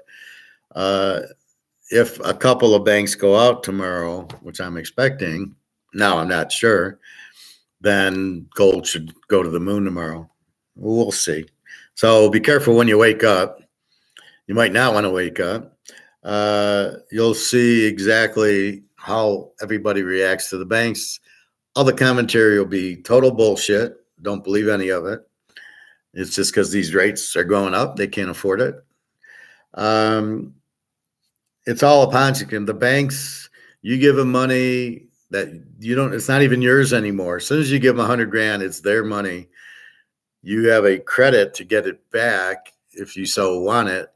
Speaker 1: if a couple of banks go out tomorrow, which I'm expecting, now I'm not sure, then gold should go to the moon tomorrow. We'll see. So be careful when you wake up. You might not want to wake up. You'll see exactly how everybody reacts to the banks. All the commentary will be total bullshit. Don't believe any of it. It's just because these rates are going up. They can't afford it. It's all a Ponzi scheme. The banks, you give them money that it's not even yours anymore. As soon as you give them $100 grand, it's their money. You have a credit to get it back if you so want it.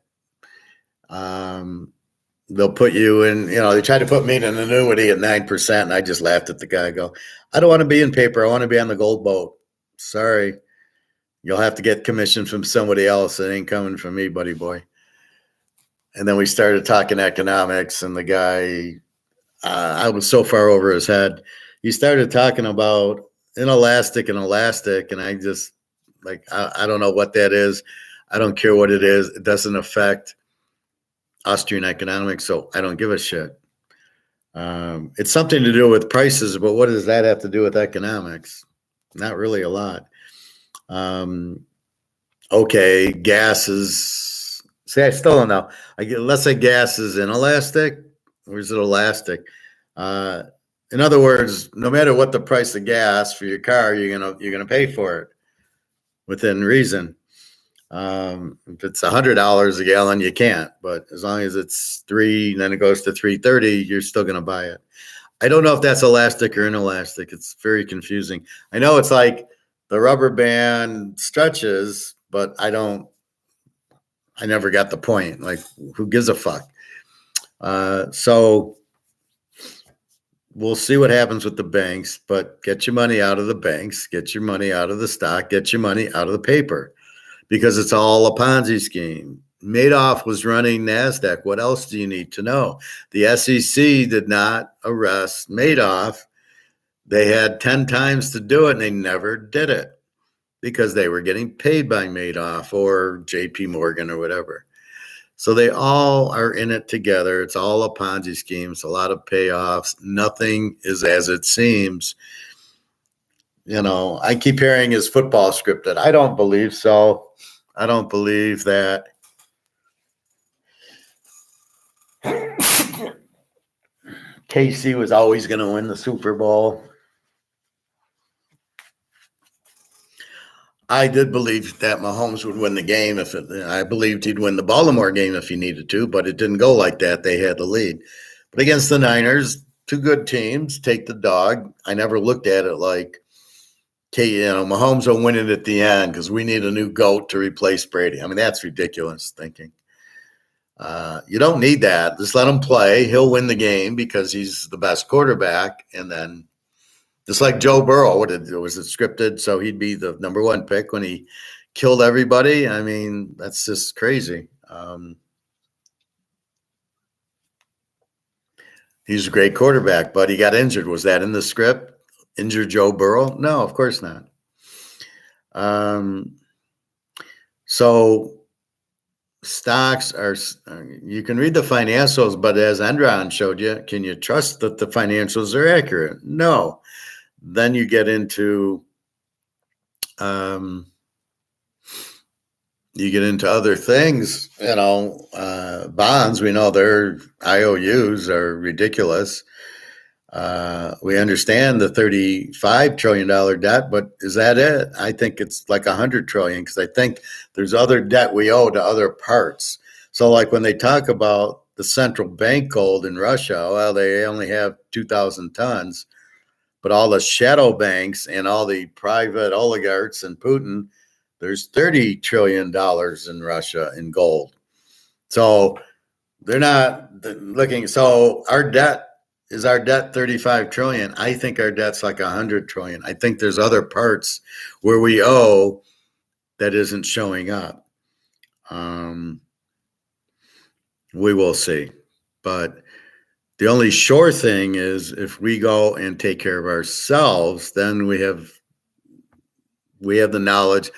Speaker 1: They'll put you in, they tried to put me in an annuity at 9%. And I just laughed at the guy. I go, I don't want to be in paper. I want to be on the gold boat. Sorry. You'll have to get commission from somebody else. It ain't coming from me, buddy boy. And then we started talking economics, and the guy, I was so far over his head. He started talking about inelastic and elastic. And I just I don't know what that is. I don't care what it is. It doesn't affect Austrian economics, so I don't give a shit. It's something to do with prices, but what does that have to do with economics? Not really a lot. Okay, gas is... See, I still don't know. Let's say gas is inelastic, or is it elastic? In other words, no matter what the price of gas for your car, you're gonna pay for it within reason. If it's $100 a gallon, you can't. But as long as it's $3, and then it goes to $3.30, you're still gonna buy it. I don't know if that's elastic or inelastic. It's very confusing. I know it's like the rubber band stretches, but I never got the point. Like, who gives a fuck? So we'll see what happens with the banks, but get your money out of the banks, get your money out of the stock, get your money out of the paper, because it's all a Ponzi scheme. Madoff was running NASDAQ. What else do you need to know? The SEC did not arrest Madoff. They had 10 times to do it, and they never did it. because they were getting paid by Madoff or JP Morgan or whatever. So they all are in it together. It's all a Ponzi scheme. It's a lot of payoffs. Nothing is as it seems. I keep hearing is football scripted. I don't believe so. I don't believe that. KC was always going to win the Super Bowl. I did believe that Mahomes would win the game. I believed he'd win the Baltimore game if he needed to, but it didn't go like that. They had the lead. But against the Niners, two good teams, take the dog. I never looked at it like, Mahomes will win it at the end because we need a new GOAT to replace Brady. I mean, that's ridiculous thinking. You don't need that. Just let him play. He'll win the game because he's the best quarterback. And then just like Joe Burrow, was it scripted? So he'd be the number one pick when he killed everybody. I mean, that's just crazy. He's a great quarterback, but he got injured. Was that in the script? Injured Joe Burrow? No, of course not. So stocks are, you can read the financials, but as Enron showed you, can you trust that the financials are accurate? No. Then you get into other things, bonds. We know their IOUs are ridiculous. We understand the $35 trillion debt, but is that it? I think it's like $100 trillion because I think there's other debt we owe to other parts. So like when they talk about the central bank gold in Russia, well, they only have 2,000 tons. But all the shadow banks and all the private oligarchs and Putin, there's $30 trillion in Russia in gold. So they're not looking. So our debt, is our debt 35 trillion? I think our debt's like 100 trillion. I think there's other parts where we owe that isn't showing up. We will see. But the only sure thing is if we go and take care of ourselves, then we have the knowledge.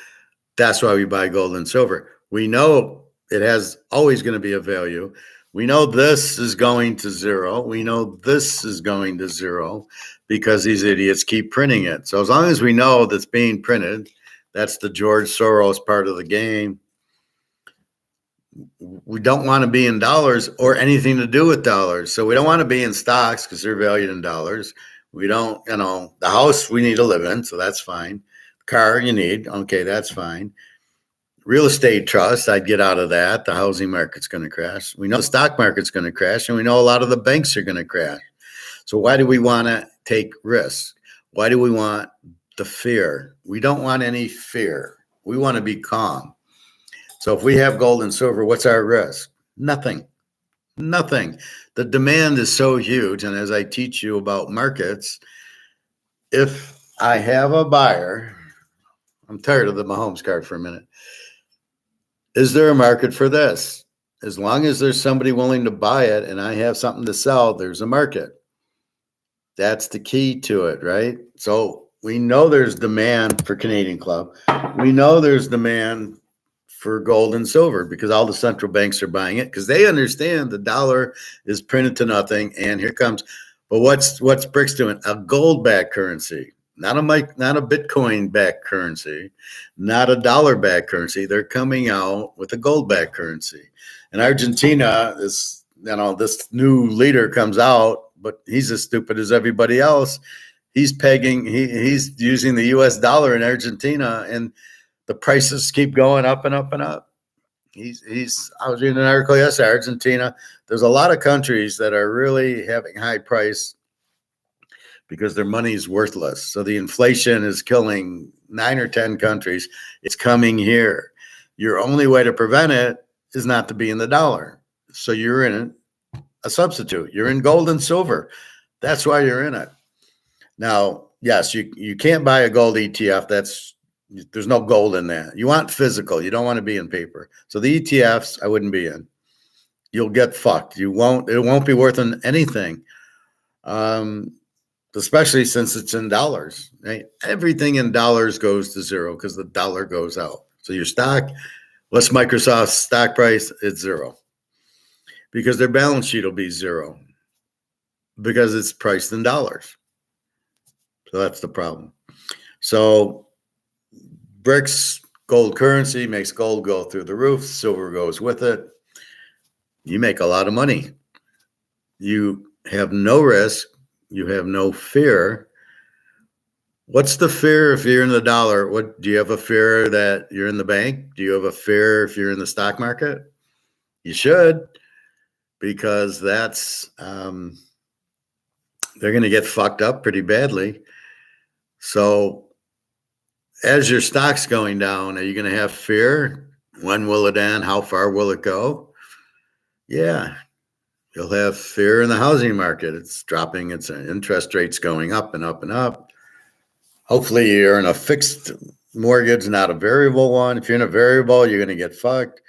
Speaker 1: That's why we buy gold and silver. We know it has always going to be a value. We know this is going to zero. We know this is going to zero because these idiots keep printing it. So as long as we know that's being printed, that's the George Soros part of the game. We don't want to be in dollars or anything to do with dollars. So we don't want to be in stocks because they're valued in dollars. We don't, the house we need to live in, so that's fine. Car you need, okay, that's fine. Real estate trust, I'd get out of that. The housing market's going to crash. We know the stock market's going to crash, and we know a lot of the banks are going to crash. So why do we want to take risks? Why do we want the fear? We don't want any fear. We want to be calm. So if we have gold and silver, what's our risk? Nothing. The demand is so huge. And as I teach you about markets, if I have a buyer, I'm tired of the Mahomes card for a minute. Is there a market for this? As long as there's somebody willing to buy it and I have something to sell, there's a market. That's the key to it, right? So we know there's demand for Canadian Club. We know there's demand for gold and silver because all the central banks are buying it because they understand the dollar is printed to nothing. And here comes, but what's BRICS doing? A gold-backed currency, not a Bitcoin-backed currency, not a dollar-backed currency. They're coming out with a gold-backed currency. And Argentina is, this new leader comes out, but he's as stupid as everybody else. He's he's using the US dollar in Argentina, and the prices keep going up and up and up. I was reading an article yesterday, Argentina. There's a lot of countries that are really having high price because their money is worthless. So the inflation is killing 9 or 10 countries. It's coming here. Your only way to prevent it is not to be in the dollar. So you're in a substitute. You're in gold and silver. That's why you're in it. Now, yes, you can't buy a gold ETF. There's no gold in that. You want physical. You don't want to be in paper. So the ETFs, I wouldn't be in. You'll get fucked. It won't be worth anything. especially since it's in dollars, right? Everything in dollars goes to zero because the dollar goes out. So your stock, what's Microsoft's stock price? It's zero because their balance sheet will be zero because it's priced in dollars. So that's the problem. So bricks, gold currency makes gold go through the roof. Silver goes with it. You make a lot of money. You have no risk. You have no fear. What's the fear if you're in the dollar? What do you have a fear that you're in the bank? Do you have a fear if you're in the stock market? You should, because that's they're going to get fucked up pretty badly. So as your stock's going down, are you going to have fear? When will it end? How far will it go? Yeah, you'll have fear in the housing market. It's dropping. Its interest rates going up and up and up. Hopefully you're in a fixed mortgage, not a variable one. If you're in a variable, you're going to get fucked.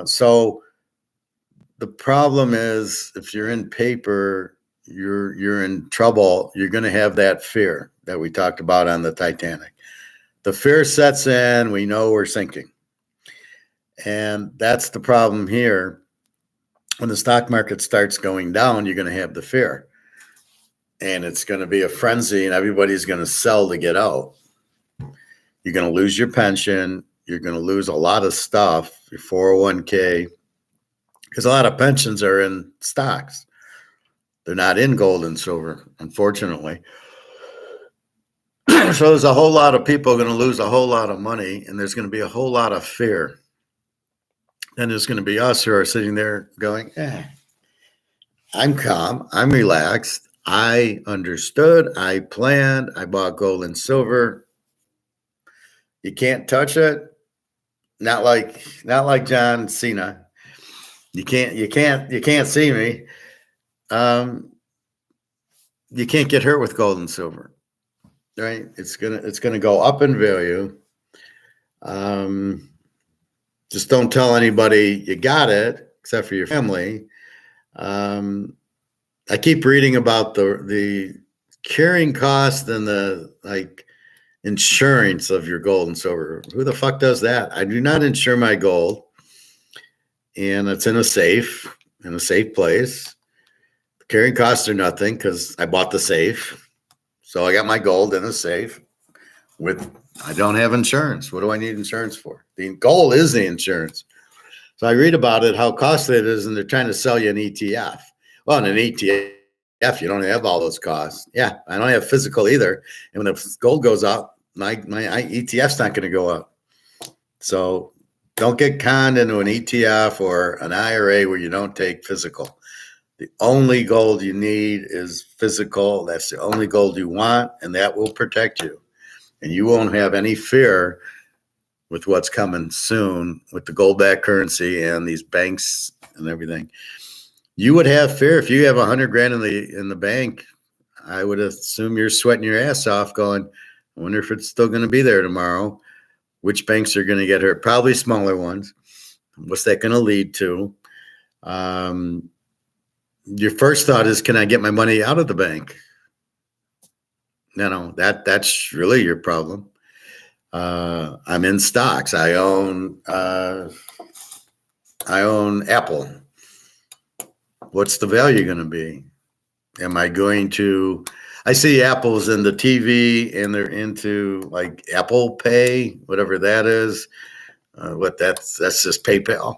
Speaker 1: So the problem is if you're in paper, you're in trouble. You're going to have that fear that we talked about on the Titanic. The fear sets in. We know we're sinking. And that's the problem here. When the stock market starts going down, you're going to have the fear. And it's going to be a frenzy, and everybody's going to sell to get out. You're going to lose your pension. You're going to lose a lot of stuff, your 401k, because a lot of pensions are in stocks. They're not in gold and silver, unfortunately. So there's a whole lot of people going to lose a whole lot of money, and there's going to be a whole lot of fear. And there's going to be us who are sitting there going, I'm calm, I'm relaxed. I understood, I planned, I bought gold and silver. You can't touch it. Not like John Cena. You can't see me. You can't get hurt with gold and silver. Right? It's gonna go up in value. Just don't tell anybody you got it, except for your family. I keep reading about the carrying cost and the insurance of your gold and silver. Who the fuck does that? I do not insure my gold, and it's in a safe place. The carrying costs are nothing because I bought the safe. So I got my gold in a safe I don't have insurance. What do I need insurance for? The gold is the insurance. So I read about it, how costly it is, and they're trying to sell you an ETF. Well, in an ETF, you don't have all those costs. Yeah, I don't have physical either. And when the gold goes up, my ETF's not going to go up. So don't get conned into an ETF or an IRA where you don't take physical. The only gold you need is physical. That's the only gold you want, and that will protect you. And you won't have any fear with what's coming soon with the gold-backed currency and these banks and everything. You would have fear if you have $100,000 in the bank. I would assume you're sweating your ass off going, I wonder if it's still going to be there tomorrow. Which banks are going to get hurt? Probably smaller ones. What's that going to lead to? Your first thought is, can I get my money out of the bank? No, that's really your problem. I'm in stocks. I own Apple. What's the value going to be? Am I going to? I see Apple's in the TV, and they're into like Apple Pay, whatever that is. That's just PayPal.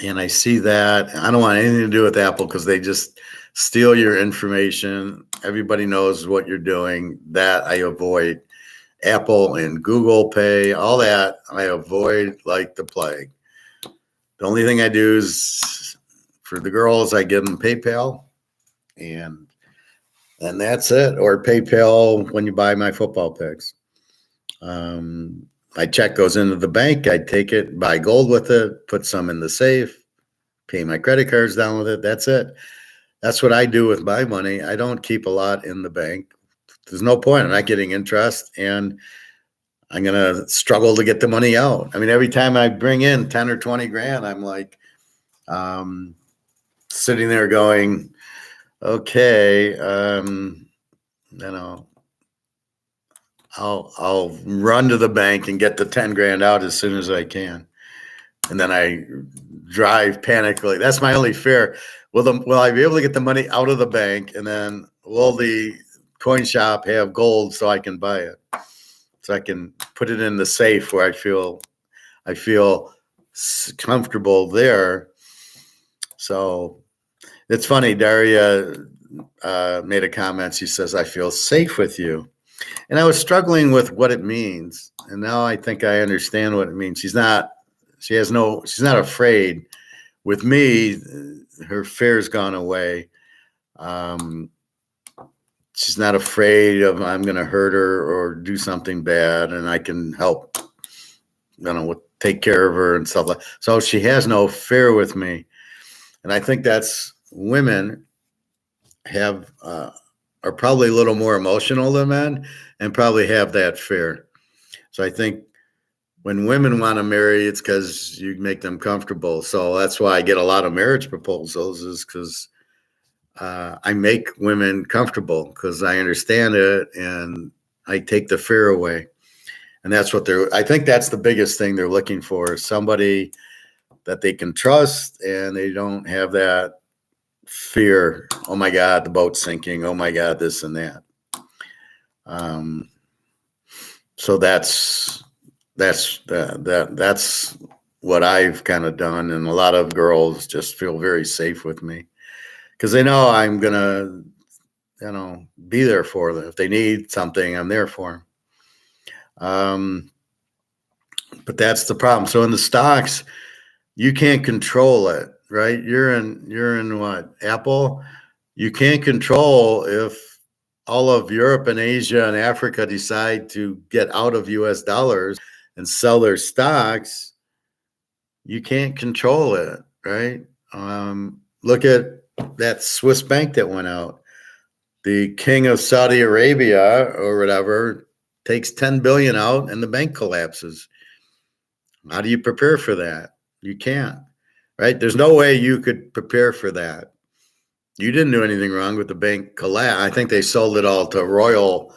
Speaker 1: And I see that. I don't want anything to do with Apple because they just steal your information. Everybody knows what you're doing. That I avoid. Apple and Google Pay, all that I avoid like the plague. The only thing I do is for the girls, I give them PayPal, and that's it. Or PayPal when you buy my football picks. My check goes into the bank. I take it, buy gold with it, put some in the safe, pay my credit cards down with it. That's it. That's what I do with my money. I don't keep a lot in the bank. There's no point. I'm not getting interest, and I'm going to struggle to get the money out. I mean, every time I bring in 10 or 20 grand, I'm like sitting there going, Okay, you know, I'll run to the bank and get the 10 grand out as soon as I can. And then I drive panically. That's my only fear. Will I be able to get the money out of the bank? And then will the coin shop have gold so I can buy it? So I can put it in the safe where I feel comfortable there. So it's funny. Daria made a comment. She says, "I feel safe with you." And I was struggling with what it means. And now I think I understand what it means. She's not afraid. With me, her fear's gone away. She's not afraid of I'm going to hurt her or do something bad, and I can help, take care of her and stuff like. So she has no fear with me, and I think that's women have are probably a little more emotional than men, and probably have that fear. So I think when women want to marry, it's because you make them comfortable. So that's why I get a lot of marriage proposals, is because I make women comfortable because I understand it and I take the fear away. And that's what I think that's the biggest thing they're looking for, somebody that they can trust and they don't have that fear. Oh my God, the boat's sinking. Oh my God, this and that. So that's what I've kind of done. And a lot of girls just feel very safe with me because they know I'm going to, be there for them. If they need something, I'm there for them. But that's the problem. So in the stocks, you can't control it, right? You're in what? Apple? You can't control if all of Europe and Asia and Africa decide to get out of US dollars and sell their stocks. You can't control it, right? Look at that Swiss bank that went out. The king of Saudi Arabia or whatever takes 10 billion out and the bank collapses. How do you prepare for that? You can't, right? There's no way you could prepare for that. You didn't do anything wrong with the bank collapse. I think they sold it all to Royal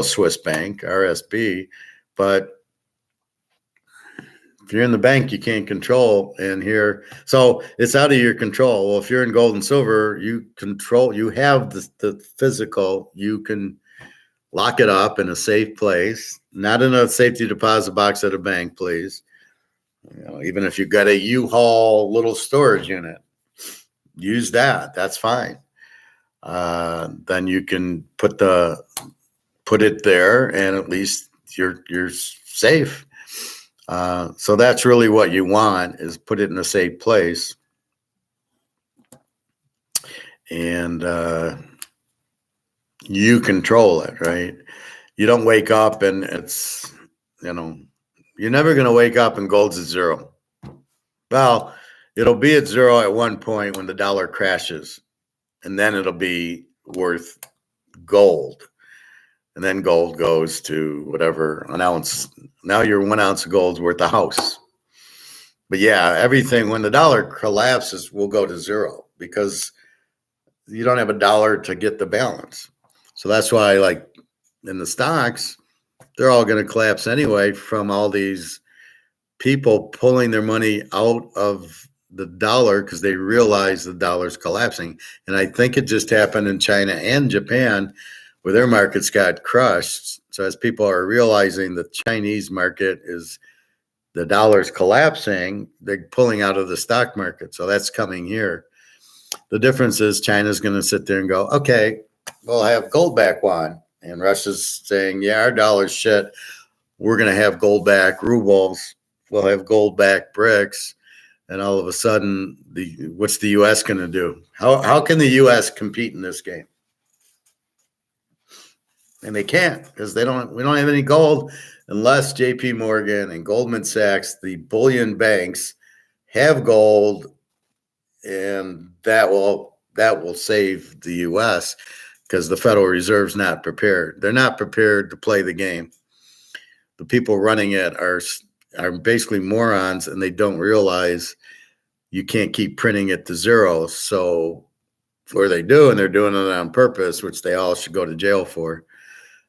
Speaker 1: Swiss Bank, RSB. But if you're in the bank, you can't control. And here, so it's out of your control. Well, if you're in gold and silver, you have the physical, you can lock it up in a safe place, not in a safety deposit box at a bank, please. Even if you've got a U-Haul little storage unit, use that. That's fine. Then you can put it there, and at least you're safe. So that's really what you want, is put it in a safe place, and you control it, right? You don't wake up and it's you're never going to wake up and gold's at zero. Well, it'll be at zero at one point when the dollar crashes, and then it'll be worth gold. And then gold goes to whatever, an ounce. Now your 1 ounce of gold's worth a house. But yeah, everything, when the dollar collapses, will go to zero because you don't have a dollar to get the balance. So that's why, like in the stocks, they're all going to collapse anyway from all these people pulling their money out of the dollar because they realize the dollar's collapsing. And I think it just happened in China and Japan where their markets got crushed. So as people are realizing the Chinese market the dollar's collapsing, they're pulling out of the stock market. So that's coming here. The difference is China's going to sit there and go, okay, we'll have gold back one. And Russia's saying, yeah, our dollar's shit. We're going to have gold back rubles. We'll have gold back bricks. And all of a sudden, what's the U.S. going to do? How can the U.S. compete in this game? And they can't because we don't have any gold unless J.P. Morgan and Goldman Sachs, the bullion banks, have gold, and that will save the U.S. because the Federal Reserve's not prepared. They're not prepared to play the game. The people running it are basically morons, and they don't realize you can't keep printing it to zero. So or they do, and they're doing it on purpose, which they all should go to jail for.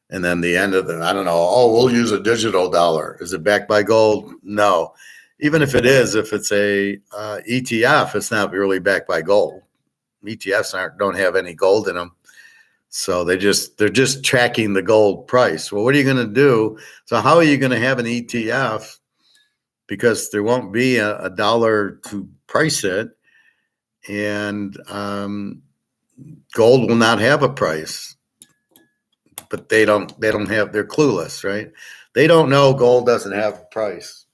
Speaker 1: And then the end of the, I don't know, oh, we'll use a digital dollar. Is it backed by gold? No. Even if it is, if it's a ETF, it's not really backed by gold. ETFs don't have any gold in them. So they're just tracking the gold price. Well, what are you going to do? So how are you going to have an ETF? Because there won't be a dollar to price it, and gold will not have a price. But they're clueless, right? They don't know gold doesn't have a price.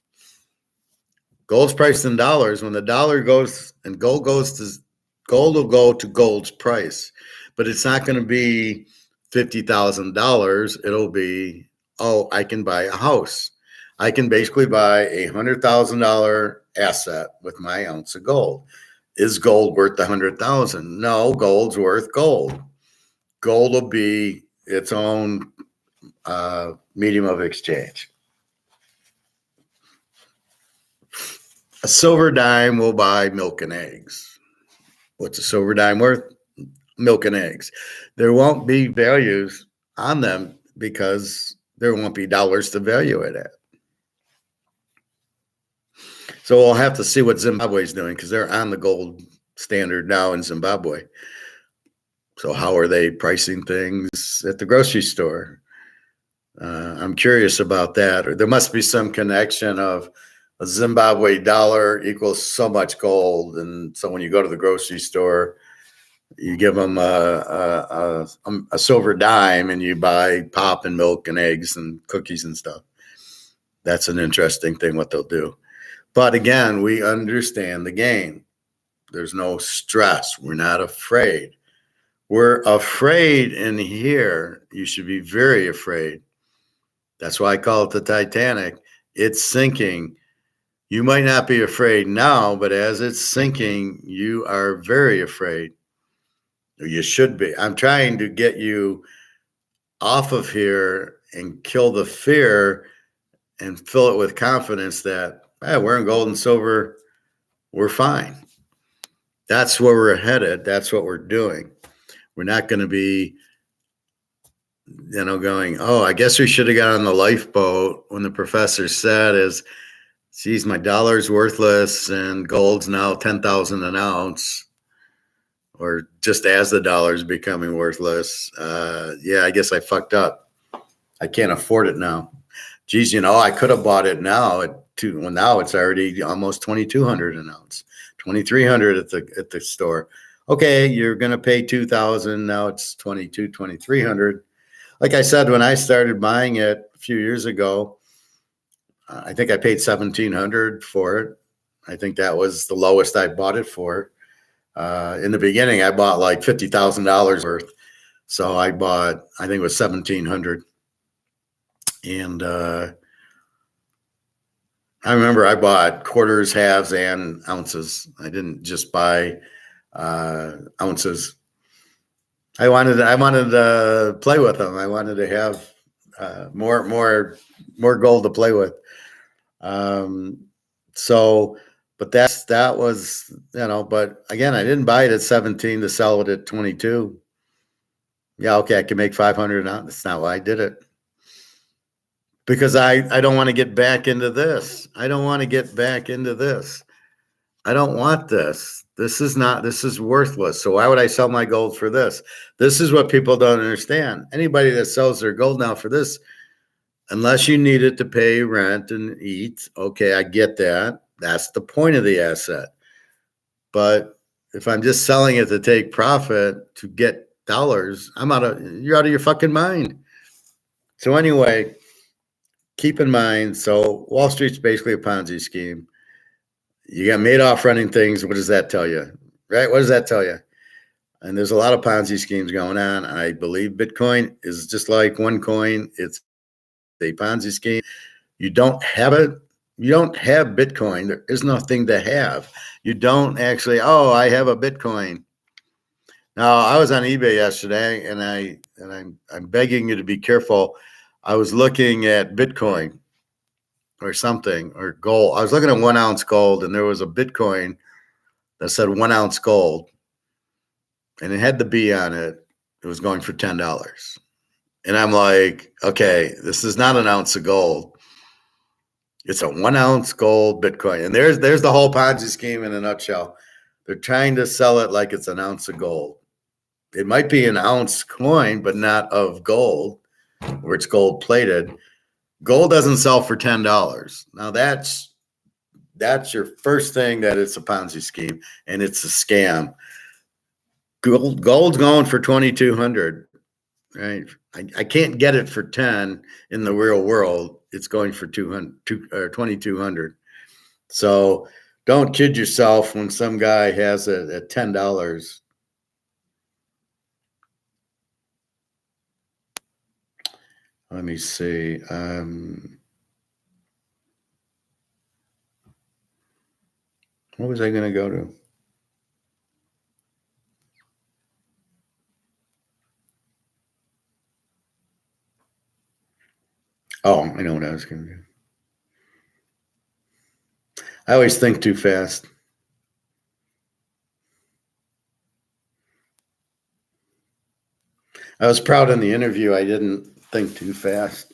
Speaker 1: Gold's priced in dollars. When the dollar goes and gold will go to gold's price, but it's not going to be $50,000. It'll be, oh, I can buy a house. I can basically buy $100,000 asset with my ounce of gold. Is gold worth $100,000? No, gold's worth gold. Gold will be its own medium of exchange. A silver dime will buy milk and eggs. What's a silver dime worth? Milk and eggs. There won't be values on them because there won't be dollars to value it at. So we'll have to see what Zimbabwe's doing, because they're on the gold standard now in Zimbabwe. So how are they pricing things at the grocery store? I'm curious about that. Or there must be some connection of a Zimbabwe dollar equals so much gold. And so when you go to the grocery store, you give them a silver dime and you buy pop and milk and eggs and cookies and stuff. That's an interesting thing what they'll do. But again, we understand the game. There's no stress. We're not afraid. We're afraid in here. You should be very afraid. That's why I call it the Titanic. It's sinking. You might not be afraid now, but as it's sinking, you are very afraid. You should be. I'm trying to get you off of here and kill the fear and fill it with confidence that, hey, we're in gold and silver. We're fine. That's where we're headed. That's what we're doing. We're not going to be, going, oh, I guess we should have got on the lifeboat when the professor said is, geez, my dollar's worthless and gold's now 10,000 an ounce, or just as the dollar's becoming worthless. Yeah, I guess I fucked up. I can't afford it now. Geez, I could have bought it now well, now it's already almost 2,200 an ounce, 2,300 at the store. Okay, you're going to pay 2,000. Now it's 2,300. Like I said, when I started buying it a few years ago, I think I paid 1,700 for it. I think that was the lowest I bought it for. In the beginning, I bought like $50,000 worth. So I think it was 1,700. And I remember I bought quarters, halves, and ounces. I didn't just buy ounces. I wanted to play with them. I wanted to have more gold to play with. But that was, but again, I didn't buy it at 17 to sell it at 22. Yeah, okay, I can make 500 now. That's not why I did it. Because I don't want to get back into this. I don't want to get back into this. I don't want this. This is worthless. So why would I sell my gold for this? This is what people don't understand. Anybody that sells their gold now for this, unless you need it to pay rent and eat, okay, I get that. That's the point of the asset. But if I'm just selling it to take profit to get dollars, you're out of your fucking mind. So anyway, keep in mind, so Wall Street's basically a Ponzi scheme. You got Madoff running things. What does that tell you? Right? What does that tell you? And there's a lot of Ponzi schemes going on. I believe Bitcoin is just like OneCoin. It's a Ponzi scheme. You don't have it. You don't have Bitcoin. There is nothing to have. You don't actually, I have a Bitcoin. Now, I was on eBay yesterday, and I'm begging you to be careful. I was looking at Bitcoin or something, or gold. I was looking at 1 ounce gold, and there was a Bitcoin that said 1 ounce gold. and it had the B on it. It was going for $10. And I'm like, okay, this is not an ounce of gold. It's a 1 ounce gold Bitcoin. And there's the whole Ponzi scheme in a nutshell. They're trying to sell it like it's an ounce of gold. It might be an ounce coin, but not of gold, where it's gold plated. Gold doesn't sell for $10. Now that's your first thing that it's a Ponzi scheme and it's a scam. Gold's going for 2,200, right? I can't get it for 10 in the real world. It's going for 2,200. So don't kid yourself when some guy has it at $10. Let me see. What was I going to go to? Oh, I know what I was going to do. I always think too fast. I was proud in the interview. I didn't think too fast.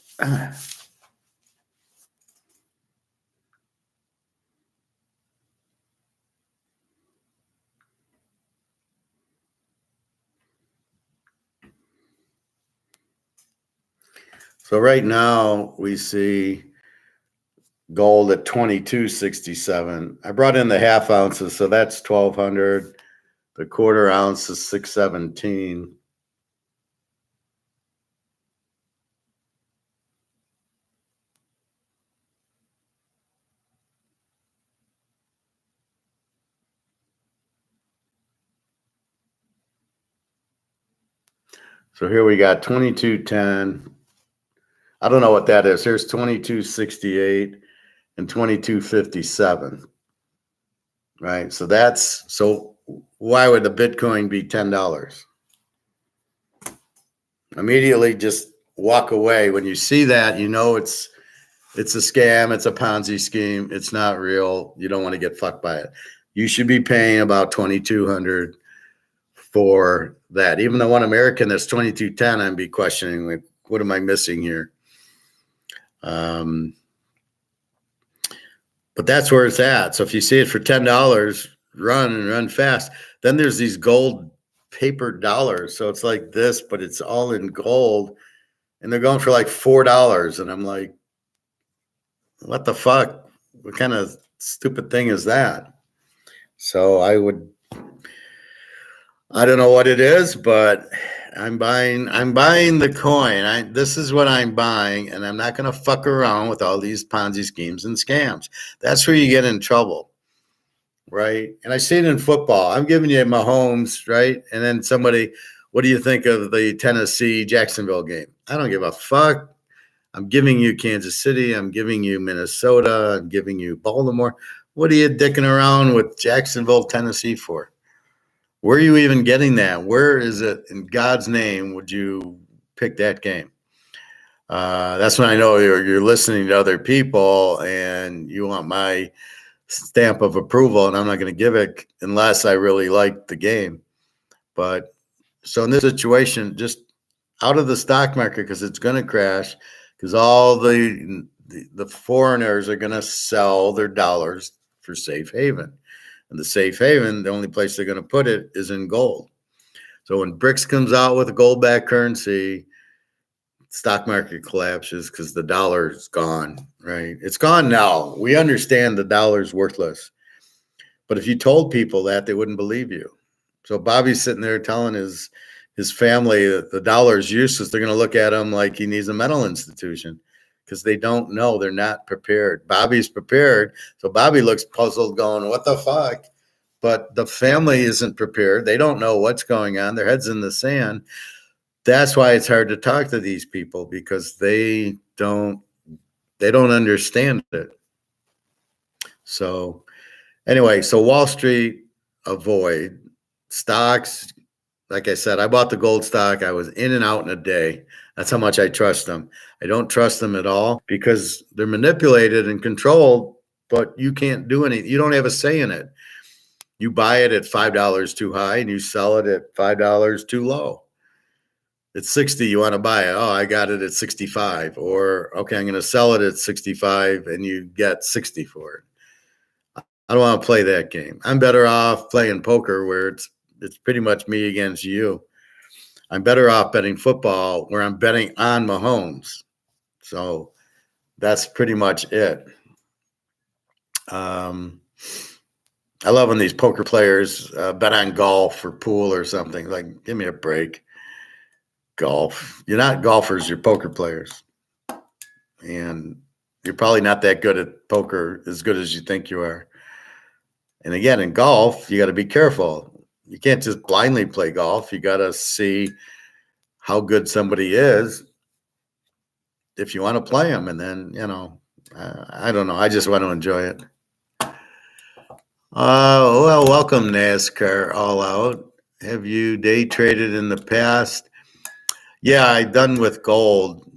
Speaker 1: So right now we see gold at 22.67. I brought in the half ounces, so that's 1,200. The quarter ounce is 617. So here we got 2210. I don't know what that is. Here's 2268 and 2257. Right? So why would the Bitcoin be $10? Immediately just walk away. When you see that, you know it's a scam, it's a Ponzi scheme, it's not real. You don't want to get fucked by it. You should be paying about 2,200 for that. Even the one American that's 2210, I'd be questioning, like, what am I missing here? But that's where it's at. So if you see it for $10, run fast. Then there's these gold paper dollars. So it's like this, but it's all in gold. And they're going for like $4. And I'm like, what the fuck? What kind of stupid thing is that? So I don't know what it is, but I'm buying the coin. This is what I'm buying, and I'm not going to fuck around with all these Ponzi schemes and scams. That's where you get in trouble, right? And I see it in football. I'm giving you Mahomes, right? And then somebody, what do you think of the Tennessee Jacksonville game? I don't give a fuck. I'm giving you Kansas City. I'm giving you Minnesota. I'm giving you Baltimore. What are you dicking around with Jacksonville, Tennessee for? Where are you even getting that? Where is it in God's name would you pick that game? That's when I know you're listening to other people and you want my stamp of approval, and I'm not going to give it unless I really like the game. But so in this situation, just out of the stock market because it's going to crash because all the foreigners are going to sell their dollars for safe haven. And the safe haven, the only place they're going to put it is in gold. So when BRICS comes out with a gold-backed currency, stock market collapses because the dollar is gone, right? It's gone now. We understand the dollar is worthless. But if you told people that, they wouldn't believe you. So Bobby's sitting there telling his family that the dollar is useless. They're going to look at him like he needs a mental institution because they don't know. They're not prepared. Bobby's prepared. So Bobby looks puzzled going, what the fuck? But the family isn't prepared. They don't know what's going on. Their head's in the sand. That's why it's hard to talk to these people because they don't understand it. So anyway, so Wall Street, avoid stocks. Like I said, I bought the gold stock. I was in and out in a day. That's how much I trust them. I don't trust them at all because they're manipulated and controlled, but you can't do anything. You don't have a say in it. You buy it at $5 too high and you sell it at $5 too low. It's 60, you want to buy it. Oh, I got it at 65. Or, okay, I'm going to sell it at 65 and you get 60 for it. I don't want to play that game. I'm better off playing poker where it's pretty much me against you. I'm better off betting football where I'm betting on Mahomes. So that's pretty much it. I love when these poker players bet on golf or pool or something. Like, give me a break. Golf. You're not golfers, you're poker players. And you're probably not that good at poker, as good as you think you are. And again, in golf, you got to be careful. You can't just blindly play golf. You got to see how good somebody is if you want to play them. And then, I don't know. I just want to enjoy it. Well, welcome NASCAR All Out. Have you day traded in the past? Yeah, I've done with gold.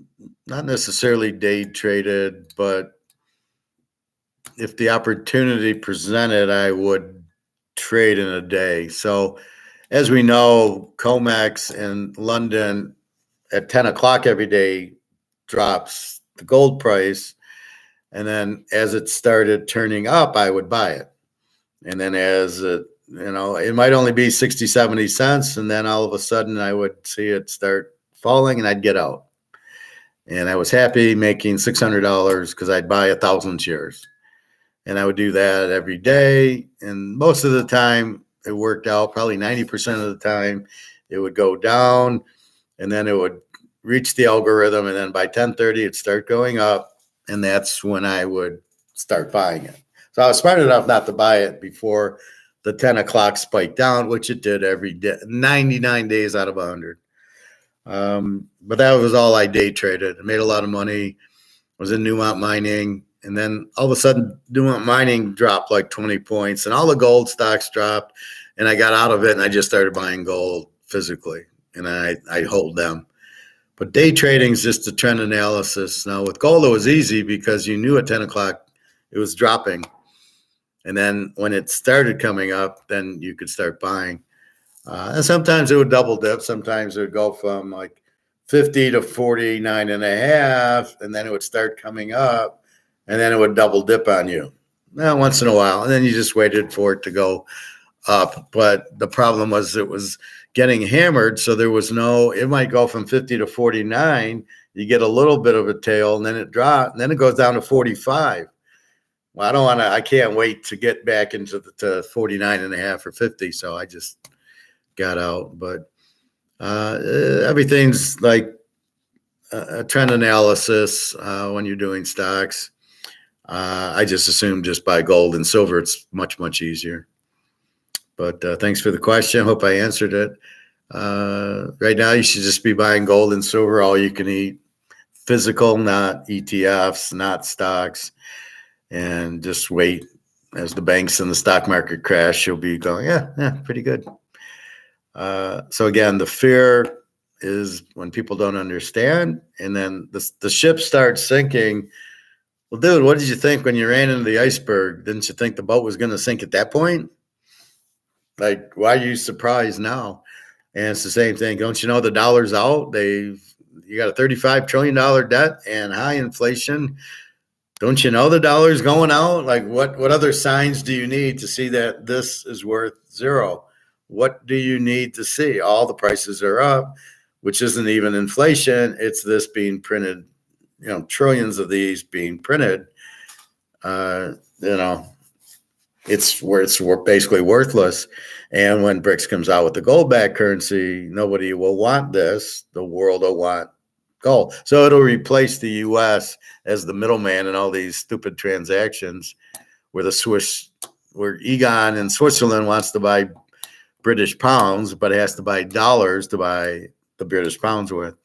Speaker 1: Not necessarily day traded, but if the opportunity presented, I would trade in a day. So as we know, COMEX in London at 10 o'clock every day drops the gold price. And then as it started turning up, I would buy it. And then as it, it might only be 60, 70 cents. And then all of a sudden I would see it start falling and I'd get out. And I was happy making $600 because I'd buy 1,000 shares. And I would do that every day. And most of the time it worked out. Probably 90% of the time it would go down and then it would reach the algorithm. And then by 10:30 it'd start going up. And that's when I would start buying it. So I was smart enough not to buy it before the 10 o'clock spike down, which it did every day, 99 days out of 100. But that was all I day traded. I made a lot of money. Was in Newmont mining. And then all of a sudden, Newmont mining dropped like 20 points and all the gold stocks dropped. And I got out of it and I just started buying gold physically. And I hold them. But day trading is just a trend analysis. Now with gold, it was easy because you knew at 10 o'clock it was dropping. And then when it started coming up, then you could start buying. And sometimes it would double dip. Sometimes it would go from like 50 to 49 and a half, and then it would start coming up, and then it would double dip on you. Well, once in a while. And then you just waited for it to go up. But the problem was it was getting hammered. So there was it might go from 50 to 49. You get a little bit of a tail, and then it dropped, and then it goes down to 45. Well, I can't wait to get back into to 49 and a half or 50. So I just got out. But everything's like a trend analysis when you're doing stocks. I just assume just buy gold and silver. It's much, much easier. But thanks for the question. Hope I answered it. Right now, you should just be buying gold and silver, all you can eat. Physical, not ETFs, not stocks. And just wait as the banks and the stock market crash, you'll be going, yeah, pretty good. So again, the fear is when people don't understand, and then the ship starts sinking. Well, dude, what did you think when you ran into the iceberg? Didn't you think the boat was going to sink at that point? Like, why are you surprised now? And it's the same thing. Don't you know the dollar's out? You got a $35 trillion debt and high inflation. Don't you know the dollar's going out? Like, what other signs do you need to see that this is worth zero? What do you need to see? All the prices are up, which isn't even inflation. It's this being printed, trillions of these being printed. It's basically worthless. And when BRICS comes out with the gold-backed currency, nobody will want this. The world will want gold. So it'll replace the U.S. as the middleman in all these stupid transactions where Egon in Switzerland wants to buy British pounds, but it has to buy dollars to buy the British pounds with.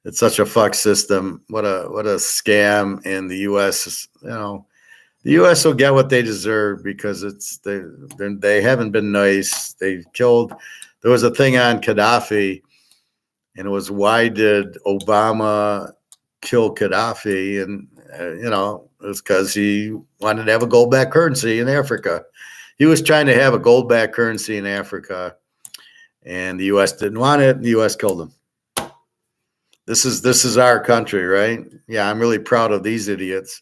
Speaker 1: It's such a fuck system. What a scam. And the U.S. The U.S. will get what they deserve because they haven't been nice. They've killed. There was a thing on Gaddafi, and it was, why did Obama kill Gaddafi? And it was because he wanted to have a gold-backed currency in Africa. He was trying to have a gold-backed currency in Africa, and the U.S. didn't want it, and the U.S. killed him. This is our country, right? Yeah, I'm really proud of these idiots.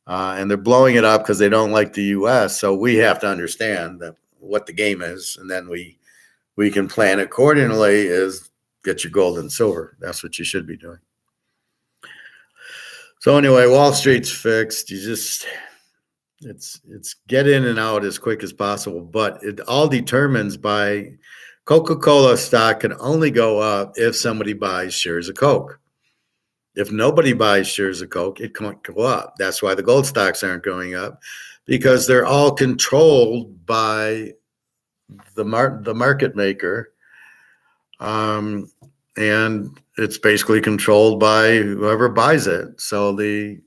Speaker 1: And they're blowing it up because they don't like the U.S. So we have to understand that what the game is, and then we can plan accordingly. Is get your gold and silver. That's what you should be doing. So anyway, Wall Street's fixed. You just it's get in and out as quick as possible. But it all determines by Coca-Cola stock can only go up if somebody buys shares of Coke. If nobody buys shares of Coke, it can't go up. That's why the gold stocks aren't going up, because they're all controlled by the market maker, and it's basically controlled by whoever buys it. So the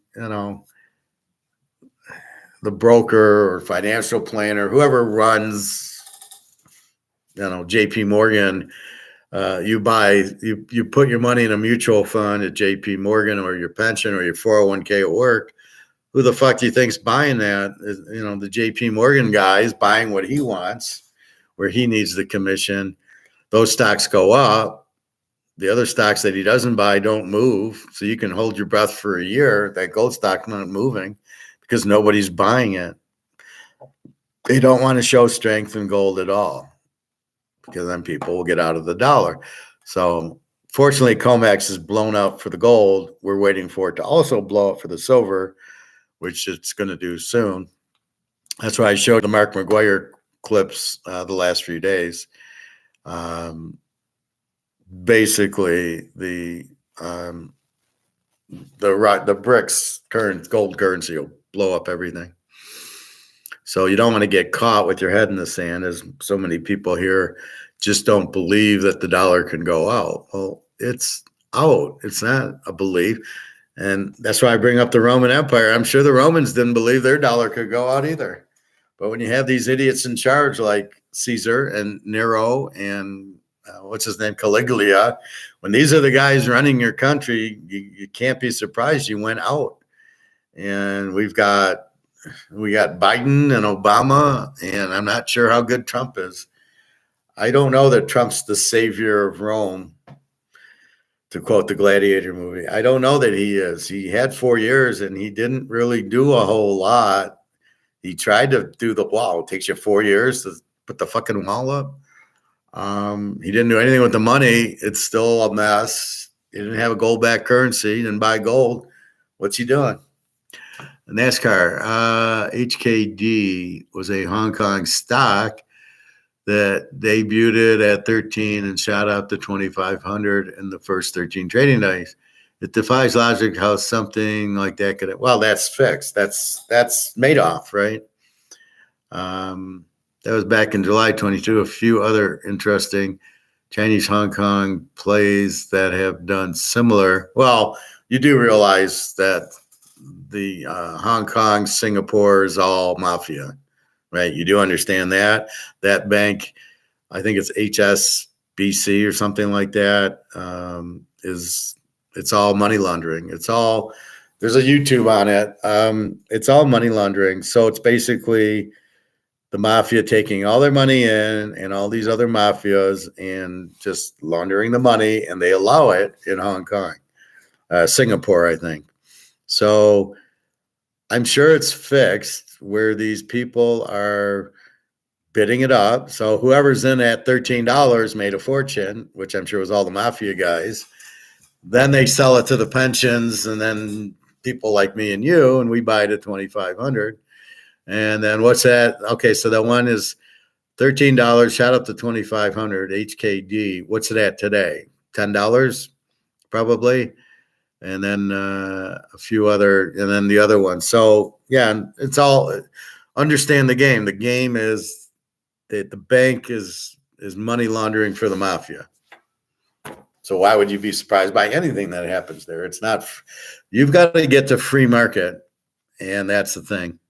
Speaker 1: broker or financial planner, whoever runs, JP Morgan. You put your money in a mutual fund at JP Morgan, or your pension, or your 401k at work. Who the fuck do you think's buying that? The JP Morgan guy is buying what he wants, where he needs the commission. Those stocks go up. The other stocks that he doesn't buy don't move. So you can hold your breath for a year. That gold stock's not moving because nobody's buying it. They don't want to show strength in gold at all, because then people will get out of the dollar. So fortunately, COMEX is blown up for the gold. We're waiting for it to also blow up for the silver, which it's going to do soon. That's why I showed the Mark McGuire clips the last few days. Basically, the BRICS current gold currency will blow up everything. So you don't want to get caught with your head in the sand, as so many people here just don't believe that the dollar can go out. Well, it's out. It's not a belief. And that's why I bring up the Roman Empire. I'm sure the Romans didn't believe their dollar could go out either. But when you have these idiots in charge like Caesar and Nero and what's his name, Caligula, when these are the guys running your country, you can't be surprised you went out. And we got Biden and Obama, and I'm not sure how good Trump is. I don't know that Trump's the savior of Rome, to quote the Gladiator movie. I don't know that he is. He had 4 years, and he didn't really do a whole lot. He tried to do the wall. It takes you 4 years to put the fucking wall up. He didn't do anything with the money. It's still a mess. He didn't have a gold-backed currency. He didn't buy gold. What's he doing? NASCAR, HKD was a Hong Kong stock that debuted at 13 and shot up to 2,500 in the first 13 trading days. It defies logic how something like that could. Well, that's fixed. That's Madoff, right? That was back in July 22. A few other interesting Chinese Hong Kong plays that have done similar. Well, you do realize that the Hong Kong, Singapore is all mafia, right? You do understand that. That bank, I think it's HSBC or something like that, it's all money laundering. There's a YouTube on it. It's all money laundering. So it's basically the mafia taking all their money in, and all these other mafias, and just laundering the money, and they allow it in Hong Kong, Singapore, I think. So I'm sure it's fixed where these people are bidding it up. So whoever's in at $13 made a fortune, which I'm sure was all the mafia guys. Then they sell it to the pensions, and then people like me and you, and we buy it at 2,500. And then what's that? Okay, so that one is $13, shot up to 2,500 HKD. What's it at today? $10 probably. And then a few other, and then the other one. So yeah, it's all, understand the game. The game is that the bank is money laundering for the mafia. So why would you be surprised by anything that happens there? It's not. You've got to get to free market, and that's the thing.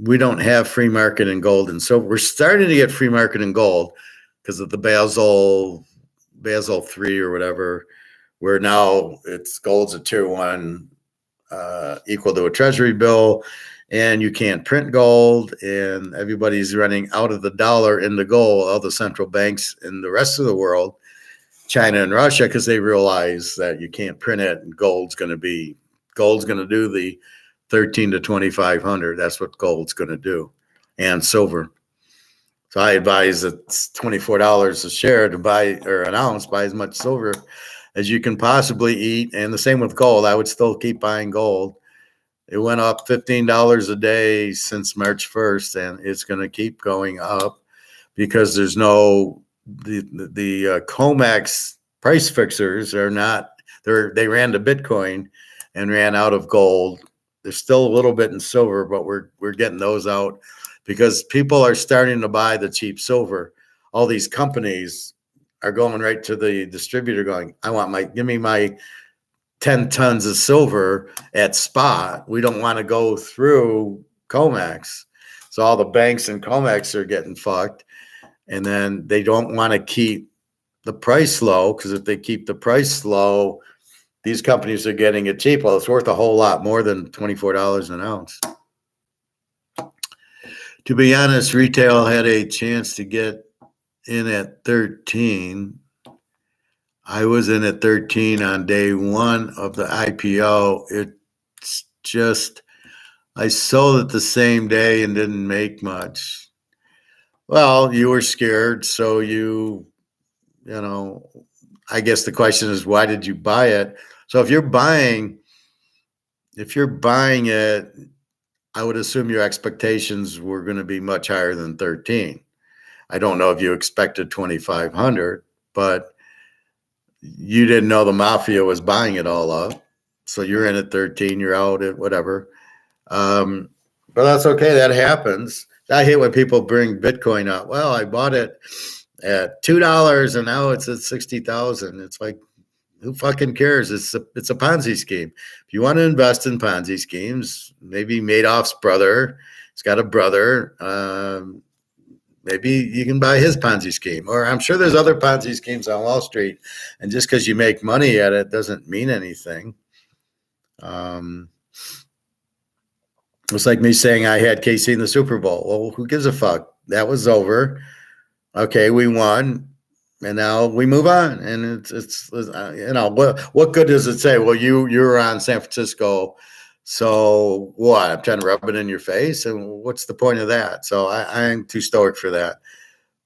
Speaker 1: We don't have free market in gold, and so we're starting to get free market in gold because of the Basel III or whatever, where now it's gold's a tier 1 equal to a treasury bill, and you can't print gold, and everybody's running out of the dollar into gold, all the central banks in the rest of the world, China and Russia, because they realize that you can't print it, and gold's going to do the 13 to 2,500. That's what gold's going to do, and silver. So I advise it's $24 a share to buy, or an ounce, buy as much silver as you can possibly eat. And the same with gold. I would still keep buying gold. It went up $15 a day since March 1st, and it's going to keep going up because there's no, the COMEX price fixers are not, they ran to Bitcoin and ran out of gold. There's still a little bit in silver, but we're getting those out because people are starting to buy the cheap silver. All these companies are going right to the distributor going, give me my 10 tons of silver at spot. We don't want to go through COMEX. So all the banks and COMEX are getting fucked. And then they don't want to keep the price low, because if they keep the price low, these companies are getting it cheap. Well, it's worth a whole lot more than $24 an ounce. To be honest, retail had a chance to get in at 13. I was in at 13 on day one of the IPO. It's just, I sold it the same day and didn't make much. Well, you were scared, so I guess the question is, why did you buy it? So if you're buying it, I would assume your expectations were going to be much higher than 13. I don't know if you expected 2,500, but you didn't know the mafia was buying it all up. So you're in at 13, you're out at whatever. But that's okay. That happens. I hate when people bring Bitcoin up. Well, I bought it at $2 and now it's at 60,000. It's like, who fucking cares? It's a Ponzi scheme. If you want to invest in Ponzi schemes, maybe Madoff's brother, he's got a brother. Maybe you can buy his Ponzi scheme, or I'm sure there's other Ponzi schemes on Wall Street. And just because you make money at it doesn't mean anything. It's like me saying I had KC in the Super Bowl. Well, who gives a fuck? That was over. Okay, we won, and now we move on. And it's what good does it say? Well, you were on San Francisco, so what? I'm trying to rub it in your face, and what's the point of that? So I'm too stoic for that.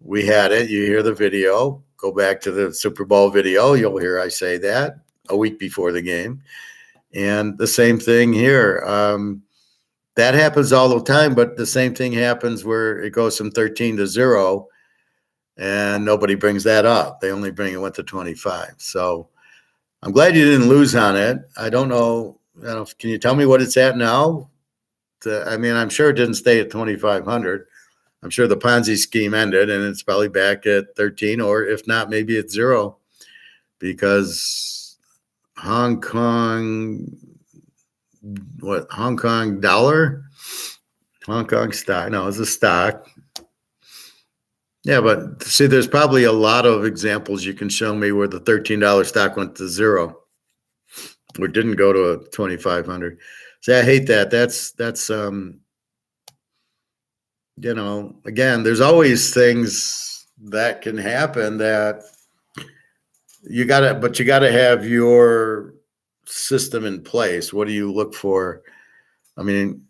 Speaker 1: We had it. You hear the video. Go back to the Super Bowl video. You'll hear I say that a week before the game, and the same thing here. That happens all the time, but the same thing happens where it goes from 13 to 0, and nobody brings that up. They only bring it 1 to 25. So I'm glad you didn't lose on it. I don't know. Can you tell me what it's at now? I'm sure it didn't stay at 2,500. I'm sure the Ponzi scheme ended, and it's probably back at 13, or if not, maybe it's 0, because Hong Kong dollar? Hong Kong stock. No, it's a stock. Yeah, but see, there's probably a lot of examples you can show me where the $13 stock went to 0, or didn't go to 2,500. See, I hate that. That's again, there's always things that can happen that you gotta have your system in place. What do you look for? I mean,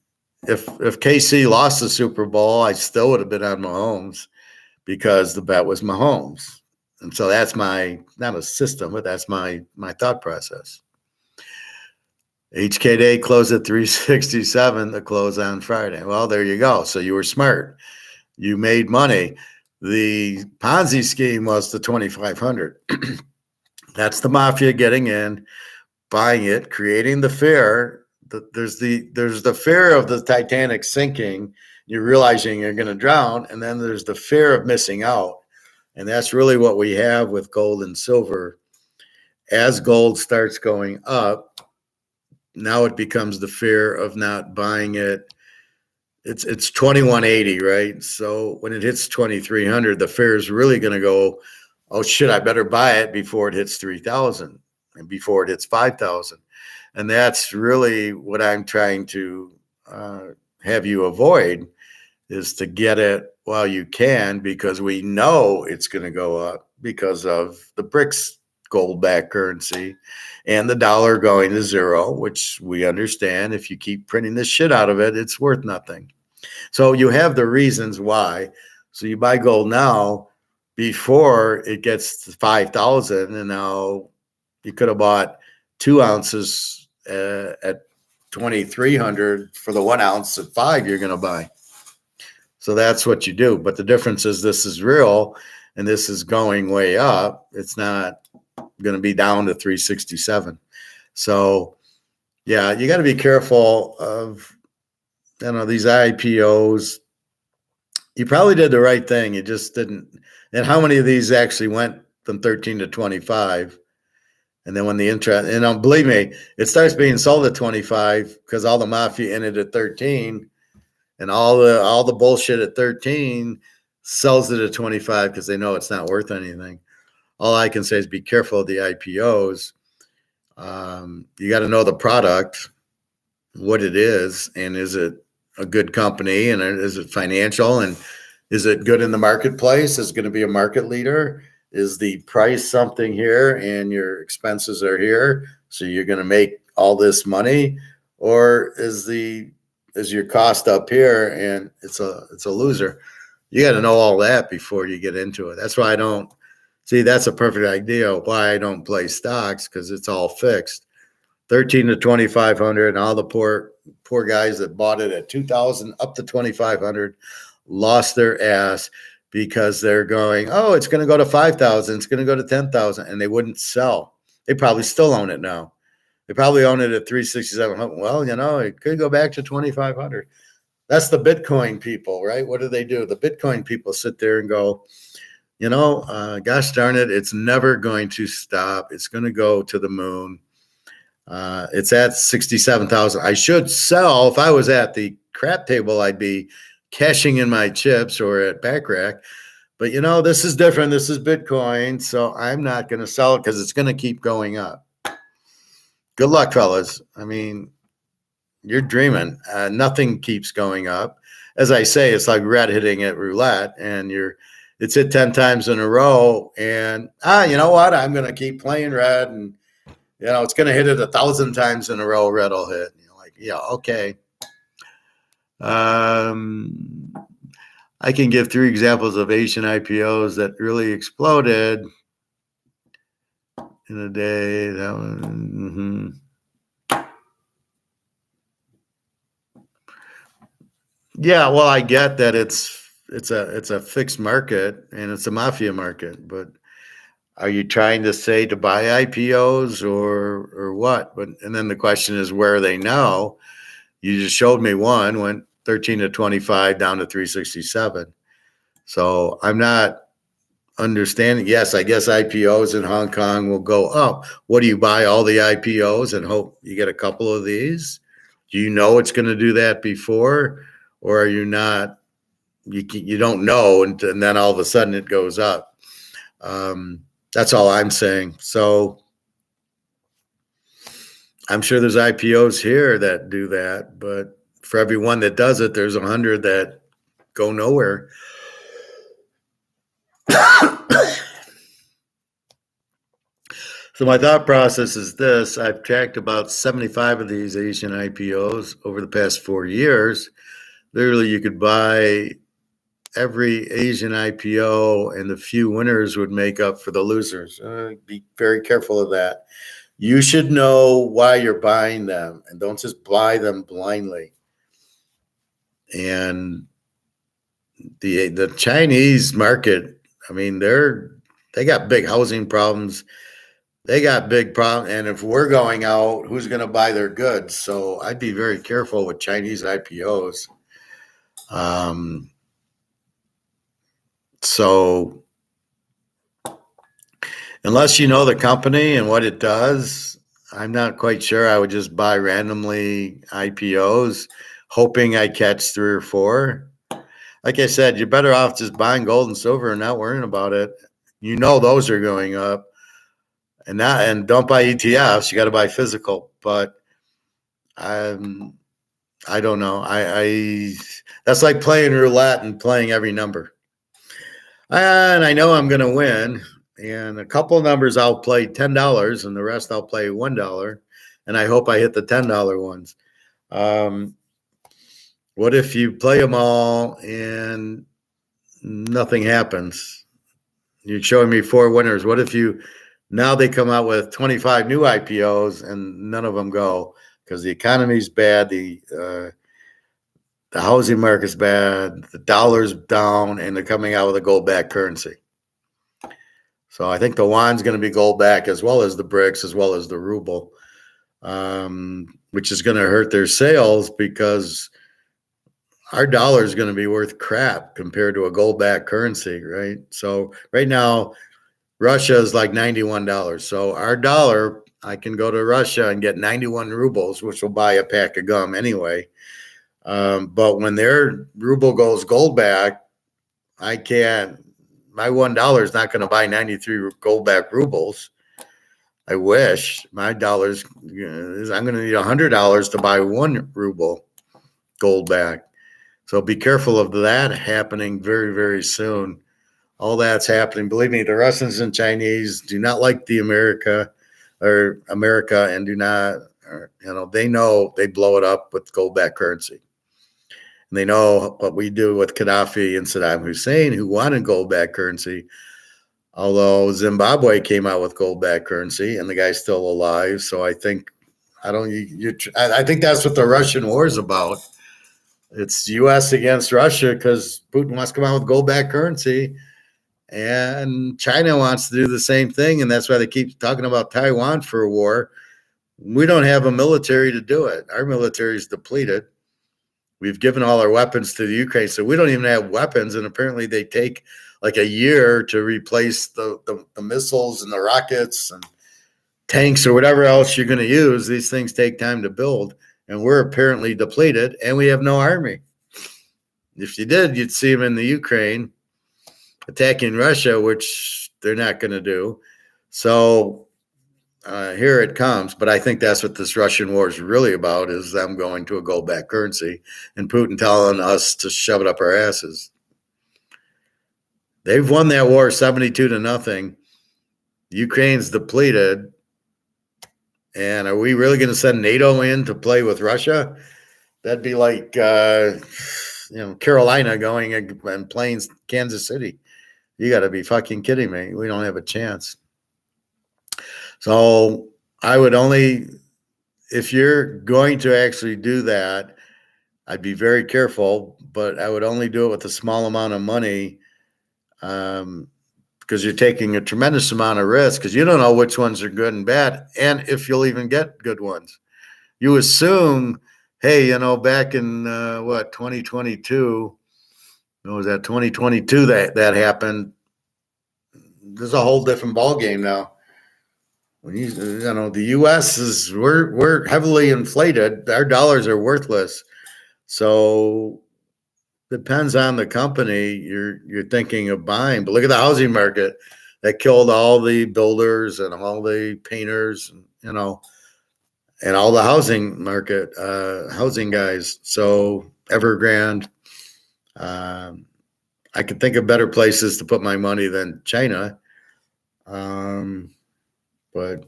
Speaker 1: if KC lost the Super Bowl, I still would have been on Mahomes because the bet was Mahomes. And so that's not a system, but that's my thought process. HKD closed at 367 to close on Friday. Well, there you go. So you were smart. You made money. The Ponzi scheme was the 2,500. That's the mafia getting in, buying it, creating the fear. There's the fear of the Titanic sinking. You're realizing you're going to drown, and then there's the fear of missing out. And that's really what we have with gold and silver. As gold starts going up, now it becomes the fear of not buying it. It's 2180, right? So when it hits 2300, the fear is really going to go, oh shit, I better buy it before it hits 3000 and before it hits 5000. And that's really what I'm trying to have you avoid is to get it while you can, because we know it's going to go up because of the BRICS gold-backed currency and the dollar going to zero, which we understand. If you keep printing the shit out of it, it's worth nothing. So you have the reasons why. So you buy gold now before it gets to 5,000, and now you could have bought 2 ounces at 2,300 for the 1 ounce at 5 you're going to buy. So that's what you do. But the difference is this is real and this is going way up. It's not going to be down to 367. So yeah, you got to be careful of, these IPOs. You probably did the right thing. You just didn't. And how many of these actually went from 13 to 25? And then when the interest, and believe me, it starts being sold at 25 because all the mafia ended at 13. And all the bullshit at 13 sells it at 25 because they know it's not worth anything. All I can say is be careful of the IPOs. You got to know the product, what it is, and is it a good company, and is it financial, and is it good in the marketplace? Is it going to be a market leader? Is the price something here and your expenses are here, so you're going to make all this money, or is your cost up here and it's a loser? You got to know all that before you get into it. That's why I don't see. That's a perfect idea why I don't play stocks, because it's all fixed. 13 to 2,500, and all the poor guys that bought it at 2,000 up to 2,500 lost their ass because they're going, oh, it's going to go to 5,000, it's going to go to 10,000, and they wouldn't sell. They probably still own it now. They probably own it at 367. Well, it could go back to 2,500. That's the Bitcoin people, right? What do? The Bitcoin people sit there and go, gosh darn it, it's never going to stop. It's going to go to the moon. It's at 67,000. I should sell. If I was at the crap table, I'd be cashing in my chips or at Backrack. But this is different. This is Bitcoin, so I'm not going to sell it because it's going to keep going up. Good luck, fellas. I mean, you're dreaming. Nothing keeps going up. As I say, it's like red hitting at roulette, and it's hit 10 times in a row. And you know what? I'm going to keep playing red, and it's going to hit it 1,000 times in a row. Red will hit. And you're like, yeah, okay. I can give 3 examples of Asian IPOs that really exploded in a day. That one. Yeah, well, I get that it's a fixed market and it's a mafia market, but are you trying to say to buy IPOs or what? And then the question is, where are they now? You just showed me one went 13 to 25 down to 367. So I'm not understanding. Yes, I guess IPOs in Hong Kong will go up. What do you buy? All the IPOs and hope you get a couple of these? Do you know it's going to do that before, or are you not? You don't know, and then all of a sudden it goes up. That's all I'm saying. So I'm sure there's IPOs here that do that, but for every one that does it, there's 100 that go nowhere. So my thought process is this. I've tracked about 75 of these Asian IPOs over the past 4 years. Literally, you could buy every Asian IPO, and the few winners would make up for the losers. Be very careful of that. You should know why you're buying them, and don't just buy them blindly. And the Chinese market, I mean, they got big housing problems. They got big problems. And if we're going out, who's going to buy their goods? So I'd be very careful with Chinese IPOs. So unless you know the company and what it does, I'm not quite sure. I would just buy randomly IPOs, hoping I catch 3 or 4. Like I said, you're better off just buying gold and silver and not worrying about it. Those are going up. And don't buy ETFs. You got to buy physical. But I don't know. That's like playing roulette and playing every number. And I know I'm going to win. And a couple of numbers I'll play $10, and the rest I'll play $1. And I hope I hit the $10 ones. What if you play them all and nothing happens? You're showing me 4 winners. What if now they come out with 25 new IPOs and none of them go because the economy's bad, the housing market's bad, the dollar's down, and they're coming out with a gold-backed currency. So I think the yuan's going to be gold-backed as well as the BRICS, as well as the ruble, which is going to hurt their sales because our dollar is going to be worth crap compared to a gold-backed currency, right? So right now, Russia is like $91. So our dollar, I can go to Russia and get 91 rubles, which will buy a pack of gum anyway. But when their ruble goes gold back, I can't. My $1 is not going to buy 93 gold back rubles. I wish my dollars. I'm going to need $100 to buy 1 ruble gold back. So be careful of that happening very, very soon. All that's happening. Believe me, the Russians and Chinese do not like the America, and do not. They know they blow it up with gold-backed currency. And they know what we do with Gaddafi and Saddam Hussein, who wanted gold-backed currency. Although Zimbabwe came out with gold-backed currency, and the guy's still alive. So I think I think that's what the Russian war is about. It's U.S. against Russia because Putin wants to come out with gold-backed currency, and China wants to do the same thing, and that's why they keep talking about Taiwan for a war. We don't have a military to do it. Our military is depleted. We've given all our weapons to the Ukraine, so we don't even have weapons, and apparently they take like a year to replace the missiles and the rockets and tanks or whatever else you're going to use. These things take time to build, and we're apparently depleted, and we have no army. If you did, you'd see them in the Ukraine attacking Russia, which they're not going to do. So here it comes. But I think that's what this Russian war is really about, is them going to a gold-backed currency and Putin telling us to shove it up our asses. They've won that war 72-0. Ukraine's depleted. And are we really going to send NATO in to play with Russia? That'd be like, Carolina going and playing Kansas City. You got to be fucking kidding me. We don't have a chance. So I would only, if you're going to actually do that, I'd be very careful, but I would only do it with a small amount of money because you're taking a tremendous amount of risk because you don't know which ones are good and bad and if you'll even get good ones. You assume, hey, back in 2022, was that 2022 that happened? There's a whole different ballgame now. When the U.S. we're heavily inflated. Our dollars are worthless. So depends on the company you're thinking of buying. But look at the housing market that killed all the builders and all the painters, and all the housing market, housing guys. So Evergrande. I could think of better places to put my money than China. But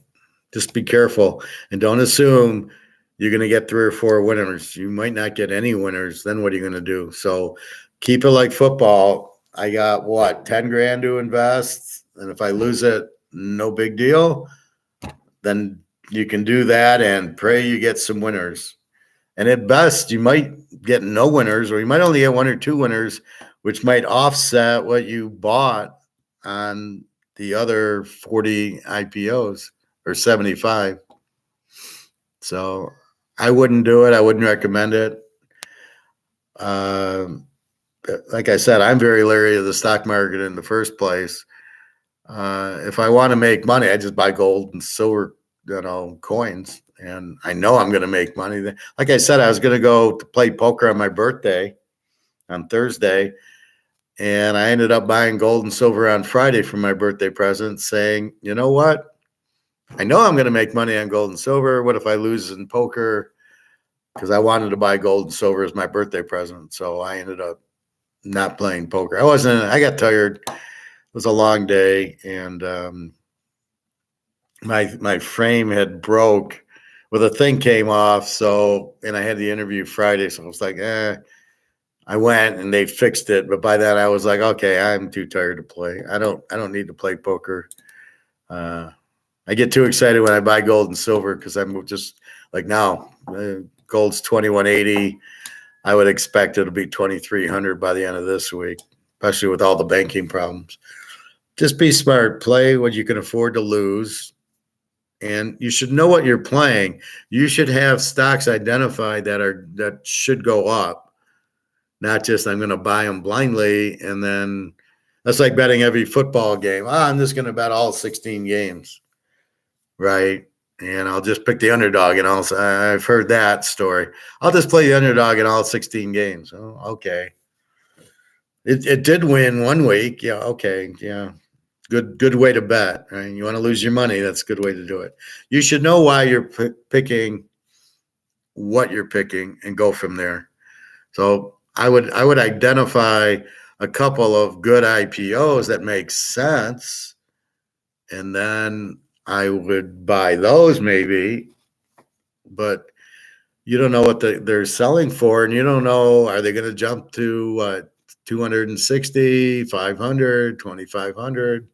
Speaker 1: just be careful and don't assume you're going to get 3 or 4 winners. You might not get any winners. Then what are you going to do? So keep it like football. I got 10 grand to invest. And if I lose it, no big deal. Then you can do that and pray you get some winners. And at best, you might get no winners, or you might only get 1 or 2 winners, which might offset what you bought on the other 40 IPOs or 75. So I wouldn't do it. I wouldn't recommend it. Like I said, I'm very leery of the stock market in the first place. If I want to make money, I just buy gold and silver, coins. And I know I'm going to make money. Like I said, I was going to go to play poker on my birthday on Thursday. And I ended up buying gold and silver on Friday for my birthday present, saying, you know what? I know I'm going to make money on gold and silver. What if I lose in poker? because I wanted to buy gold and silver as my birthday present. So I ended up not playing poker. I got tired. It was a long day, and my frame had broke. Well, the thing came off, and I had the interview Friday, so I was like, I went and they fixed it, but by then I was like, okay, I'm too tired to play. I don't need to play poker. I get too excited when I buy gold and silver because I'm just like now, gold's 2180. I would expect it'll be 2300 by the end of this week, especially with all the banking problems. Just be smart. Play what you can afford to lose. And you should know what you're playing. You should have stocks identified that should go up, not just I'm going to buy them blindly. And then that's like betting every football game. I'm just going to bet all 16 games, right? And I'll just pick the underdog. And I've heard that story. I'll just play the underdog in all 16 games. Oh, okay. It did win one week. Yeah. Okay. Yeah. Good way to bet. Right? You want to lose your money. That's a good way to do it. You should know why you're picking what you're picking and go from there. So I would identify a couple of good IPOs that make sense, and then I would buy those maybe, but you don't know what they're selling for, and you don't know, are they going to jump to 260, 500, 2,500?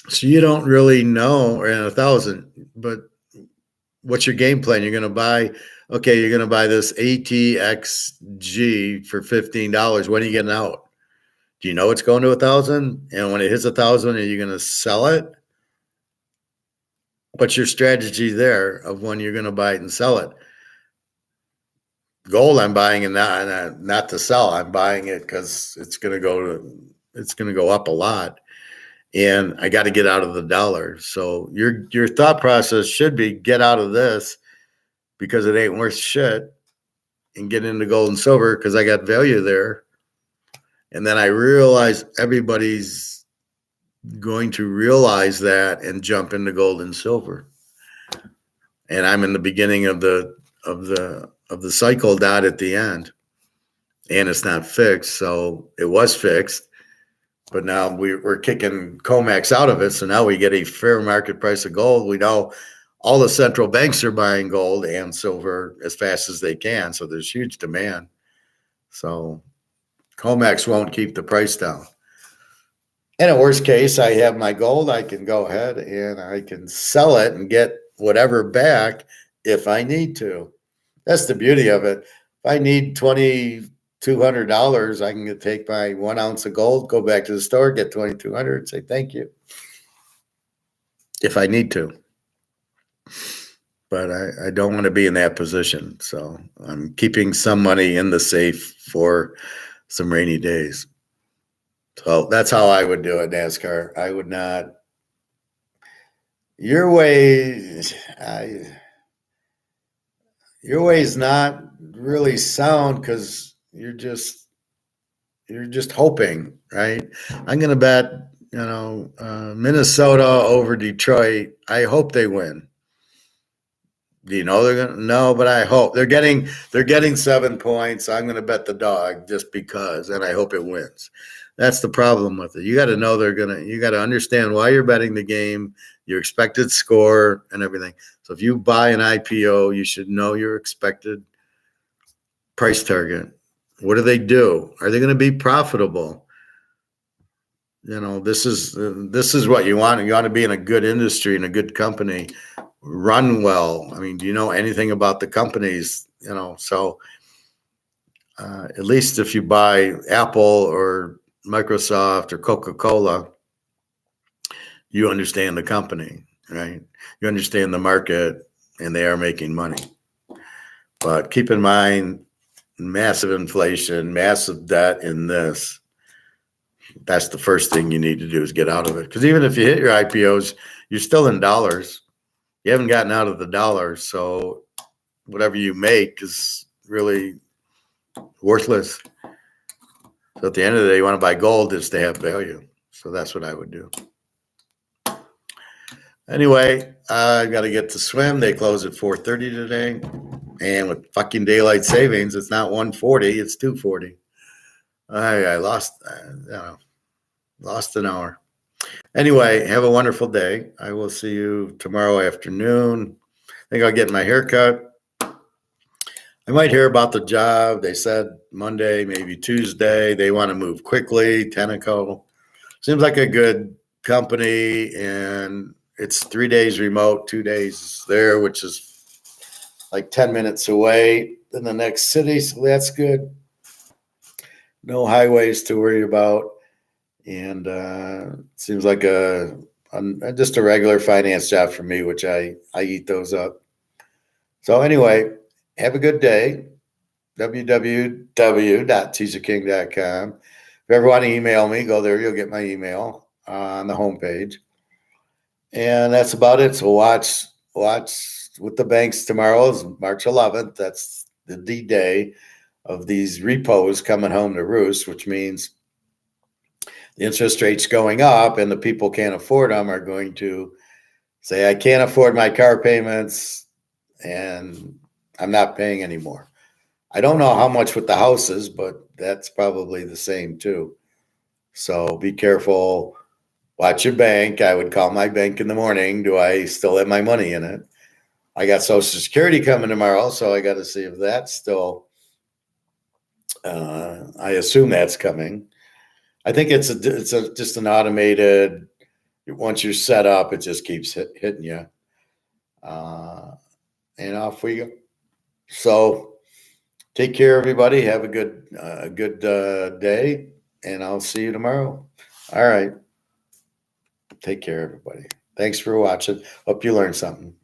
Speaker 1: So you don't really know, or 1,000, but what's your game plan? You're going to buy this ATXG for $15. When are you getting out? Do you know it's going to 1,000? And when it hits 1,000, are you going to sell it? What's your strategy there of when you're going to buy it and sell it? Gold, I'm buying it not to sell. I'm buying it because it's going to go up a lot, and I got to get out of the dollar. So your thought process should be get out of this because it ain't worth shit, and get into gold and silver because I got value there. And then I realize everybody's going to realize that and jump into gold and silver. And I'm in the beginning of the cycle, not at the end. And it's not fixed. So it was fixed, but now we're kicking COMEX out of it. So now we get a fair market price of gold. We know all the central banks are buying gold and silver as fast as they can. So there's huge demand. So COMEX won't keep the price down. And in worst case, I have my gold. I can go ahead and I can sell it and get whatever back if I need to. That's the beauty of it. If I need $2,200, I can take my 1 ounce of gold, go back to the store, get $2,200, say thank you if I need to. But I don't want to be in that position. So I'm keeping some money in the safe for some rainy days. So that's how I would do it, NASCAR. I would not. Your way is not really sound because you're just hoping, right? I'm going to bet, Minnesota over Detroit. I hope they win. Do you know they're going to? No, but I hope they're getting 7 points. I'm going to bet the dog just because, and I hope it wins. That's the problem with it. You got to know you got to understand why you're betting the game, your expected score, and everything. So if you buy an IPO, you should know your expected price target. What do they do? Are they going to be profitable? This is what you want. You want to be in a good industry, in a good company, run well. I mean, do you know anything about the companies? So at least if you buy Apple or Microsoft or Coca-Cola, you understand the company, right? You understand the market, and they are making money. But keep in mind, massive inflation, massive debt in this. That's the first thing you need to do is get out of it. Because even if you hit your IPOs, you're still in dollars. You haven't gotten out of the dollar. So whatever you make is really worthless. So at the end of the day, you want to buy gold is to have value. So that's what I would do. Anyway, I got to get to swim. They close at 4:30 today. And with fucking daylight savings, it's not 1:40, it's 2:40. I lost, lost an hour. Anyway, have a wonderful day. I will see you tomorrow afternoon. I think I'll get my hair cut. I might hear about the job. They said Monday, maybe Tuesday. They want to move quickly. Tenneco seems like a good company, and it's 3 days remote, 2 days there, which is like 10 minutes away in the next city. So that's good. No highways to worry about. And seems like just a regular finance job for me, which I eat those up. So anyway, have a good day. www.teaserking.com. If you ever want to email me, go there. You'll get my email on the homepage. And that's about it. So watch with the banks tomorrow is March 11th. That's the D-Day of these repos coming home to roost, which means the interest rates going up and the people can't afford them are going to say, I can't afford my car payments and I'm not paying anymore. I don't know how much with the houses, but that's probably the same too. So be careful. Watch your bank. I would call my bank in the morning. Do I still have my money in it? I got Social Security coming tomorrow, so I got to see if that's still, I assume that's coming. I think it's just an automated, once you're set up, it just keeps hitting you. And off we go. So take care, everybody. Have a good day, and I'll see you tomorrow. All right. Take care, everybody. Thanks for watching. Hope you learned something.